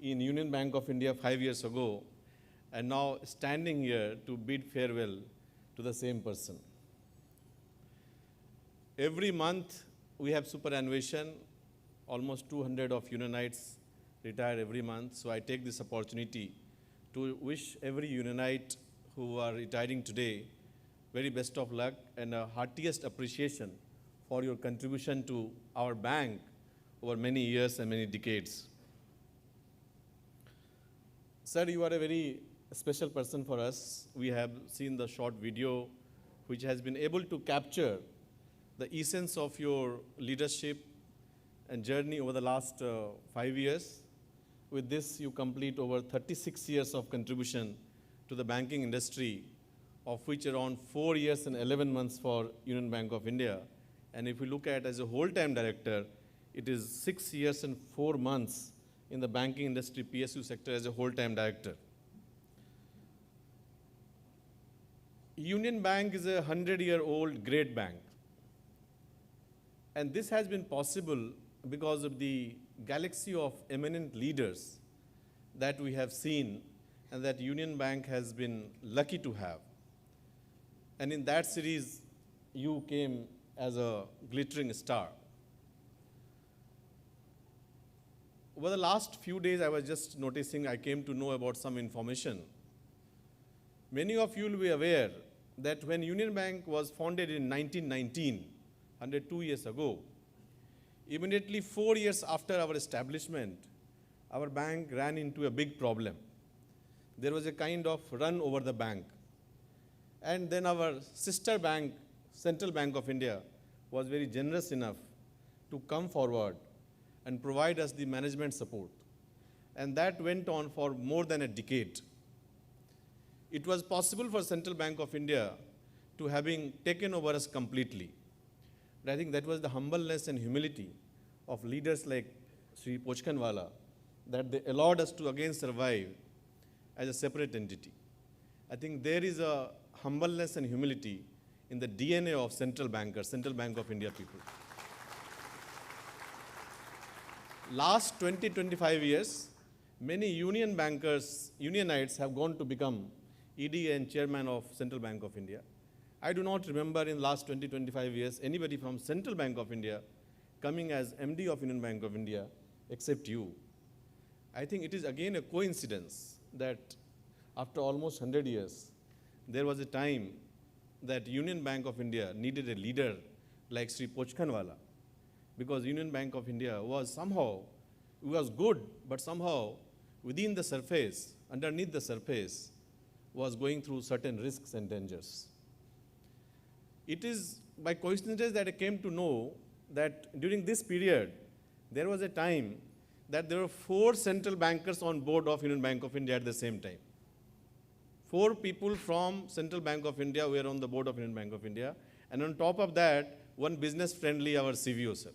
in Union Bank of India 5 years ago, and now standing here to bid farewell to the same person. Every month we have superannuation, almost 200 of Unionites retire every month, so I take this opportunity to wish every Unionite who are retiring today very best of luck and a heartiest appreciation for your contribution to our bank over many years and many decades. Sir, you are a very special person for us. We have seen the short video which has been able to capture the essence of your leadership and journey over the last 5 years. With this, you complete over 36 years of contribution to the banking industry, of which around 4 years and 11 months for Union Bank of India. And if we look at as a whole-time director, it is 6 years and 4 months in the banking industry PSU sector as a whole-time director. Union Bank is a 100-year-old great bank. And this has been possible because of the galaxy of eminent leaders that we have seen and that Union Bank has been lucky to have. And in that series, you came as a glittering star. Over the last few days, I was just noticing, I came to know about some information. Many of you will be aware that when Union Bank was founded in 1919, 102 years ago, immediately 4 years after our establishment, our bank ran into a big problem. There was a kind of run over the bank. And then our sister bank, Central Bank of India, was very generous enough to come forward and provide us the management support. And that went on for more than a decade. It was possible for Central Bank of India to having taken over us completely. But I think that was the humbleness and humility of leaders like Shri Pochkanwala that they allowed us to again survive as a separate entity. I think there is a humbleness and humility in the DNA of central bankers, Central Bank of India people. Last 20-25 years, many union bankers, unionites have gone to become ED and chairman of Central Bank of India. I do not remember in the last 20-25 years anybody from Central Bank of India coming as MD of Union Bank of India except you. I think it is again a coincidence that after almost 100 years, there was a time that Union Bank of India needed a leader like Shri Pochkanwala, because Union Bank of India was somehow, it was good, but somehow within the surface, underneath the surface, was going through certain risks and dangers. It is by coincidence that I came to know that during this period, there was a time that there were 4 central bankers on board of Union Bank of India at the same time. 4 people from Central Bank of India were on the board of Union Bank of India, and on top of that, one business-friendly, our CVO, sir.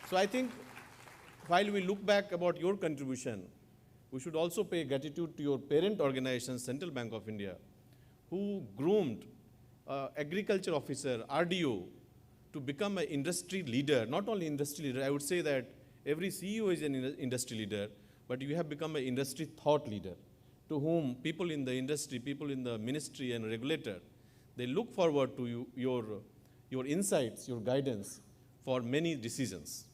So I think while we look back about your contribution, we should also pay gratitude to your parent organization, Central Bank of India, who groomed agriculture officer, RDO, to become an industry leader. Not only industry leader, I would say that every CEO is an industry leader, but you have become an industry thought leader, to whom people in the industry, people in the ministry and regulator, they look forward to your insights, your guidance for many decisions.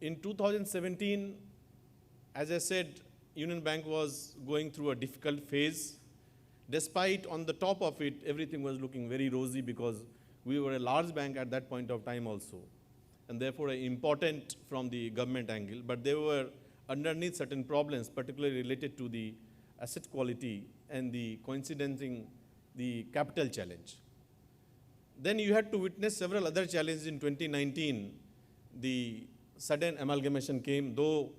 In 2017, as I said, Union Bank was going through a difficult phase. Despite on the top of it, everything was looking very rosy because we were a large bank at that point of time also, and therefore important from the government angle. But there were underneath certain problems, particularly related to the asset quality and the coinciding the capital challenge. Then you had to witness several other challenges in 2019. The sudden amalgamation came, though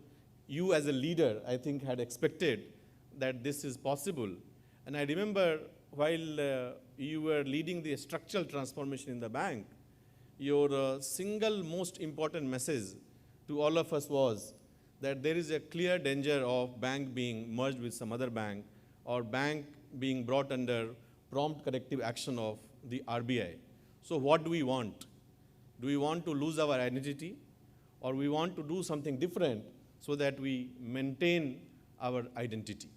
you as a leader, I think, had expected that this is possible. And I remember while you were leading the structural transformation in the bank, your single most important message to all of us was that there is a clear danger of bank being merged with some other bank or bank being brought under prompt corrective action of the RBI. So what do we want? Do we want to lose our identity, or we want to do something different so that we maintain our identity?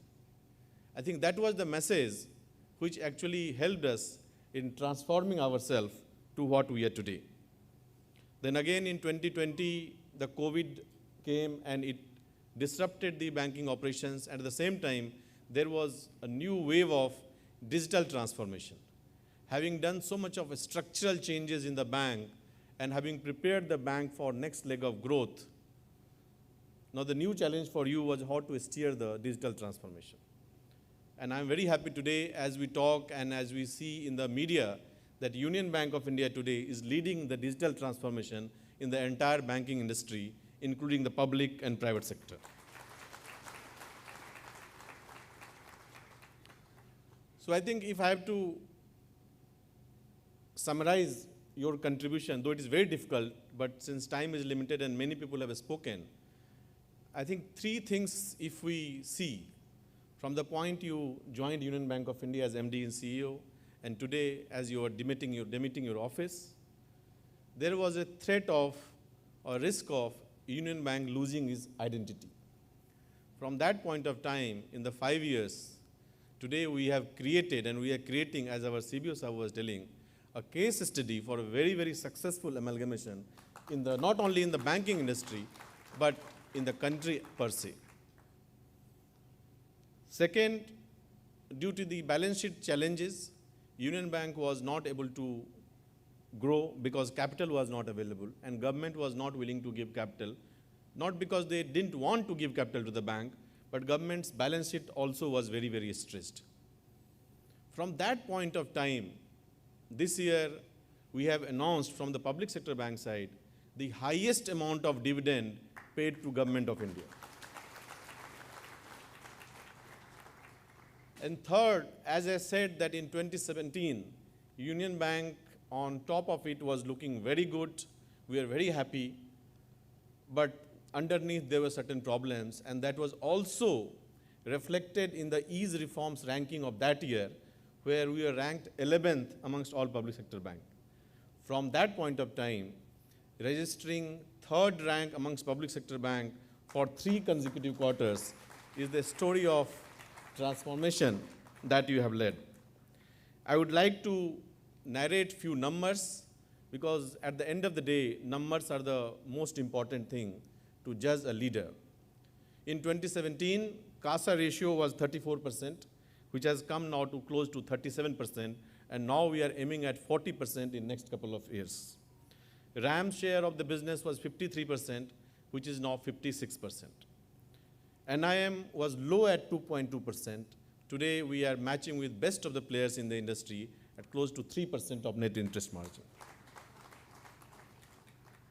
I think that was the message which actually helped us in transforming ourselves to what we are today. Then again in 2020, the COVID came and it disrupted the banking operations. At the same time, there was a new wave of digital transformation. Having done so much of structural changes in the bank and having prepared the bank for next leg of growth, now the new challenge for you was how to steer the digital transformation. And I'm very happy today as we talk and as we see in the media that Union Bank of India today is leading the digital transformation in the entire banking industry, including the public and private sector. So I think if I have to summarize your contribution, though it is very difficult, but since time is limited and many people have spoken, I think three things if we see from the point you joined Union Bank of India as MD and CEO, and today as you are demitting your office, there was a threat of or risk of Union Bank losing its identity. From that point of time, in the 5 years, today we have created and we are creating, as our CBO sir was telling, a case study for a very, very successful amalgamation in the, not only in the banking industry, but in the country per se. Second, due to the balance sheet challenges, Union Bank was not able to grow because capital was not available and government was not willing to give capital, not because they didn't want to give capital to the bank, but government's balance sheet also was very, very stressed. From that point of time, this year we have announced from the public sector bank side the highest amount of dividend paid to Government of India. And third, as I said that in 2017, Union Bank on top of it was looking very good. We are very happy. But underneath there were certain problems, and that was also reflected in the ease reforms ranking of that year, where we were ranked 11th amongst all public sector banks. From that point of time, registering third rank amongst public sector bank for 3 consecutive quarters is the story of transformation that you have led. I would like to narrate few numbers because at the end of the day, numbers are the most important thing to judge a leader. In 2017, CASA ratio was 34%, which has come now to close to 37%, and now we are aiming at 40% in next couple of years. RAM share of the business was 53%, which is now 56%. NIM was low at 2.2%. Today we are matching with best of the players in the industry at close to 3% of net interest margin.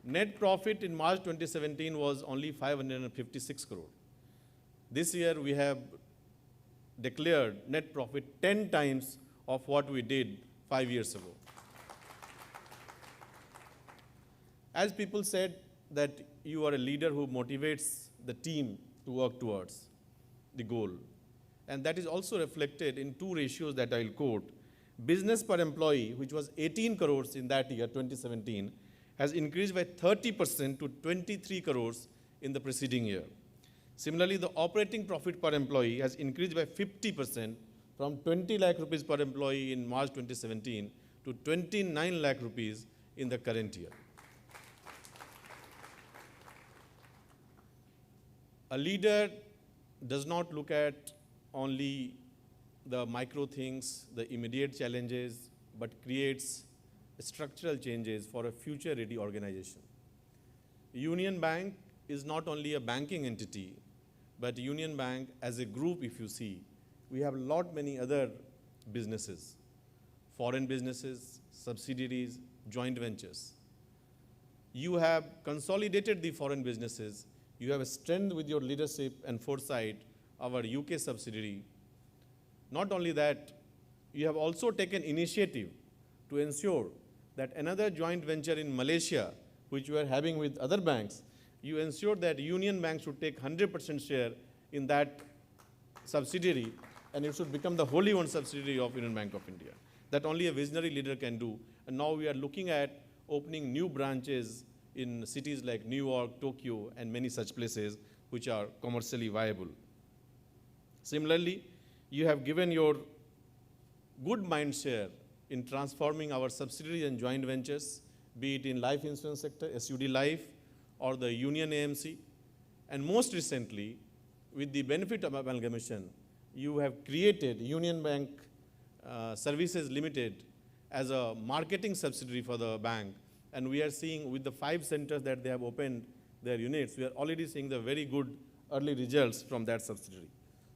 Net profit in March 2017 was only 556 crore. This year we have declared net profit 10 times of what we did 5 years ago. As people said that you are a leader who motivates the team to work towards the goal. And that is also reflected in 2 ratios that I will quote. Business per employee, which was 18 crores in that year, 2017, has increased by 30% to 23 crores in the preceding year. Similarly, the operating profit per employee has increased by 50% from 20 lakh rupees per employee in March 2017 to 29 lakh rupees in the current year. A leader does not look at only the micro things, the immediate challenges, but creates structural changes for a future-ready organization. Union Bank is not only a banking entity, but Union Bank as a group, if you see, we have many other businesses, foreign businesses, subsidiaries, joint ventures. You have consolidated the foreign businesses. You have strengthened with your leadership and foresight our UK subsidiary. Not only that, you have also taken initiative to ensure that another joint venture in Malaysia, which you are having with other banks, you ensure that Union Bank should take 100% share in that subsidiary, and it should become the wholly owned subsidiary of Union Bank of India. That only a visionary leader can do. And now we are looking at opening new branches in cities like New York, Tokyo, and many such places which are commercially viable. Similarly, you have given your good mind share in transforming our subsidiaries and joint ventures, be it in life insurance sector, SUD Life, or the Union AMC. And most recently, with the benefit of amalgamation, you have created Union Bank Services Limited as a marketing subsidiary for the bank. And we are seeing with the 5 centers that they have opened their units, we are already seeing the very good early results from that subsidiary.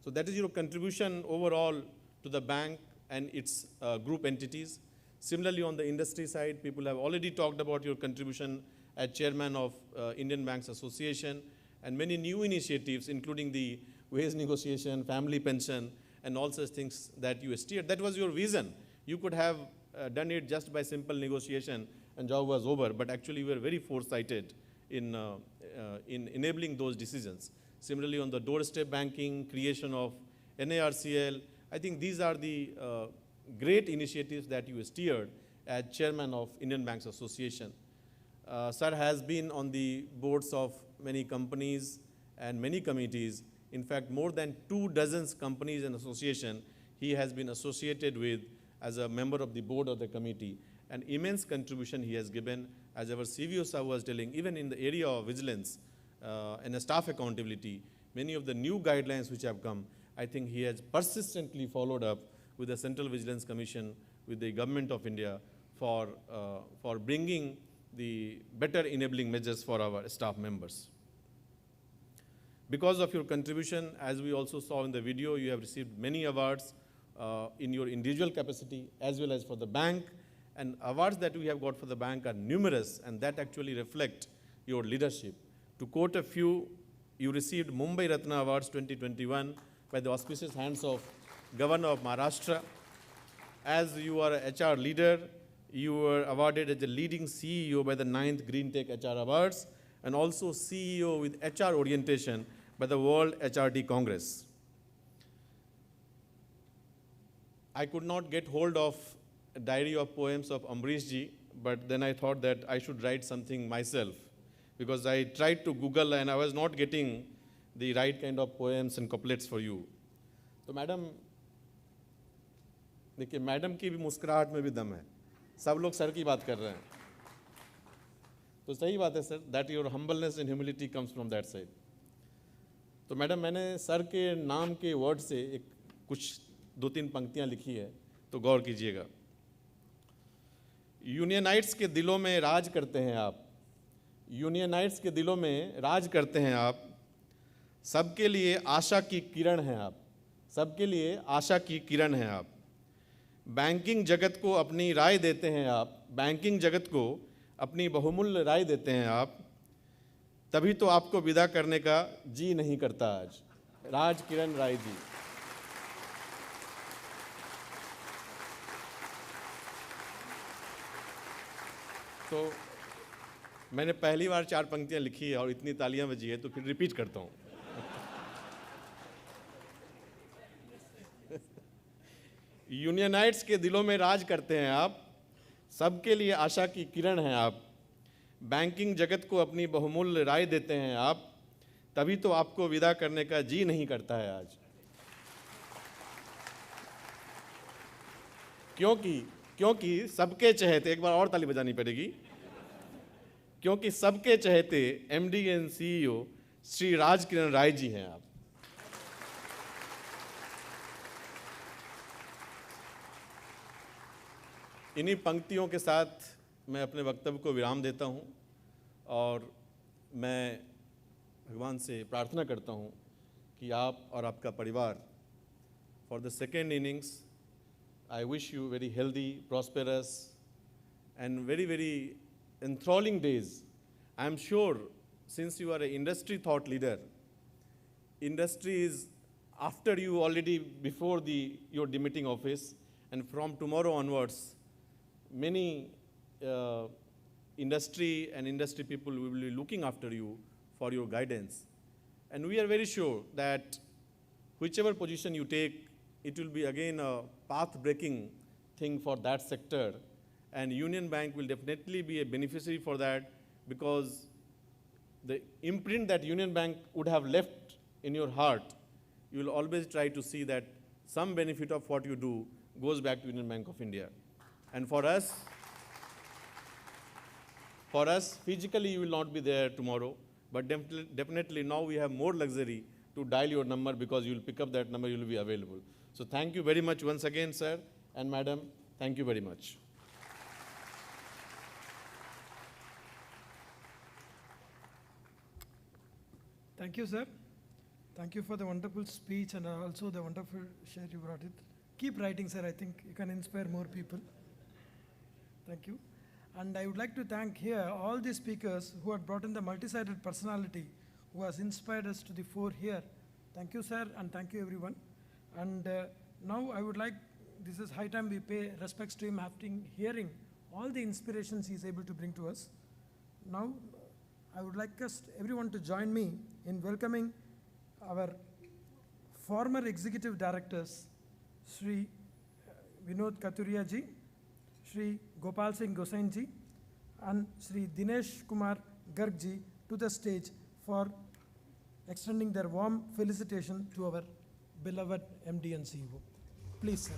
So that is your contribution overall to the bank and its group entities. Similarly, on the industry side, people have already talked about your contribution as chairman of Indian Banks Association, and many new initiatives, including the wage negotiation, family pension, and all such things that you steered. That was your vision. You could have done it just by simple negotiation and job was over, but actually you were very foresighted in enabling those decisions. Similarly, on the doorstep banking, creation of NARCL, I think these are the great initiatives that you steered as chairman of Indian Banks Association. Sir has been on the boards of many companies and many committees. In fact, more than 24 companies and associations he has been associated with as a member of the board of the committee. An immense contribution he has given, as our CVO sir was telling, even in the area of vigilance and staff accountability, many of the new guidelines which have come, I think he has persistently followed up with the Central Vigilance Commission, with the Government of India for bringing the better enabling measures for our staff members. Because of your contribution, as we also saw in the video, you have received many awards in your individual capacity as well as for the bank. And awards that we have got for the bank are numerous, and that actually reflect your leadership. To quote a few, you received Mumbai Ratna Awards 2021 by the auspicious hands of Governor of Maharashtra. As you are an HR leader, you were awarded as the leading CEO by the 9th Green Tech HR Awards, and also CEO with HR orientation by the World HRD Congress. I could not get hold of a diary of poems of Ambrish ji, but then I thought that I should write something myself, because I tried to Google and I was not getting the right kind of poems and couplets for you. So madam, देखिए madam की भी मुस्कुराहट में भी दम है, सब लोग सर की बात कर रहे हैं, तो सही बात है sir, that your humbleness and humility comes from that side. तो मैडम मैंने सर के नाम के वर्ड से एक कुछ 2-3 पंक्तियां लिखी है, तो गौर कीजिएगा. यूनियनाइट्स के दिलों में राज करते हैं आप, यूनियनाइट्स के दिलों में राज करते हैं आप, सबके लिए आशा की किरण हैं आप, सबके लिए आशा की किरण हैं आप. बैंकिंग जगत को अपनी राय देते हैं आप, बैंकिंग जगत को अपनी बहुमूल्य राय देते हैं आप, तभी तो आपको विदा करने का जी नहीं करता आज. राजकिरण राय जी. तो मैंने पहली बार 4 पंक्तियां लिखी है और इतनी तालियां बजी है, तो फिर रिपीट करता हूं. यूनियनाइट्स के दिलों में राज करते हैं आप, सबके लिए आशा की किरण हैं आप, बैंकिंग जगत को अपनी बहुमूल्य राय देते हैं आप, तभी तो आपको विदा करने का जी नहीं करता है आज. क्योंकि सबके चहेते, एक बार और ताली बजानी पड़ेगी, क्योंकि सबके चहेते MD and CEO Shri Rajkiran Rai ji हैं आप. इन्हीं पंक्तियों के साथ मैं अपने वक्तव्य को विराम देता हूं और मैं भगवान से प्रार्थना करता हूं कि आप और आपका परिवार for the second innings, I wish you very healthy, prosperous, and very, very enthralling days. I am sure, since you are an industry thought leader, industry is after you already before your demitting office, and from tomorrow onwards, many industry and industry people will be looking after you for your guidance. And we are very sure that whichever position you take, it will be again a path-breaking thing for that sector. And Union Bank will definitely be a beneficiary for that, because the imprint that Union Bank would have left in your heart, you will always try to see that some benefit of what you do goes back to Union Bank of India. And for us, physically you will not be there tomorrow, but definitely now we have more luxury to dial your number, because you will pick up that number, you will be available. So thank you very much once again, sir and madam. Thank you very much. Thank you, sir. Thank you for the wonderful speech and also the wonderful share you brought it. Keep writing, sir. I think you can inspire more people. Thank you. And I would like to thank here all the speakers who had brought in the multi-sided personality who has inspired us to the fore here. Thank you, sir, and thank you, everyone. And now I would like, this is high time we pay respects to him after hearing all the inspirations he is able to bring to us. Now, I would like everyone to join me in welcoming our former executive directors, Shri Vinod Katuria ji, Shri Gopal Singh Gosain ji, and Shri Dinesh Kumar Garg ji to the stage for extending their warm felicitation to our beloved MD and CEO. Please, sir.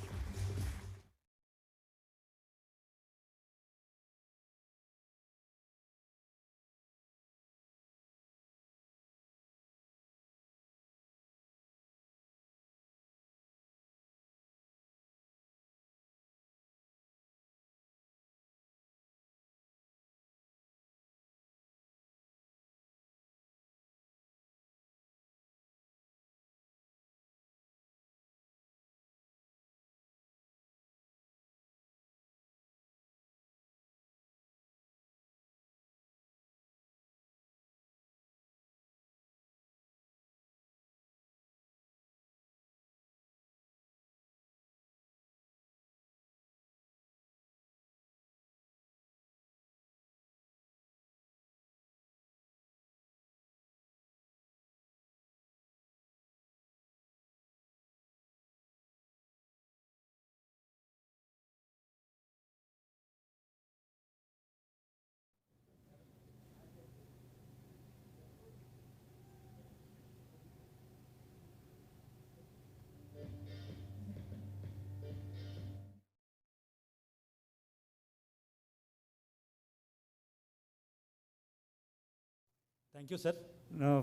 Thank you, sir,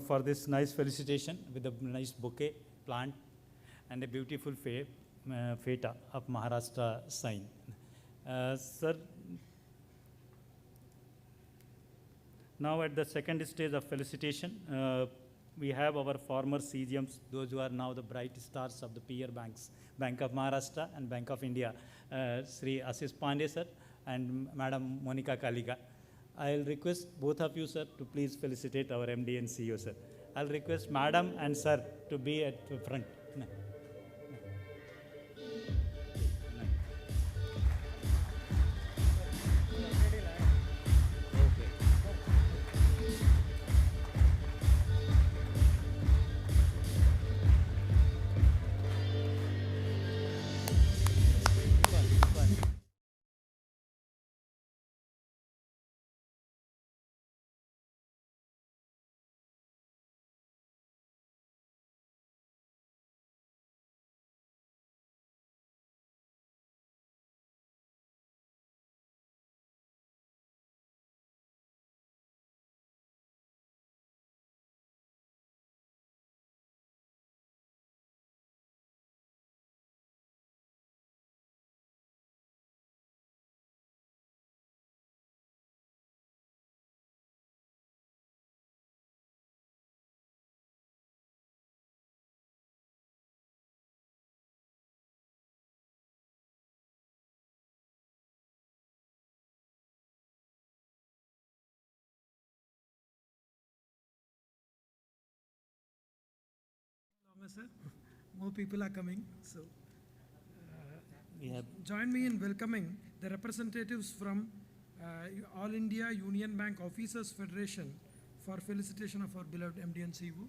for this nice felicitation with a nice bouquet plant and a beautiful feta of Maharashtra sign. Sir, now at the second stage of felicitation, we have our former CGMs, those who are now the bright stars of the peer banks, Bank of Maharashtra and Bank of India, Shri Ashish Pandey, sir, and Madam Monica Kaliga. I'll request both of you, sir, to please felicitate our MD and CEO, sir. I'll request Madam and sir to be at the front. Sir. more people are coming. So We have join me in welcoming the representatives from All India Union Bank Officers Federation for felicitation of our beloved MD and CEO.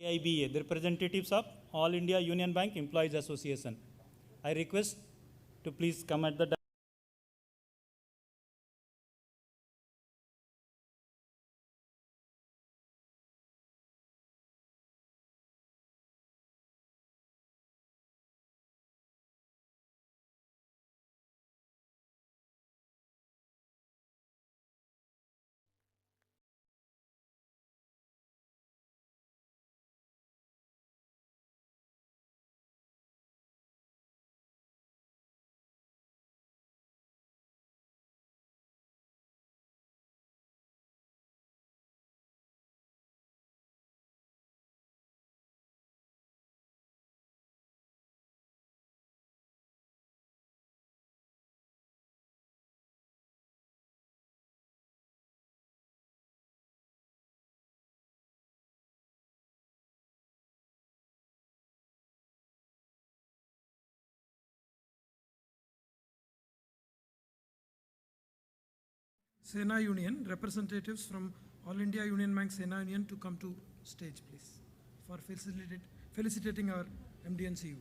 AIBA, the representatives of All India Union Bank Employees Association. I request to please come at the Sena Union, representatives from All India Union Bank Sena Union to come to stage, please, for felicitating our MD and CEO.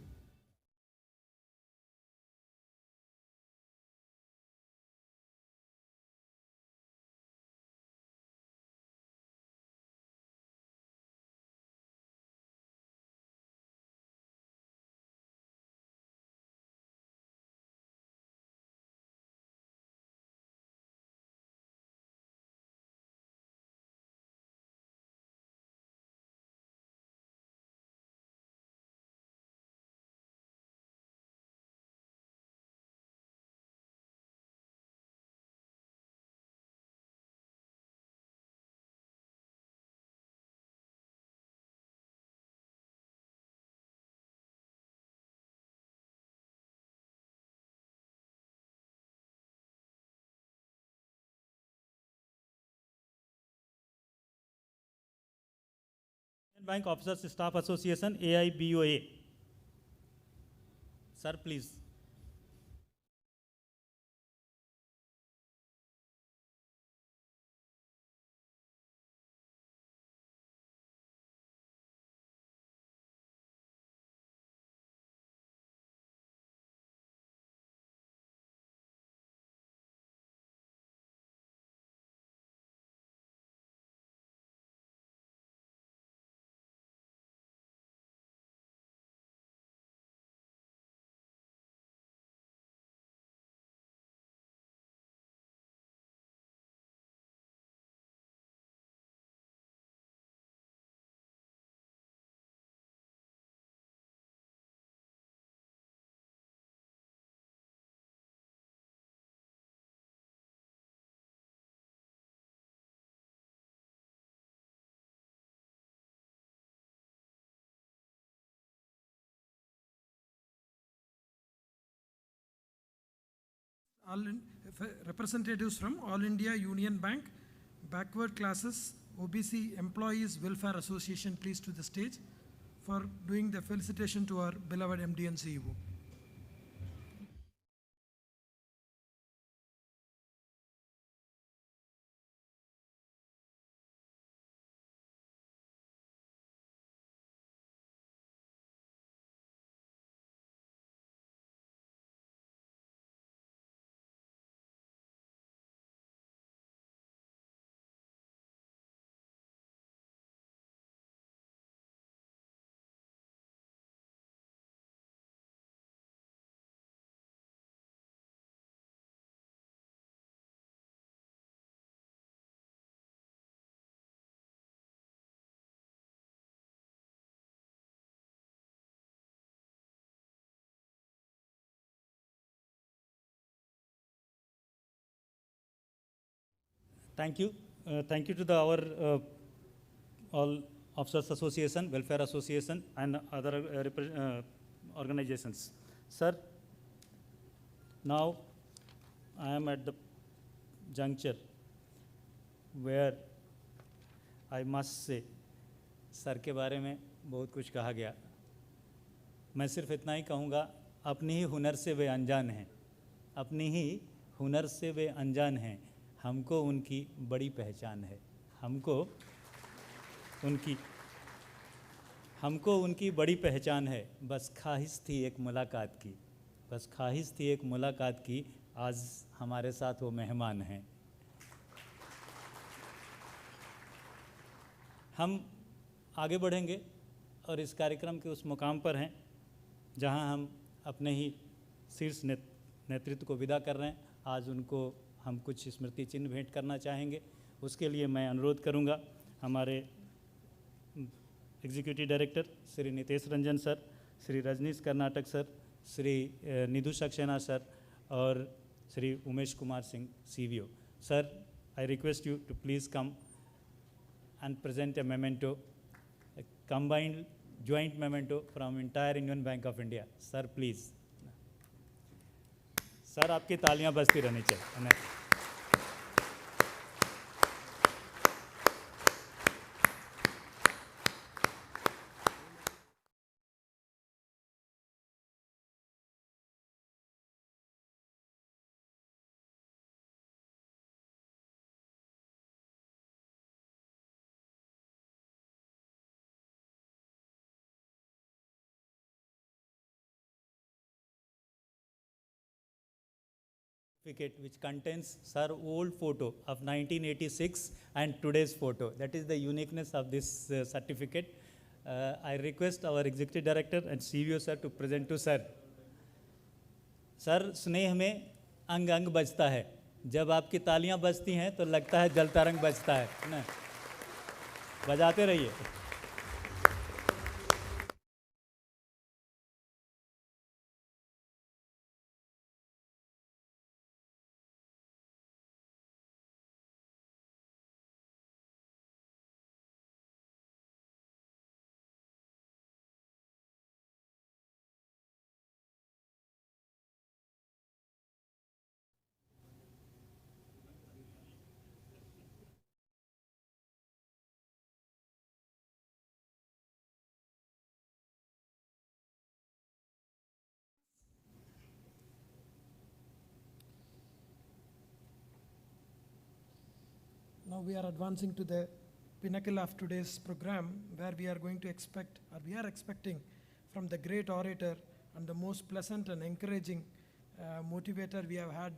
Union Bank Officers Staff Association, AIBOA. Sir, please. Representatives from All India Union Bank, Backward Classes, OBC Employees Welfare Association, please to the stage for doing the felicitation to our beloved MD and CEO. Thank you. Thank you to our all Officers Association, Welfare Association, and other organizations. Sir, now I am at the juncture where I must say, sir के बारे में बहुत कुछ कहा गया. मैं सिर्फ इतना ही कहूँगा, अपनी ही हुनर से वे अनजान हैं, अपनी ही हुनर से वे अनजान हैं, हमको उनकी बड़ी पहचान है, हमको उनकी बड़ी पहचान है. बस ख्वाहिश थी एक मुलाकात की, बस ख्वाहिश थी एक मुलाकात की, आज हमारे साथ वो मेहमान हैं. हम आगे बढ़ेंगे और इस कार्यक्रम के उस मुकाम पर हैं जहां हम अपने ही शीर्ष नेतृत्व को विदा कर रहे हैं. आज उनको हम कुछ स्मृति चिन्ह भेंट करना चाहेंगे. उसके लिए मैं अनुरोध करूंगा हमारे executive director Shri Nitesh Ranjan sir, Shri Rajneesh Karnatak sir, Shri Nidhu Saxena sir और Shri Umesh Kumar Singh CVO. Sir, I request you to please come and present a memento, a combined joint memento from entire Union Bank of India. Sir, please. Sir, आपकी तालियां बजती रहनी चाहिए. Which contains sir old photo of 1986 and today's photo. That is the uniqueness of this certificate. I request our executive director and CVO sir to present to sir. Sir, स्नेह में अंग अंग बजता है. जब आपकी तालियां बजती हैं तो लगता है जल तरंग बजता है ना. बजाते रहिए. Now we are advancing to the pinnacle of today's program, where we are going to expect, or we are expecting from the great orator and the most pleasant and encouraging motivator we have had,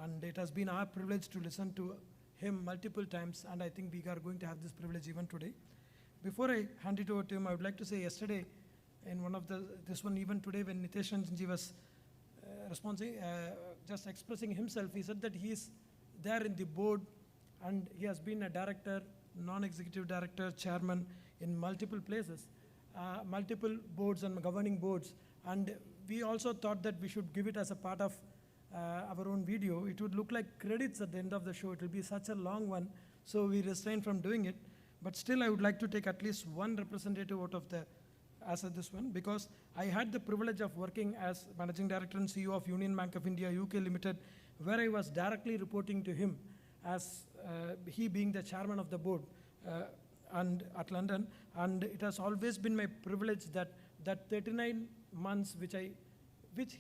and it has been our privilege to listen to him multiple times, and I think we are going to have this privilege even today. Before I hand it over to him, I would like to say yesterday, in one of this one, even today when Nitesh Ranjanji was just expressing himself, he said that he is there in the board and he has been a director, non-executive director, chairman in multiple places, multiple boards and governing boards. And we also thought that we should give it as a part of our own video. It would look like credits at the end of the show. It will be such a long one, so we refrain from doing it. But still, I would like to take at least one representative out of this one, because I had the privilege of working as Managing Director and CEO of Union Bank of India UK Limited where I was directly reporting to him as he being the chairman of the board and at London. And it has always been my privilege that 39 months which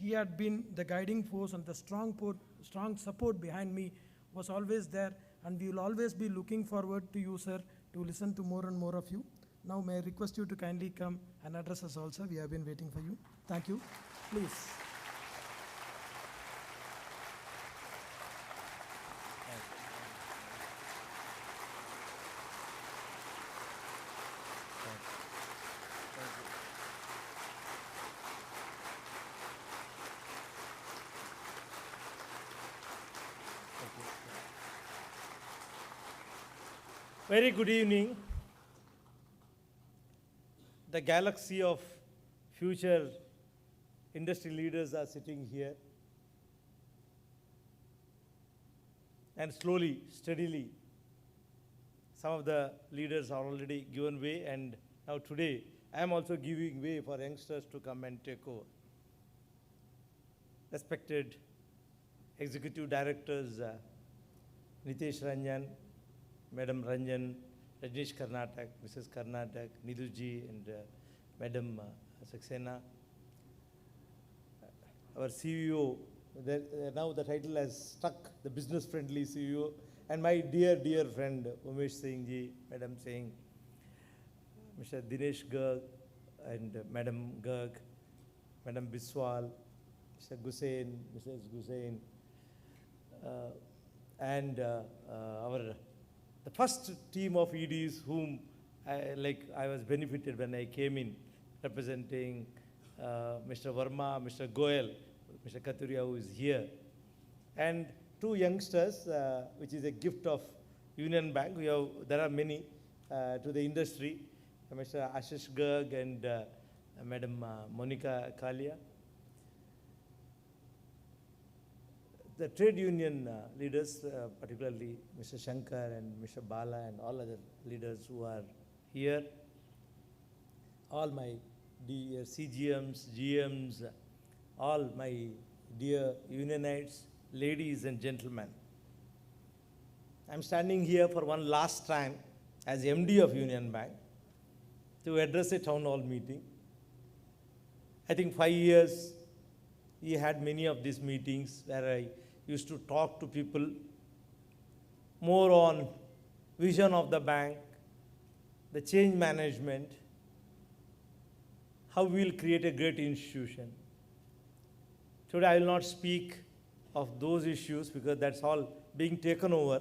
he had been the guiding force and the strong support behind me was always there, and we will always be looking forward to you, sir, to listen to more and more of you. Now may I request you to kindly come and address us also. We have been waiting for you. Thank you. Please. Very good evening. The galaxy of future industry leaders are sitting here. And slowly, steadily, some of the leaders are already given way, and now today I am also giving way for youngsters to come and take over. Respected executive directors, Nitesh Ranjan, Madam Ranjan, Rajnish Karnatak, Mrs. Karnatak, Nidhuji, and Madam Saxena. Our CEO, now the title has stuck, the business-friendly CEO, and my dear, dear friend, Umesh Singh ji, Madam Singh, Mr. Dinesh Garg, and Madam Garg, Madam Biswal, Mr. Gusain, Mrs. Gusain, and the first team of EDs whom I was benefited when I came in, representing Mr. Verma, Mr. Goel, Mr. Katuria, who is here, and two youngsters, which is a gift of Union Bank. There are many to the industry, Mr. Ashish Garg and Madam Monica Kalia. The trade union leaders, particularly Mr. Shankar and Mr. Bala and all other leaders who are here, all my dear CGMs, GMs, all my dear unionites, ladies and gentlemen. I'm standing here for one last time as MD of Union Bank to address a town hall meeting. I think 5 years, we had many of these meetings where I used to talk to people more on vision of the bank, the change management, how we will create a great institution. Today I will not speak of those issues because that's all being taken over.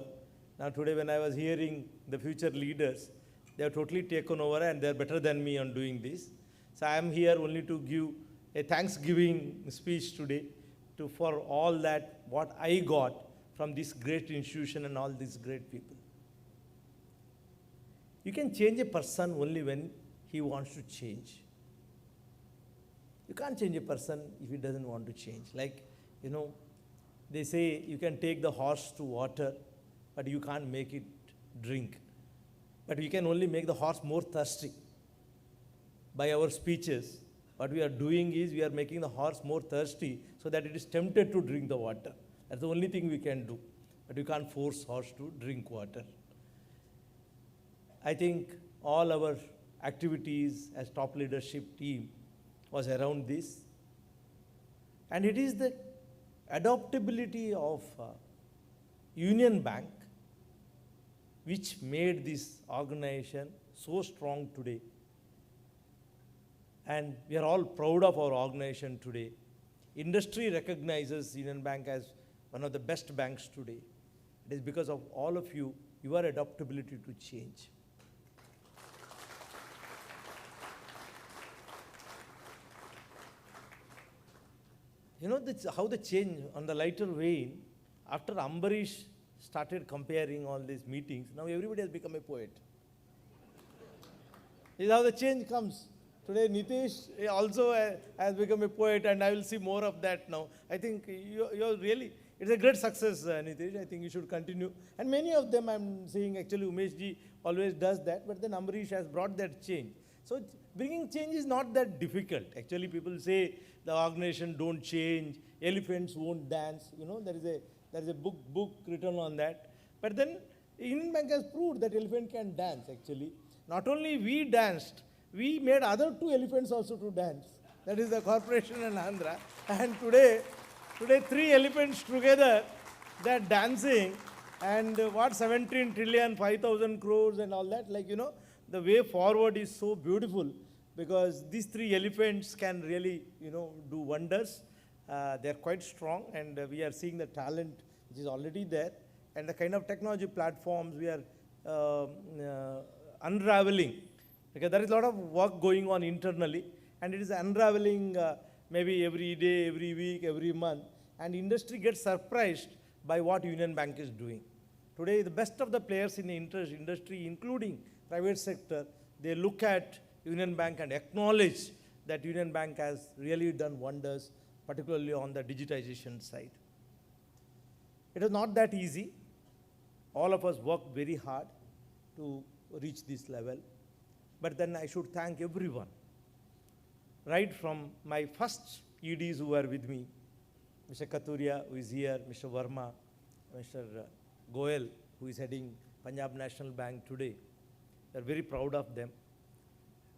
Now today when I was hearing the future leaders, they have totally taken over and they're better than me on doing this. So I am here only to give a Thanksgiving speech today for all that what I got from this great institution and all these great people. You can change a person only when he wants to change. You can't change a person if he doesn't want to change. Like, they say you can take the horse to water, but you can't make it drink. But we can only make the horse more thirsty. By our speeches, what we are doing is we are making the horse more thirsty so that it is tempted to drink the water. That's the only thing we can do. But you can't force horse to drink water. I think all our activities as top leadership team was around this. And it is the adaptability of Union Bank which made this organization so strong today. And we are all proud of our organization today. Industry recognizes Union Bank as one of the best banks today. It is because of all of you, your adaptability to change. How the change on the lighter vein, after Ambarish started comparing all these meetings, now everybody has become a poet. This is how the change comes. Today, Nitesh also has become a poet, and I will see more of that now. I think you're really, it's a great success, Nitesh. I think you should continue. And many of them I'm seeing, actually, Umesh ji always does that, but then Ambarish has brought that change. So bringing change is not that difficult. Actually, people say the organization don't change, elephants won't dance. There is a There is a book written on that. But then Indian Bank has proved that elephant can dance actually. Not only we danced, we made other two elephants also to dance. That is the corporation and Andhra. And today 3 elephants together, they are dancing. And 17 trillion, 5,000 crores and all that. Like, the way forward is so beautiful because these 3 elephants can really, do wonders. They are quite strong and we are seeing the talent which is already there. And the kind of technology platforms we are unraveling. Because there is a lot of work going on internally and it is unraveling maybe every day, every week, every month. And industry gets surprised by what Union Bank is doing. Today, the best of the players in the industry, including private sector, they look at Union Bank and acknowledge that Union Bank has really done wonders, particularly on the digitization side. It is not that easy. All of us worked very hard to reach this level. But then I should thank everyone, right from my first EDs who were with me, Mr. Katuria, who is here, Mr. Verma, Mr. Goel, who is heading Punjab National Bank today. We are very proud of them.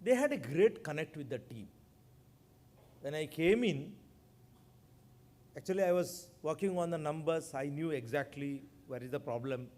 They had a great connect with the team. When I came in, actually I was working on the numbers. I knew exactly where is the problem,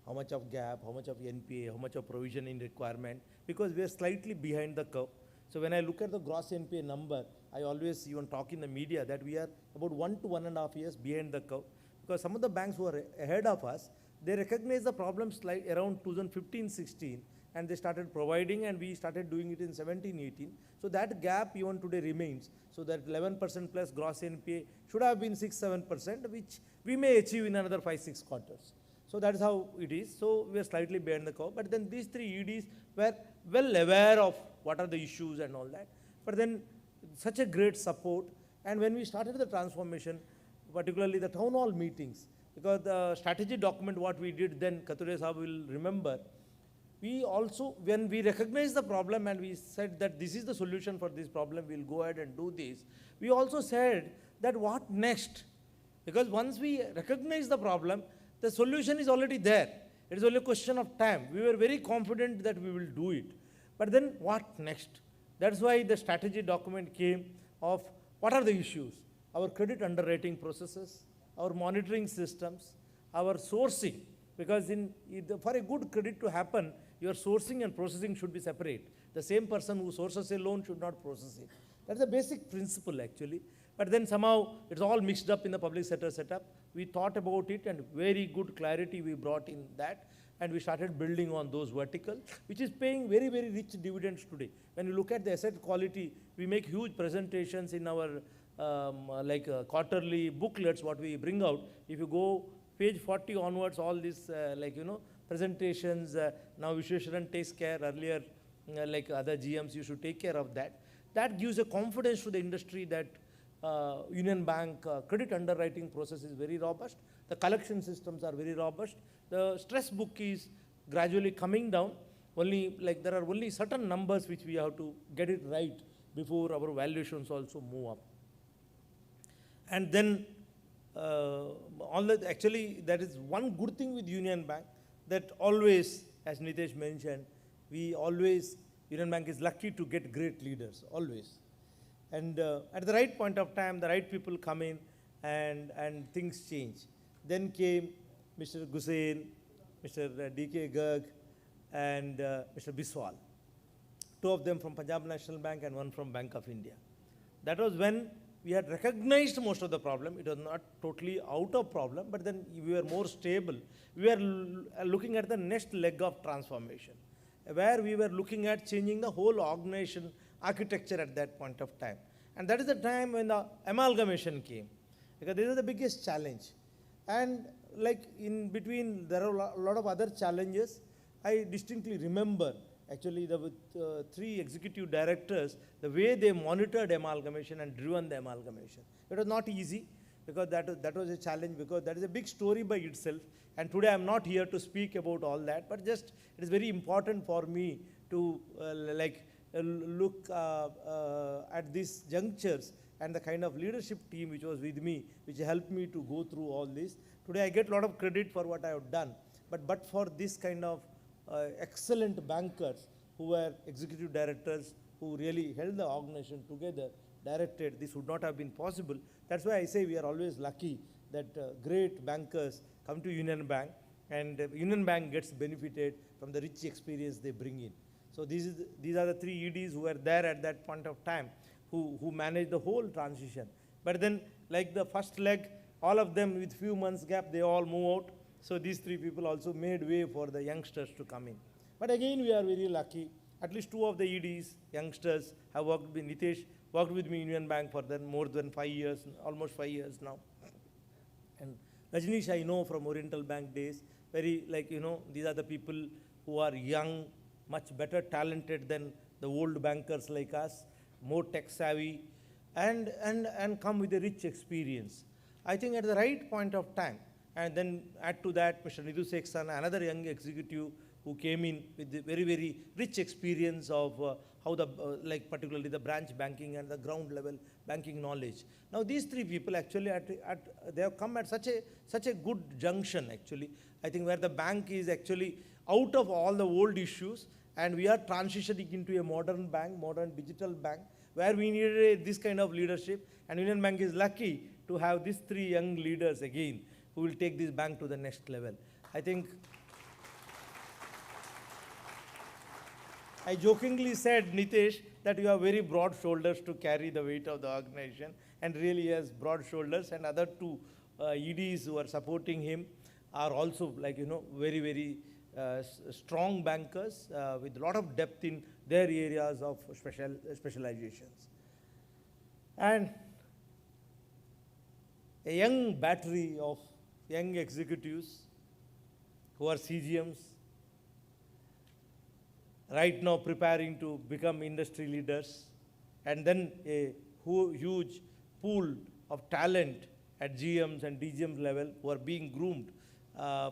how much of gap, how much of NPA, how much of provisioning requirement, because we are slightly behind the curve. So when I look at the gross NPA number, I always even talk in the media that we are about 1 to 1.5 years behind the curve. Because some of the banks who are ahead of us, they recognize the problems like around 2015-16 and they started providing and we started doing it in 17-18. So that gap even today remains. So that 11% plus gross NPA should have been 6-7%, which we may achieve in another 5-6 quarters. So that is how it is. So we are slightly behind the curve. But then these 3 EDs were well aware of what are the issues and all that. But then such a great support. And when we started the transformation, particularly the town hall meetings, because the strategy document, what we did then, Katuria Sahab will remember, we also, when we recognized the problem and we said that this is the solution for this problem, we'll go ahead and do this, we also said that what next? Because once we recognize the problem, the solution is already there. It is only a question of time. We were very confident that we will do it. But then what next? That's why the strategy document came of what are the issues? Our credit underwriting processes, our monitoring systems, our sourcing. Because for a good credit to happen, your sourcing and processing should be separate. The same person who sources a loan should not process it. That's the basic principle actually. But then somehow it's all mixed up in the public sector setup. We thought about it and very good clarity we brought in that. And we started building on those verticals, which is paying very, very rich dividends today. When you look at the asset quality, we make huge presentations in our quarterly booklets, what we bring out. If you go page 40 onwards, all these presentations, now Vishweshwaran takes care, earlier like other GMs, you should take care of that. That gives a confidence to the industry that Union Bank credit underwriting process is very robust. The collection systems are very robust. The stress book is gradually coming down. There are only certain numbers which we have to get it right before our valuations also move up. And then actually that is one good thing with Union Bank, that always, as Nitesh mentioned, Union Bank is lucky to get great leaders, always. And at the right point of time, the right people come in and things change. Then came Mr. Gusain, Mr. D.K. Garg, and Mr. Biswal. 2 of them from Punjab National Bank and 1 from Bank of India. That was when we had recognized most of the problem. It was not totally out of problem, but then we were more stable. We were looking at the next leg of transformation, where we were looking at changing the whole organization architecture at that point of time. And that is the time when the amalgamation came, because this is the biggest challenge. And like in between, there are a lot of other challenges. I distinctly remember actually with 3 executive directors, the way they monitored amalgamation and driven the amalgamation. It was not easy, because that was a challenge, because that is a big story by itself. And today I'm not here to speak about all that, but just it is very important for me to look at these junctures and the kind of leadership team which was with me, which helped me to go through all this. Today I get a lot of credit for what I have done, but for this kind of excellent bankers who were executive directors who really held the organization together, directed, this would not have been possible. That's why I say we are always lucky that great bankers come to Union Bank, and Union Bank gets benefited from the rich experience they bring in. So these are the three EDs who were there at that point of time, who managed the whole transition. But then, like the first leg, all of them with few months gap, they all move out. So these three people also made way for the youngsters to come in. But again, we are very lucky. At least two of the EDs, youngsters, have worked with Nitesh, worked with me in Union Bank for then more than 5 years, almost 5 years now. And Rajnish, I know from Oriental Bank days, very these are the people who are young, much better talented than the old bankers like us, more tech savvy, and come with a rich experience. I think at the right point of time, and then add to that Mr. Nidhu Saxena, another young executive who came in with the very, very rich experience of how the, particularly the branch banking and the ground level banking knowledge. Now these three people actually, they have come at such a good junction actually, I think, where the bank is actually out of all the old issues, and we are transitioning into a modern bank, modern digital bank, where we needed this kind of leadership, and Union Bank is lucky to have these three young leaders again, who will take this bank to the next level. I think, I jokingly said, Nitesh, that you have very broad shoulders to carry the weight of the organization, and really has broad shoulders, and other two EDs who are supporting him are also very, very strong bankers with a lot of depth in their areas of specializations. And a young battery of young executives who are CGMs, right now preparing to become industry leaders, and then a huge pool of talent at GMs and DGMs level who are being groomed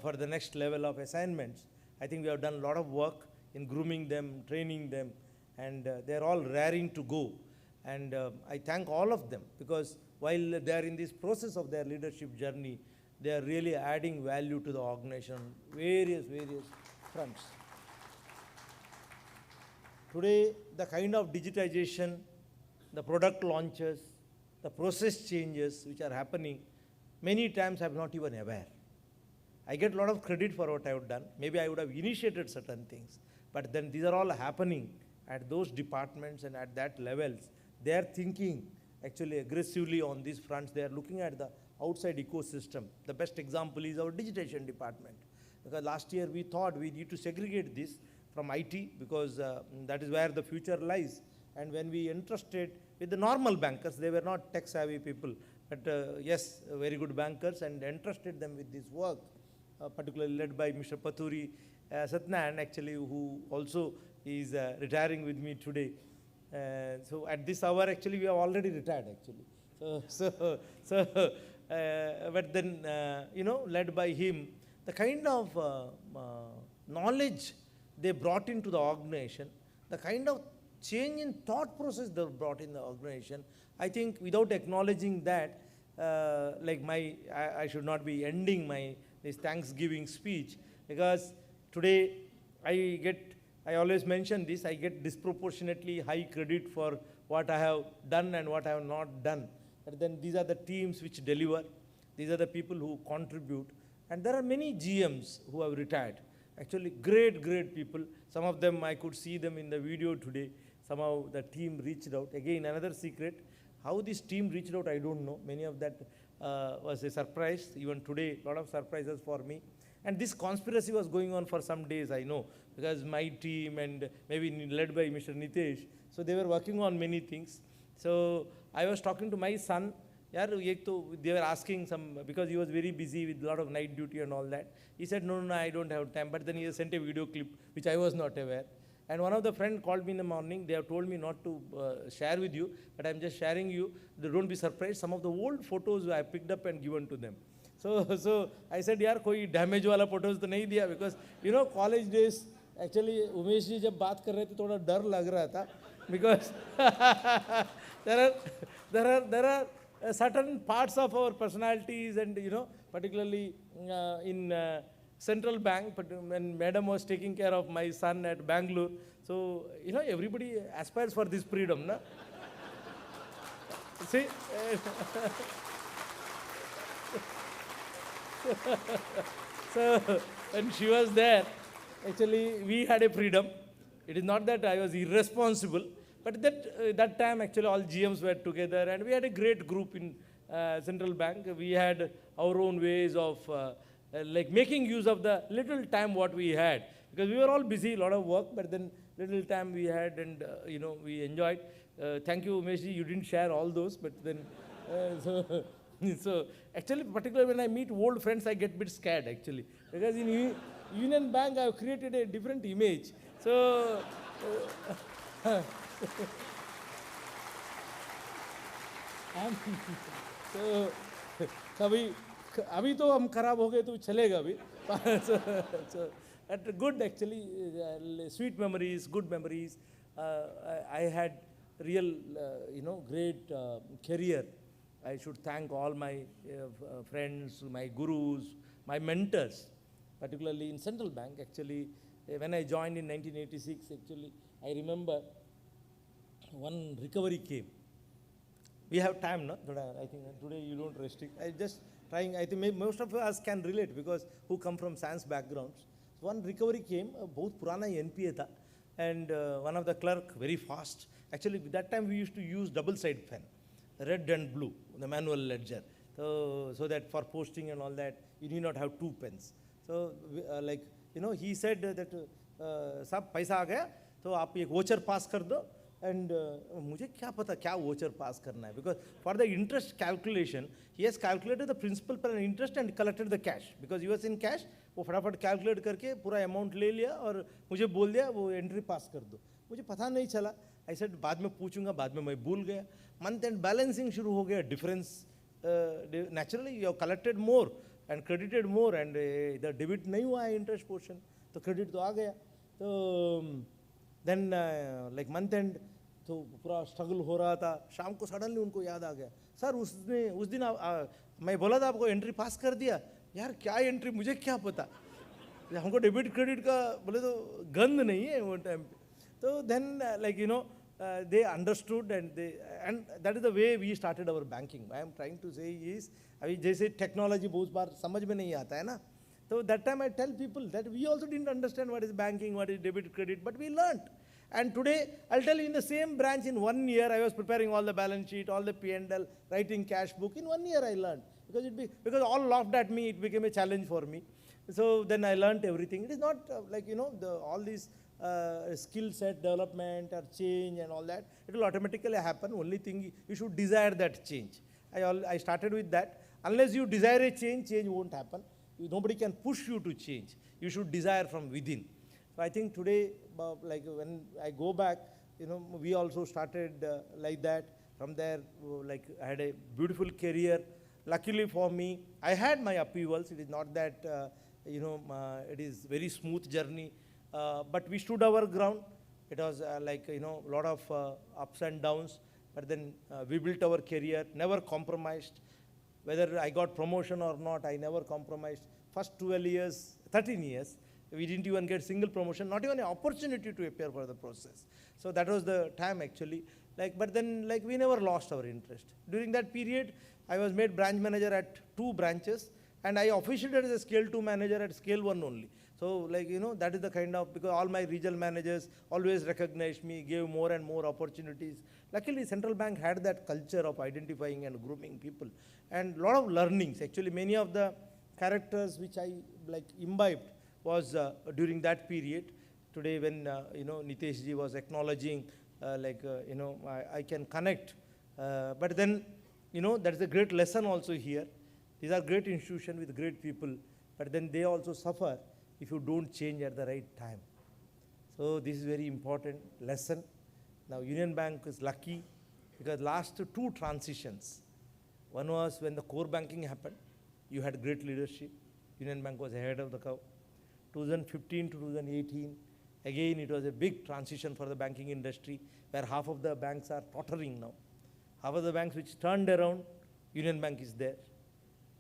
for the next level of assignments. I think we have done a lot of work in grooming them, training them, and they're all raring to go. And I thank all of them, because while they are in this process of their leadership journey, they are really adding value to the organization, various fronts. Today, the kind of digitization, the product launches, the process changes which are happening, many times I'm not even aware. I get a lot of credit for what I have done. Maybe I would have initiated certain things, but then these are all happening at those departments and at that levels. They are thinking actually aggressively on these fronts. They are looking at the outside ecosystem. The best example is our digitization department. Because last year we thought we need to segregate this from IT, because that is where the future lies. And when we entrusted with the normal bankers, they were not tech savvy people, but yes, very good bankers, and entrusted them with this work, particularly led by Mr. Paturi Satnan, actually, who also is retiring with me today. So at this hour, actually, we have already retired, actually. But then, led by him, the kind of knowledge they brought into the organization, the kind of change in thought process they brought in the organization, I think without acknowledging that, I should not be ending this Thanksgiving speech, because today I always mention this, I get disproportionately high credit for what I have done and what I have not done. But then these are the teams which deliver, these are the people who contribute, and there are many GMs who have retired. Actually, great people. Some of them, I could see them in the video today. Somehow the team reached out. Again, another secret. How this team reached out, I don't know. Many of that was a surprise. Even today, a lot of surprises for me. And this conspiracy was going on for some days, I know, because my team and maybe led by Mr. Nitesh, so they were working on many things. So I was talking to my son. They were asking because he was very busy with a lot of night duty and all that. He said, no, I don't have time. But then he sent a video clip, which I was not aware. And one of the friends called me in the morning. They have told me not to share with you, but I'm just sharing you. Don't be surprised. Some of the old photos I picked up and given to them. So I said, yaar, koi damage wala photos to nahi diya, because college days, actually, Umesh ji jab baat kar rahe the, thoda dar lag raha tha, because there are certain parts of our personalities, and particularly in central bank, but when madam was taking care of my son at Bangalore, so everybody aspires for this freedom, na? See. So when she was there, actually we had a freedom. It is not that I was irresponsible, but that time actually all GMs were together, and we had a great group in central bank. We had our own ways of like making use of the little time what we had, because we were all busy, a lot of work, but then little time we had, and we enjoyed. Thank you, Umeshji, you didn't share all those, but then so actually, particularly when I meet old friends, I get a bit scared actually, because in Union Bank I have created a different image. So so कभी अभी तो हम खराब हो गए तो चलेगा अभी. So good actually, sweet memories, good memories. I had real great career. I should thank all my friends, my gurus, my mentors, particularly in central bank. Actually, when I joined in 1986, actually, I remember one recovery came. We have time, no? I think today you don't restrict. I just trying, I think most of us can relate, because who come from science backgrounds. One recovery came, बहुत पुराना NPA था, and one of the clerk, very fast. Actually, that time we used to use double-sided pen, red and blue, the manual ledger. So that for posting and all that, you need not have two pens. So he said that सब पैसा आ गया, तो आप एक voucher pass कर दो. And मुझे क्या पता क्या voucher pass करना है, because for the interest calculation, he has calculated the principal per interest and collected the cash, because he was in cash. वो फटाफट calculate करके पूरा amount ले लिया और मुझे बोल दिया वो entry pass कर दो. मुझे पता नहीं चला. I said बाद में पूछूंगा, बाद में मैं भूल गया. Month end balancing शुरू हो गया. Difference naturally you have collected more and credited more, and the debit नहीं हुआ है interest portion, तो credit तो आ गया. तो then like month end तो पूरा struggle हो रहा था. शाम को suddenly उनको याद आ गया, सर उस दिन मैं बोला था आपको entry pass कर दिया. यार क्या entry, मुझे क्या पता, हमको debit credit का बोले तो गंध नहीं है वो time पे. So then they understood, and that is the way we started our banking. I am trying to say is, अभी जैसे technology बहुत बार समझ में नहीं आता है ना, so that time I tell people that we also didn't understand what is banking, what is debit credit, but we learnt. And today I'll tell you, in the same branch in 1 year I was preparing all the balance sheet, all the P&L, writing cash book. In 1 year I learned, because all laughed at me, it became a challenge for me. So then I learnt everything. It is not all these skill set development or change and all that, it will automatically happen. Only thing, you should desire that change. I started with that. Unless you desire a change, change won't happen. Nobody can push you to change. You should desire from within. So I think today, when I go back, we also started like that. From there, I had a beautiful career. Luckily for me, I had my upheavals. It is not that it is very smooth journey. But we stood our ground. It was lot of ups and downs, but then we built our career, never compromised. Whether I got promotion or not, I never compromised. First 12 years, 13 years, we didn't even get single promotion, not even an opportunity to appear for the process. So that was the time actually. But then we never lost our interest. During that period, I was made branch manager at 2 branches, and I officiated as a scale 2 manager at scale 1 only. So that is the kind of, because all my regional managers always recognized me, gave more and more opportunities. Luckily, central bank had that culture of identifying and grooming people, and a lot of learnings. Actually, many of the characters which I imbibed was during that period. Today, when Nitesh ji was acknowledging, I can connect. But then, that is a great lesson also here. These are great institutions with great people, but then they also suffer if you don't change at the right time. So this is very important lesson. Now Union Bank is lucky, because last 2 transitions. One was when the core banking happened, you had great leadership. Union Bank was ahead of the curve. 2015 to 2018, again it was a big transition for the banking industry, where half of the banks are tottering now. Half of the banks which turned around, Union Bank is there.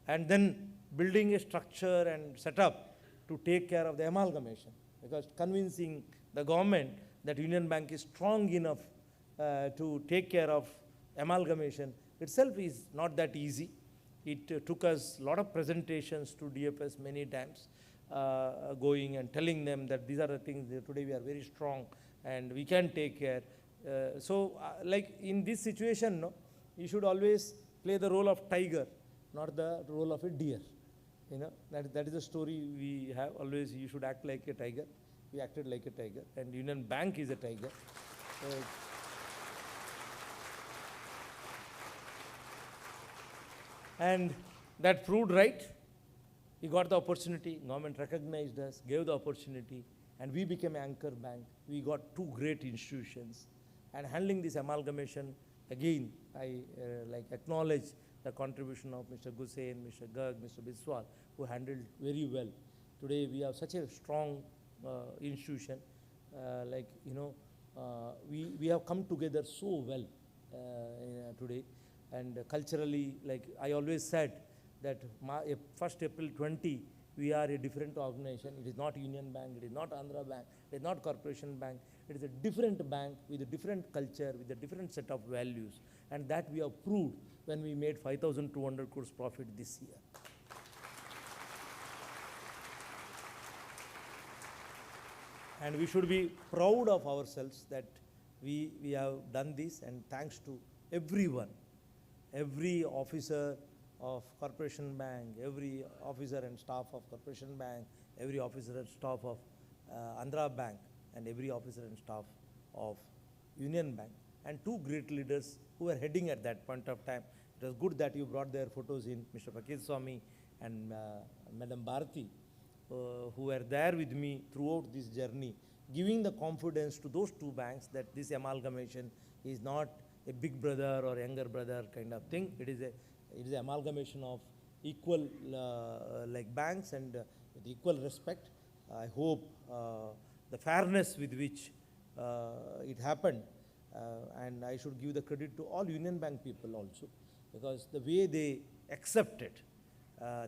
And then building a structure and setup to take care of the amalgamation, because convincing the government that Union Bank is strong enough to take care of amalgamation itself is not that easy. It took us a lot of presentations to DFS many times, going and telling them that these are the things that today we are very strong and we can take care. Like in this situation, no, you should always play the role of tiger, not the role of a deer. You know, that is the story we have always. You should act like a tiger. We acted like a tiger, and Union Bank is a tiger. And that proved right. We got the opportunity, government recognized us, gave the opportunity, and we became anchor bank. We got two great institutions. And handling this amalgamation, again, I acknowledge the contribution of Mr. Gusain, Mr. Garg, Mr. Biswal, who handled very well. Today we have such a strong institution, we have come together so well today. And culturally, like I always said, that first April 20, we are a different organization. It is not Union Bank, it is not Andhra Bank, it is not Corporation Bank. It is a different bank with a different culture, with a different set of values. And that we have proved when we made 5,200 crores profit this year. And we should be proud of ourselves that we have done this, and thanks to everyone, every officer of Corporation Bank, every officer and staff of Corporation Bank, every officer and staff of Andhra Bank, and every officer and staff of Union Bank, and two great leaders who were heading at that point of time. It was good that you brought their photos in, Mr. Fakir Swami and Madam Bharati, who were there with me throughout this journey, giving the confidence to those two banks that this amalgamation is not a big brother or younger brother kind of thing. It is an amalgamation of equal banks and with equal respect. I hope the fairness with which it happened, and I should give the credit to all Union Bank people also, because the way they accepted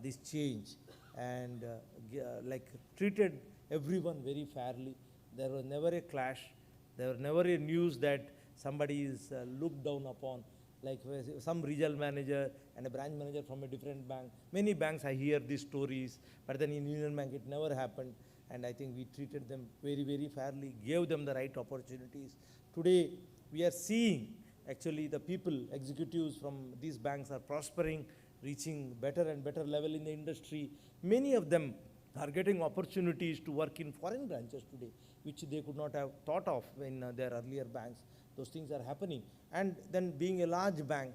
this change and treated everyone very fairly. There was never a clash. There was never a news that somebody is looked down upon, like some regional manager and a branch manager from a different bank. Many banks I hear these stories, but then in Union Bank it never happened. And I think we treated them very, very fairly, gave them the right opportunities. Today, we are seeing actually the people, executives from these banks are prospering, reaching better and better level in the industry. Many of them are getting opportunities to work in foreign branches today, which they could not have thought of in their earlier banks. Those things are happening. And then being a large bank,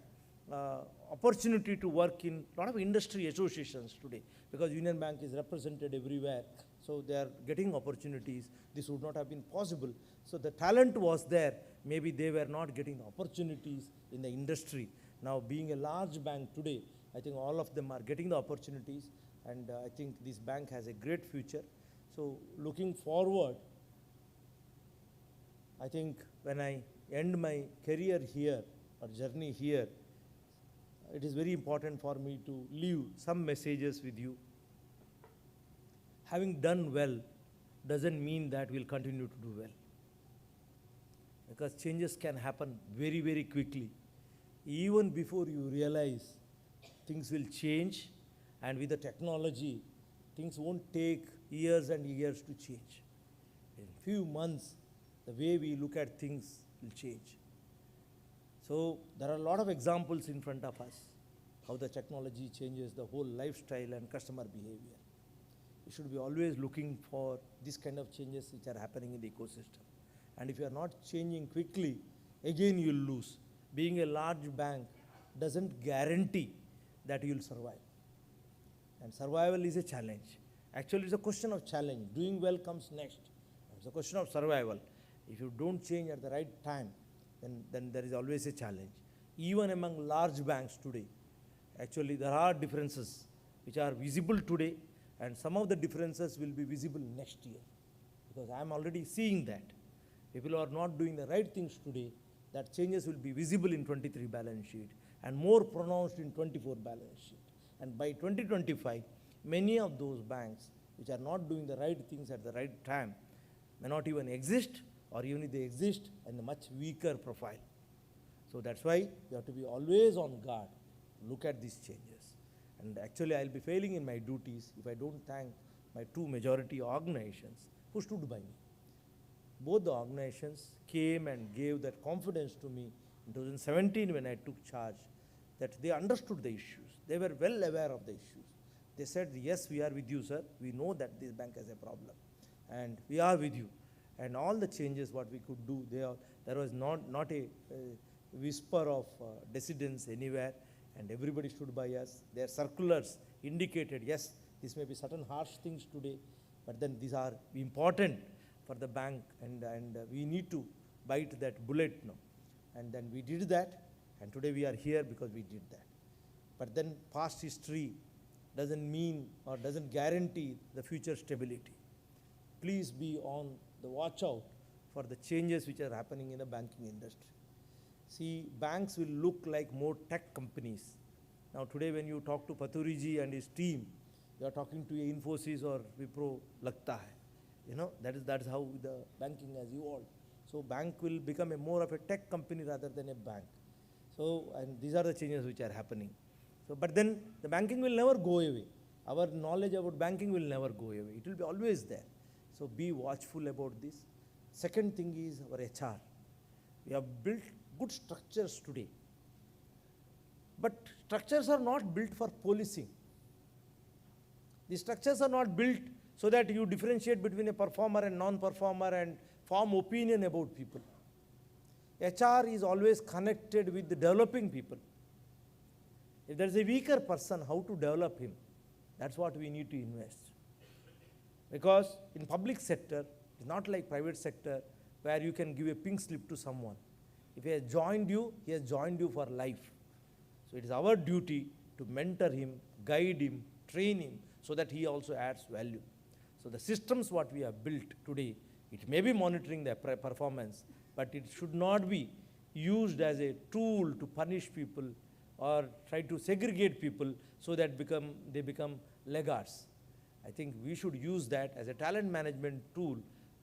opportunity to work in a lot of industry associations today, because Union Bank is represented everywhere. So they are getting opportunities. This would not have been possible. So the talent was there. Maybe they were not getting the opportunities in the industry. Now being a large bank today, I think all of them are getting the opportunities, and I think this bank has a great future. So looking forward, I think when I end my career here or journey here, it is very important for me to leave some messages with you. Having done well doesn't mean that we'll continue to do well, because changes can happen very, very quickly. Even before you realize, things will change, and with the technology, things won't take years and years to change. In few months, the way we look at things will change. So there are a lot of examples in front of us, how the technology changes the whole lifestyle and customer behavior. We should be always looking for this kind of changes which are happening in the ecosystem. And if you are not changing quickly, again you will lose. Being a large bank doesn't guarantee that you will survive. And survival is a challenge. Actually, it's a question of challenge. Doing well comes next. It's a question of survival. If you don't change at the right time, then there is always a challenge. Even among large banks today, actually there are differences which are visible today, and some of the differences will be visible next year, because I am already seeing that. People who are not doing the right things today that changes will be visible in 23 balance sheet and more pronounced in 24 balance sheet. And by 2025, many of those banks which are not doing the right things at the right time may not even exist, or even if they exist, in a much weaker profile. So that's why you have to be always on guard, look at these changes. And actually I'll be failing in my duties if I don't thank my two majority organizations who stood by me. Both the organizations came and gave that confidence to me in 2017 when I took charge, that they understood the issues. They were well aware of the issues. They said, yes, we are with you, sir. We know that this bank has a problem and we are with you. And all the changes what we could do, there was not a whisper of dissidence anywhere, and everybody stood by us. Their circulars indicated, yes, this may be certain harsh things today, but then these are important for the bank, and we need to bite that bullet now. And then we did that, and today we are here because we did that. But then past history doesn't mean or doesn't guarantee the future stability. Please be on the watch out for the changes which are happening in the banking industry. See, banks will look like more tech companies. Now today when you talk to Pathuriji and his team, you are talking to Infosys or Wipro Lagta hai. You know, that is how the banking has evolved. So bank will become more of a tech company rather than a bank. So, and these are the changes which are happening. So, but then the banking will never go away. Our knowledge about banking will never go away. It will be always there. So be watchful about this. Second thing is our HR. We have built good structures today. But structures are not built for policing. The structures are not built so that you differentiate between a performer and non-performer and form opinion about people. HR is always connected with the developing people. If there is a weaker person, how to develop him? That's what we need to invest. Because in public sector, it's not like private sector where you can give a pink slip to someone. If he has joined you, he has joined you for life. So it is our duty to mentor him, guide him, train him, so that he also adds value. So the systems what we have built today, it may be monitoring their performance, but it should not be used as a tool to punish people or try to segregate people so that they become laggards. I think we should use that as a talent management tool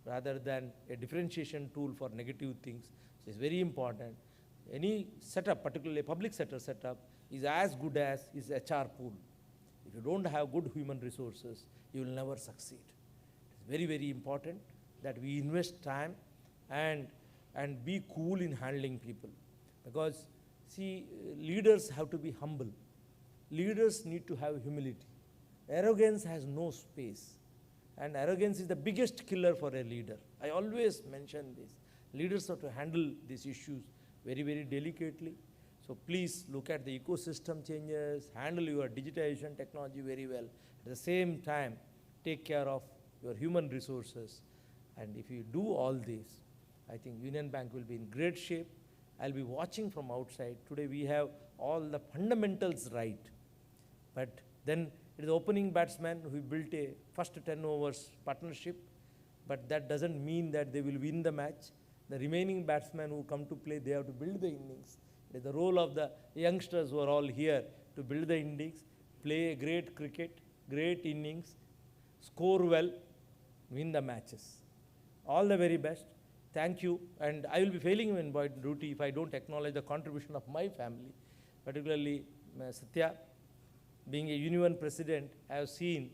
rather than a differentiation tool for negative things. So it's very important. Any setup, particularly a public sector setup, is as good as its HR pool. If you don't have good human resources, you will never succeed. It's very, very important that we invest time and be cool in handling people. Because, see, leaders have to be humble. Leaders need to have humility. Arrogance has no space. And arrogance is the biggest killer for a leader. I always mention this. Leaders have to handle these issues very, very delicately. So please look at the ecosystem changes, handle your digitization technology very well. At the same time, take care of your human resources. And if you do all this, I think Union Bank will be in great shape. I'll be watching from outside. Today we have all the fundamentals right. But then it is the opening batsman who built a first 10 overs partnership. But that doesn't mean that they will win the match. The remaining batsmen who come to play, they have to build the innings. It is the role of the youngsters who are all here to build the innings, play great cricket, great innings, score well, win the matches. All the very best. Thank you. And I will be failing in my duty if I don't acknowledge the contribution of my family, particularly Satya. Being a Union president, I have seen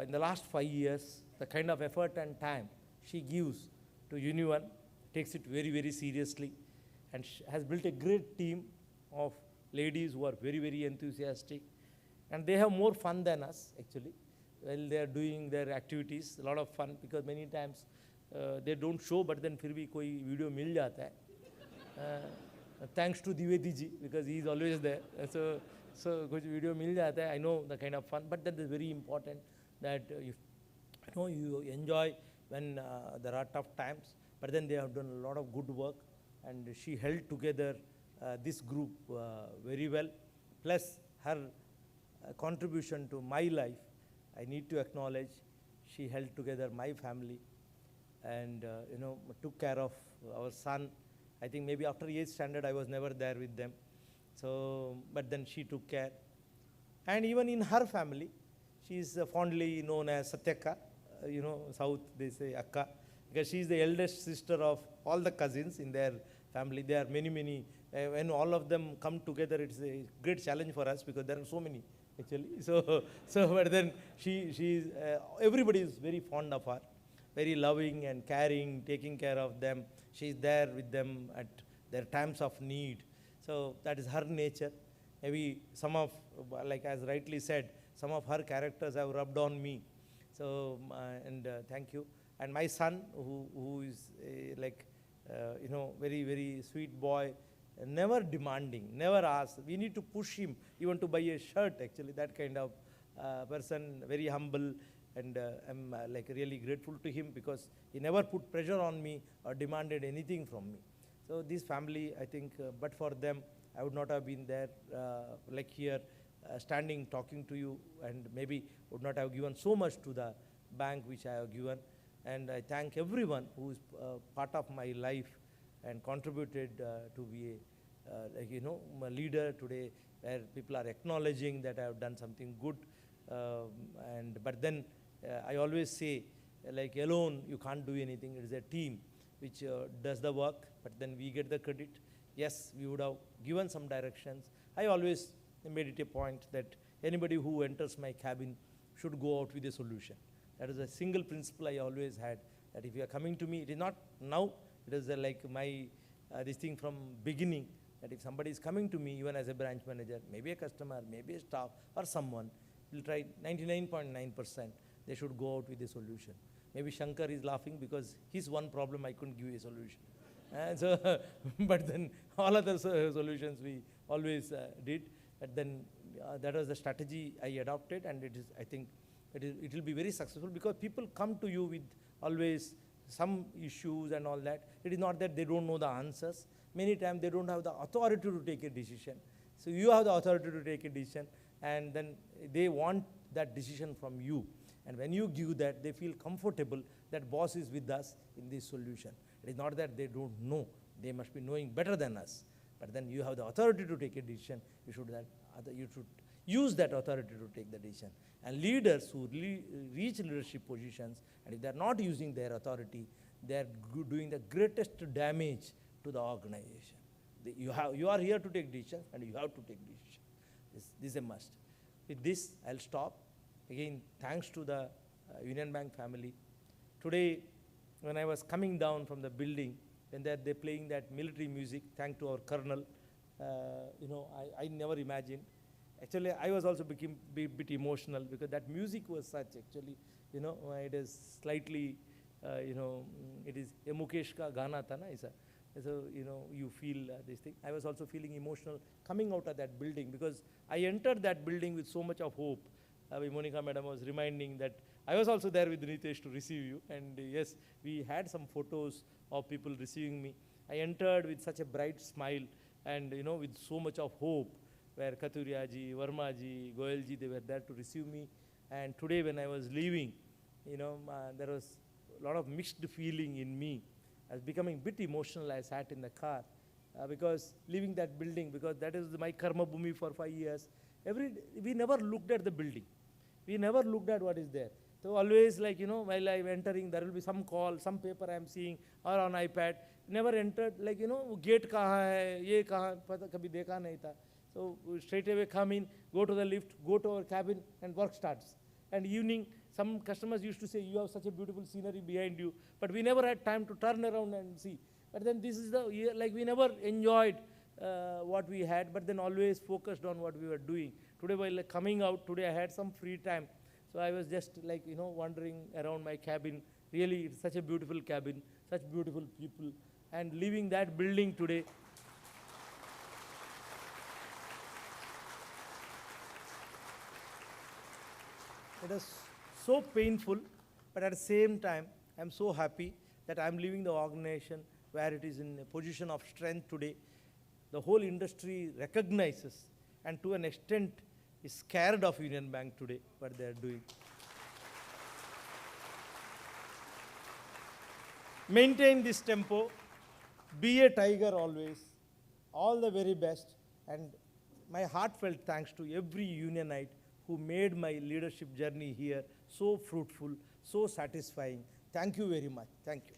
in the last 5 years the kind of effort and time she gives to Union, takes it very, very seriously, and has built a great team of ladies who are very, very enthusiastic. And they have more fun than us, actually, while they are doing their activities. A lot of fun, because many times they don't show, but then फिर भी कोई video मिल जाता है. Thanks to Dwivedi ji, because he is always there. So कुछ video मिल जाता है. I know the kind of fun, but that is very important that you enjoy when there are tough times. But then they have done a lot of good work, and she held together this group very well. Plus her contribution to my life, I need to acknowledge, she held together my family, and took care of our son I think maybe after 8th standard I was never there with them. So, but then she took care. And even in her family, she is fondly known as Satyaka. South they say Akka, because she is the eldest sister of all the cousins in their family. There are many. When all of them come together, it's a great challenge for us because there are so many actually. So but then she everybody is very fond of her, very loving and caring, taking care of them. She is there with them at their times of need. So that is her nature. Maybe some of, like as rightly said, some of her characters have rubbed on me. So, thank you. And my son, who is very sweet boy, never demanding, never asks. We need to push him even to buy a shirt, actually, that kind of person, very humble. And I'm really grateful to him because he never put pressure on me or demanded anything from me. So this family, I think, but for them, I would not have been there here, standing, talking to you, and maybe would not have given so much to the bank which I have given. And I thank everyone who is part of my life and contributed to be a leader today, where people are acknowledging that I have done something good. But then I always say, alone you can't do anything. It is a team which does the work, but then we get the credit. Yes, we would have given some directions. I always made it a point that anybody who enters my cabin should go out with a solution. That is a single principle I always had, that if you are coming to me, it is not now, it is my this thing from beginning, that if somebody is coming to me, even as a branch manager, maybe a customer, maybe a staff or someone, will try 99.9%, they should go out with a solution. Maybe Shankar is laughing because his one problem I couldn't give a solution. But then all other solutions we always did. But then that was the strategy I adopted, and it is, I think, it will be very successful because people come to you with always some issues and all that. It is not that they don't know the answers. Many times they don't have the authority to take a decision. So you have the authority to take a decision, and then they want that decision from you. And when you give that, they feel comfortable that boss is with us in this solution. It is not that they don't know. They must be knowing better than us. But then you have the authority to take a decision. You should use that authority to take the decision. And leaders who reach leadership positions, and if they are not using their authority, they are doing the greatest damage to the organization. You are here to take decisions, and you have to take decisions. This is a must. With this, I'll stop. Again, thanks to the Union Bank family. Today, when I was coming down from the building, when they're playing that military music, thanks to our colonel, I never imagined. Actually, I was also became a bit emotional because that music was such, actually, it is slightly, it is a Mukesh ka gana tha na, isa. So, you feel this thing. I was also feeling emotional coming out of that building because I entered that building with so much of hope. Monica madam was reminding that I was also there with Nitesh to receive you, and yes, we had some photos of people receiving me. I entered with such a bright smile and with so much of hope, where Katuriya ji, Verma ji, Goyal ji, they were there to receive me. And today when I was leaving, there was a lot of mixed feeling in me. I was becoming a bit emotional. I sat in the car because leaving that building, because that is my karma bhumi for 5 years. We never looked at the building. We never looked at what is there. So always while I'm entering, there will be some call, some paper I'm seeing, or on iPad. Never entered, gate kahan hai, ye kahan, pata kabhi dekha nahi tha. So straight away come in, go to the lift, go to our cabin, and work starts. And evening, some customers used to say, you have such a beautiful scenery behind you, but we never had time to turn around and see. But then this is we never enjoyed what we had, but then always focused on what we were doing. Today, while coming out, today I had some free time. So I was just wandering around my cabin. Really, it's such a beautiful cabin, such beautiful people. And leaving that building today, it is so painful, but at the same time, I'm so happy that I'm leaving the organization where it is in a position of strength today. The whole industry recognizes, and to an extent is scared of Union Bank today, what they are doing. Maintain this tempo, Be a tiger always. All the very best. And my heartfelt thanks to every unionite who made my leadership journey here so fruitful, so satisfying. Thank you very much. Thank you.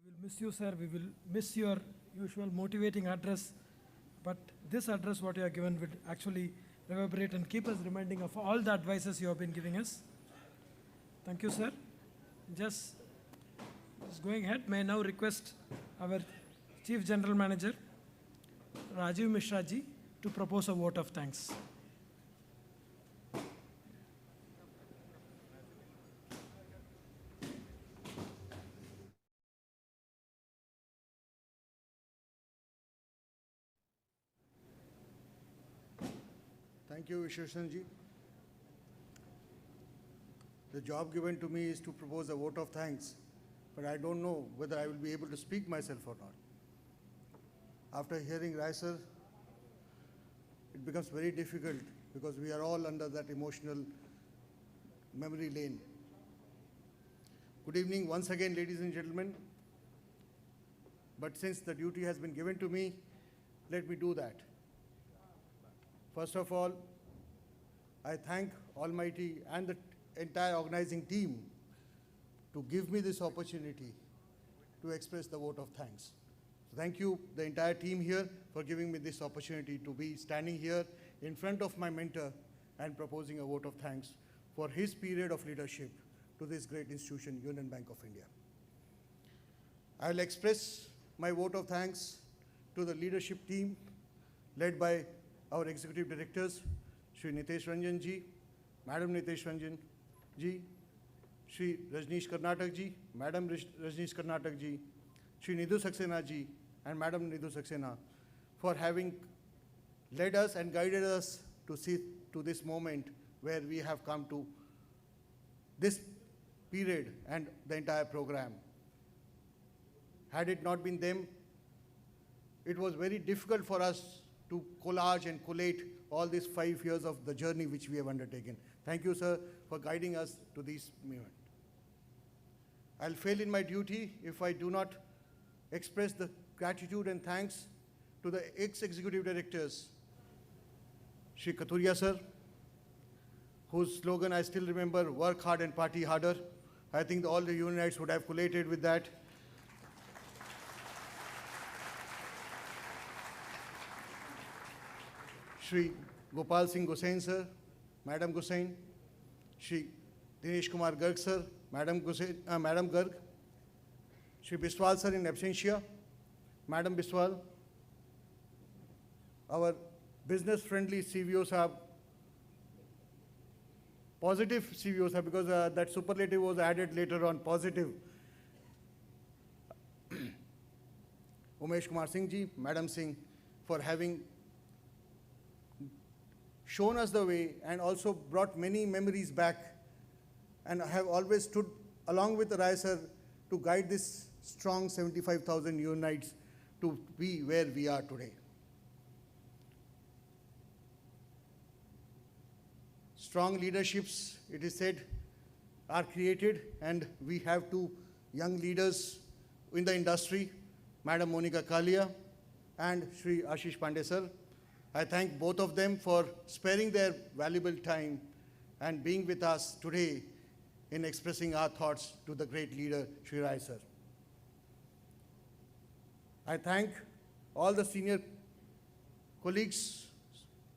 We will miss you, sir. We will miss your usual motivating address. But this address, what you are given, will actually reverberate and keep us reminding of all the advices you have been giving us. Thank you, sir. Just going ahead, may I now request our Chief General Manager, Rajiv Mishra ji, to propose a vote of thanks. Thank you, Vishweshan ji. The job given to me is to propose a vote of thanks, but I don't know whether I will be able to speak myself or not. After hearing Rai sir, it becomes very difficult because we are all under that emotional memory lane. Good evening once again, ladies and gentlemen. But since the duty has been given to me, let me do that. First of all, I thank Almighty and the entire organizing team to give me this opportunity to express the vote of thanks. Thank you, the entire team here, for giving me this opportunity to be standing here in front of my mentor and proposing a vote of thanks for his period of leadership to this great institution, Union Bank of India. I will express my vote of thanks to the leadership team led by our executive directors, Shri Nitesh Ranjan ji, Madam Nitesh Ranjan ji, Shri Rajnish Karnatak ji, Madam Rajnish Karnatak ji, Shri Nidhu Saxena ji, and Madam Nidhu Saxena for having led us and guided us to see to this moment where we have come to this period and the entire program. Had it not been them, it was very difficult for us to collage and collate all these 5 years of the journey which we have undertaken. Thank you, sir, for guiding us to this moment. I'll fail in my duty if I do not express the gratitude and thanks to the ex-executive directors, Shri Kathuria sir, whose slogan I still remember, work hard and party harder. I think all the unionites would have collated with that. Shri Gopal Singh Gosain sir, Madam Gosain, Shri Dinesh Kumar Garg sir, Madam Garg, Shri Biswal sir in absentia, Madam Biswal, our business-friendly CVO sahab, positive CVO sahab, because that superlative was added later on, positive. Umesh Kumar Singh ji, Madam Singh, for having shown us the way and also brought many memories back, and have always stood along with Rai sir to guide this strong 75,000 unionites to be where we are today. Strong leaderships, it is said, are created, and we have two young leaders in the industry, Madam Monica Kalia and Shri Ashish Pandey sir. I thank both of them for sparing their valuable time and being with us today in expressing our thoughts to the great leader, Shri Rai sir. I thank all the senior colleagues,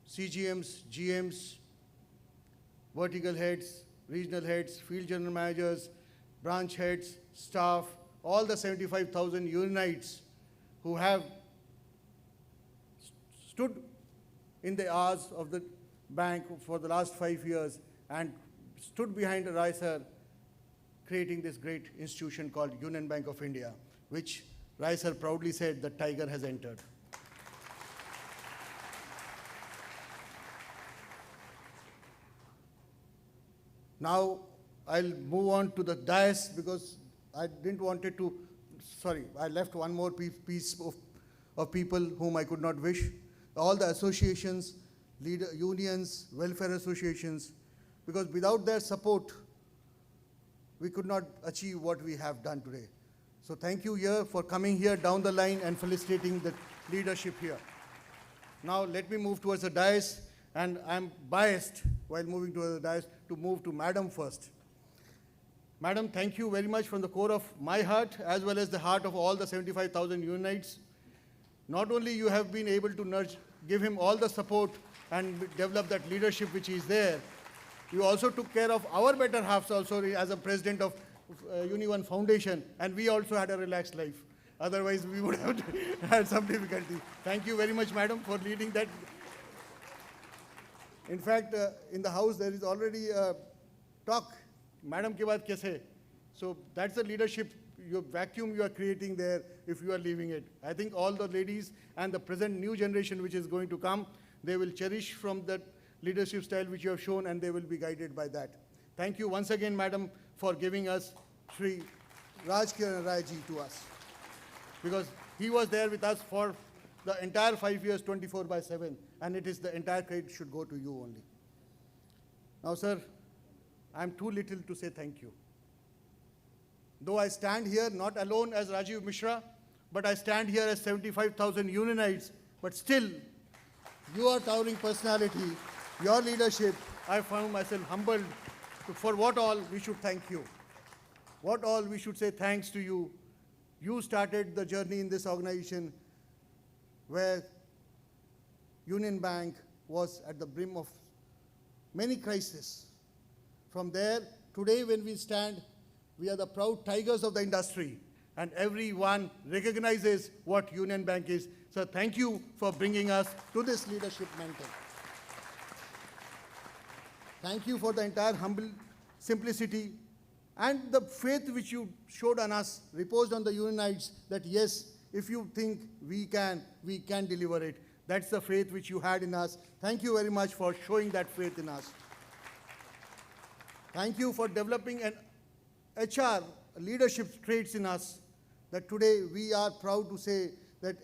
CGMs, GMs, vertical heads, regional heads, field general managers, branch heads, staff, all the 75,000 unionites who have stood in the hours of the bank for the last 5 years and stood behind Rai sir, creating this great institution called Union Bank of India, which Rai sir proudly said the tiger has entered. Now I'll move on to the dais because I didn't want it to, sorry, I left one more piece of people whom I could not wish. All the associations, unions, welfare associations, because without their support, we could not achieve what we have done today. So thank you here for coming here down the line and felicitating the leadership here. Now let me move towards the dais, and I'm biased while moving to the dais to move to Madam first. Madam, thank you very much from the core of my heart as well as the heart of all the 75,000 unionites. Not only you have been able to give him all the support and develop that leadership which is there, you also took care of our better halves also as a president of Uni1 Foundation, and we also had a relaxed life. Otherwise, we would have had some difficulty. Thank you very much, madam, for leading that. In fact, in the house, there is already a talk, madam ke baad kaise? So that's the leadership, your vacuum you are creating there if you are leaving it. I think all the ladies and the present new generation which is going to come, they will cherish from that leadership style which you have shown, and they will be guided by that. Thank you once again, madam, for giving us Shri Rajkiran Rai ji to us, because he was there with us for the entire 5 years, 24/7, and it is the entire credit should go to you only. Now, sir, I am too little to say thank you. Though I stand here not alone as Rajiv Mishra, but I stand here as 75,000 unionites, but still, your towering personality, your leadership, I found myself humbled. For what all we should thank you. What all we should say thanks to you. You started the journey in this organization where Union Bank was at the brim of many crises. From there, today when we stand, we are the proud tigers of the industry, and everyone recognizes what Union Bank is. So thank you for bringing us to this leadership mantle. Thank you for the entire humble simplicity and the faith which you showed on us, reposed on the unionites, that yes, if you think we can deliver it. That's the faith which you had in us. Thank you very much for showing that faith in us. Thank you for developing an HR leadership traits in us that today we are proud to say that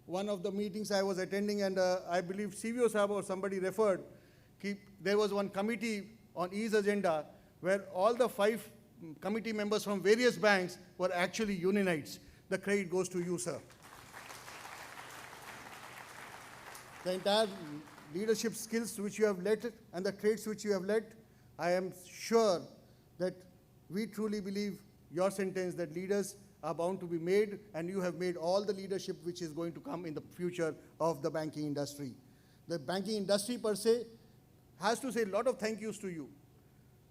one of the meetings I was attending, and I believe CVO Sahab or somebody referred, there was one committee on ease agenda where all the 5 committee members from various banks were actually unionites. The credit goes to you, sir. The entire leadership skills which you have led and the traits which you have led, I am sure that we truly believe your sentence that leaders are bound to be made, and you have made all the leadership which is going to come in the future of the banking industry. The banking industry per se has to say a lot of thank yous to you.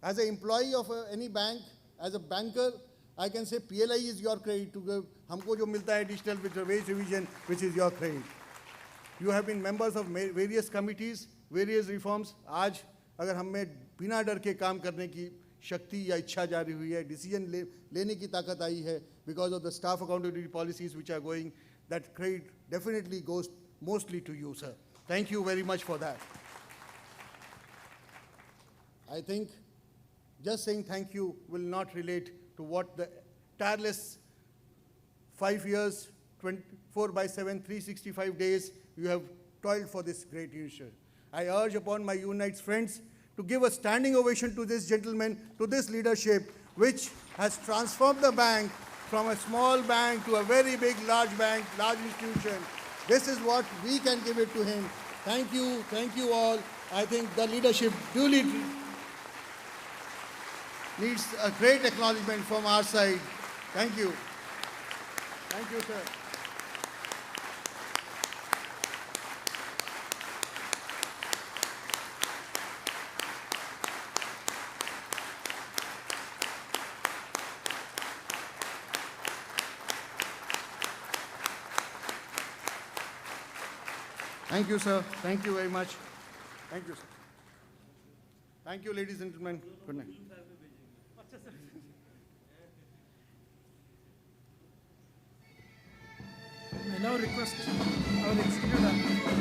As an employee of any bank, as a banker, I can say PLI is your credit to give. Humko jo milta hai additional with the wage revision, which is your credit. You have been members of various committees, various reforms. आज अगर हमें बिना डर के काम करने की शक्ति या इच्छा जारी हुई है, डिसीजन लेने की ताकत आई है, because of the staff accountability policies which are going, that credit definitely goes mostly to you, sir. Thank you very much for that. I think just saying thank you will not relate to what the tireless 5 years, 24/7, 365 days you have toiled for this great initiative. I urge upon my Unites friends to give a standing ovation to this gentleman, to this leadership, which has transformed the bank from a small bank to a very big, large bank, large institution. This is what we can give it to him. Thank you all. I think the leadership duly needs a great acknowledgement from our side. Thank you. Thank you, sir. Thank you, sir. Thank you very much. Thank you, sir. Thank you, ladies and gentlemen. Good night. I now request our executive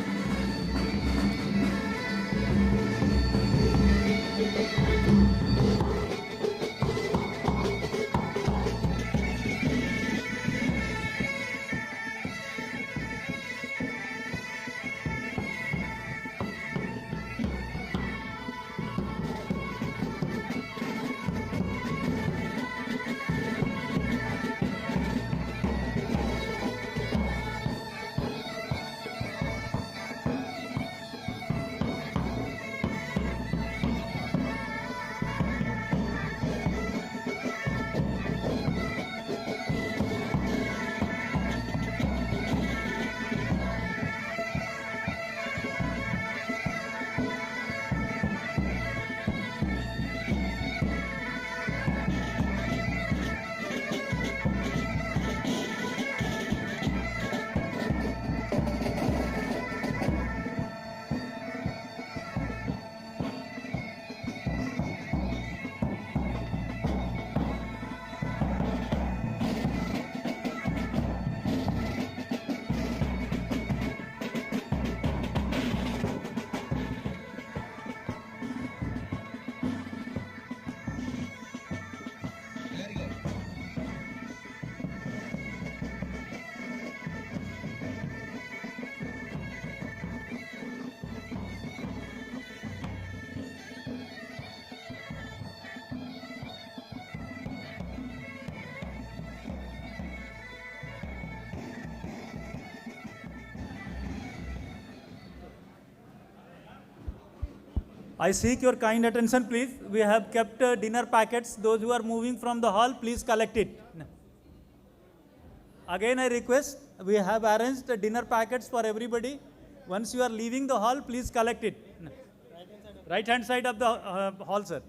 I seek your kind attention, please. We have kept dinner packets. Those who are moving from the hall, please collect it. Again, I request, we have arranged dinner packets for everybody. Once you are leaving the hall, please collect it. Right hand side of the hall, sir.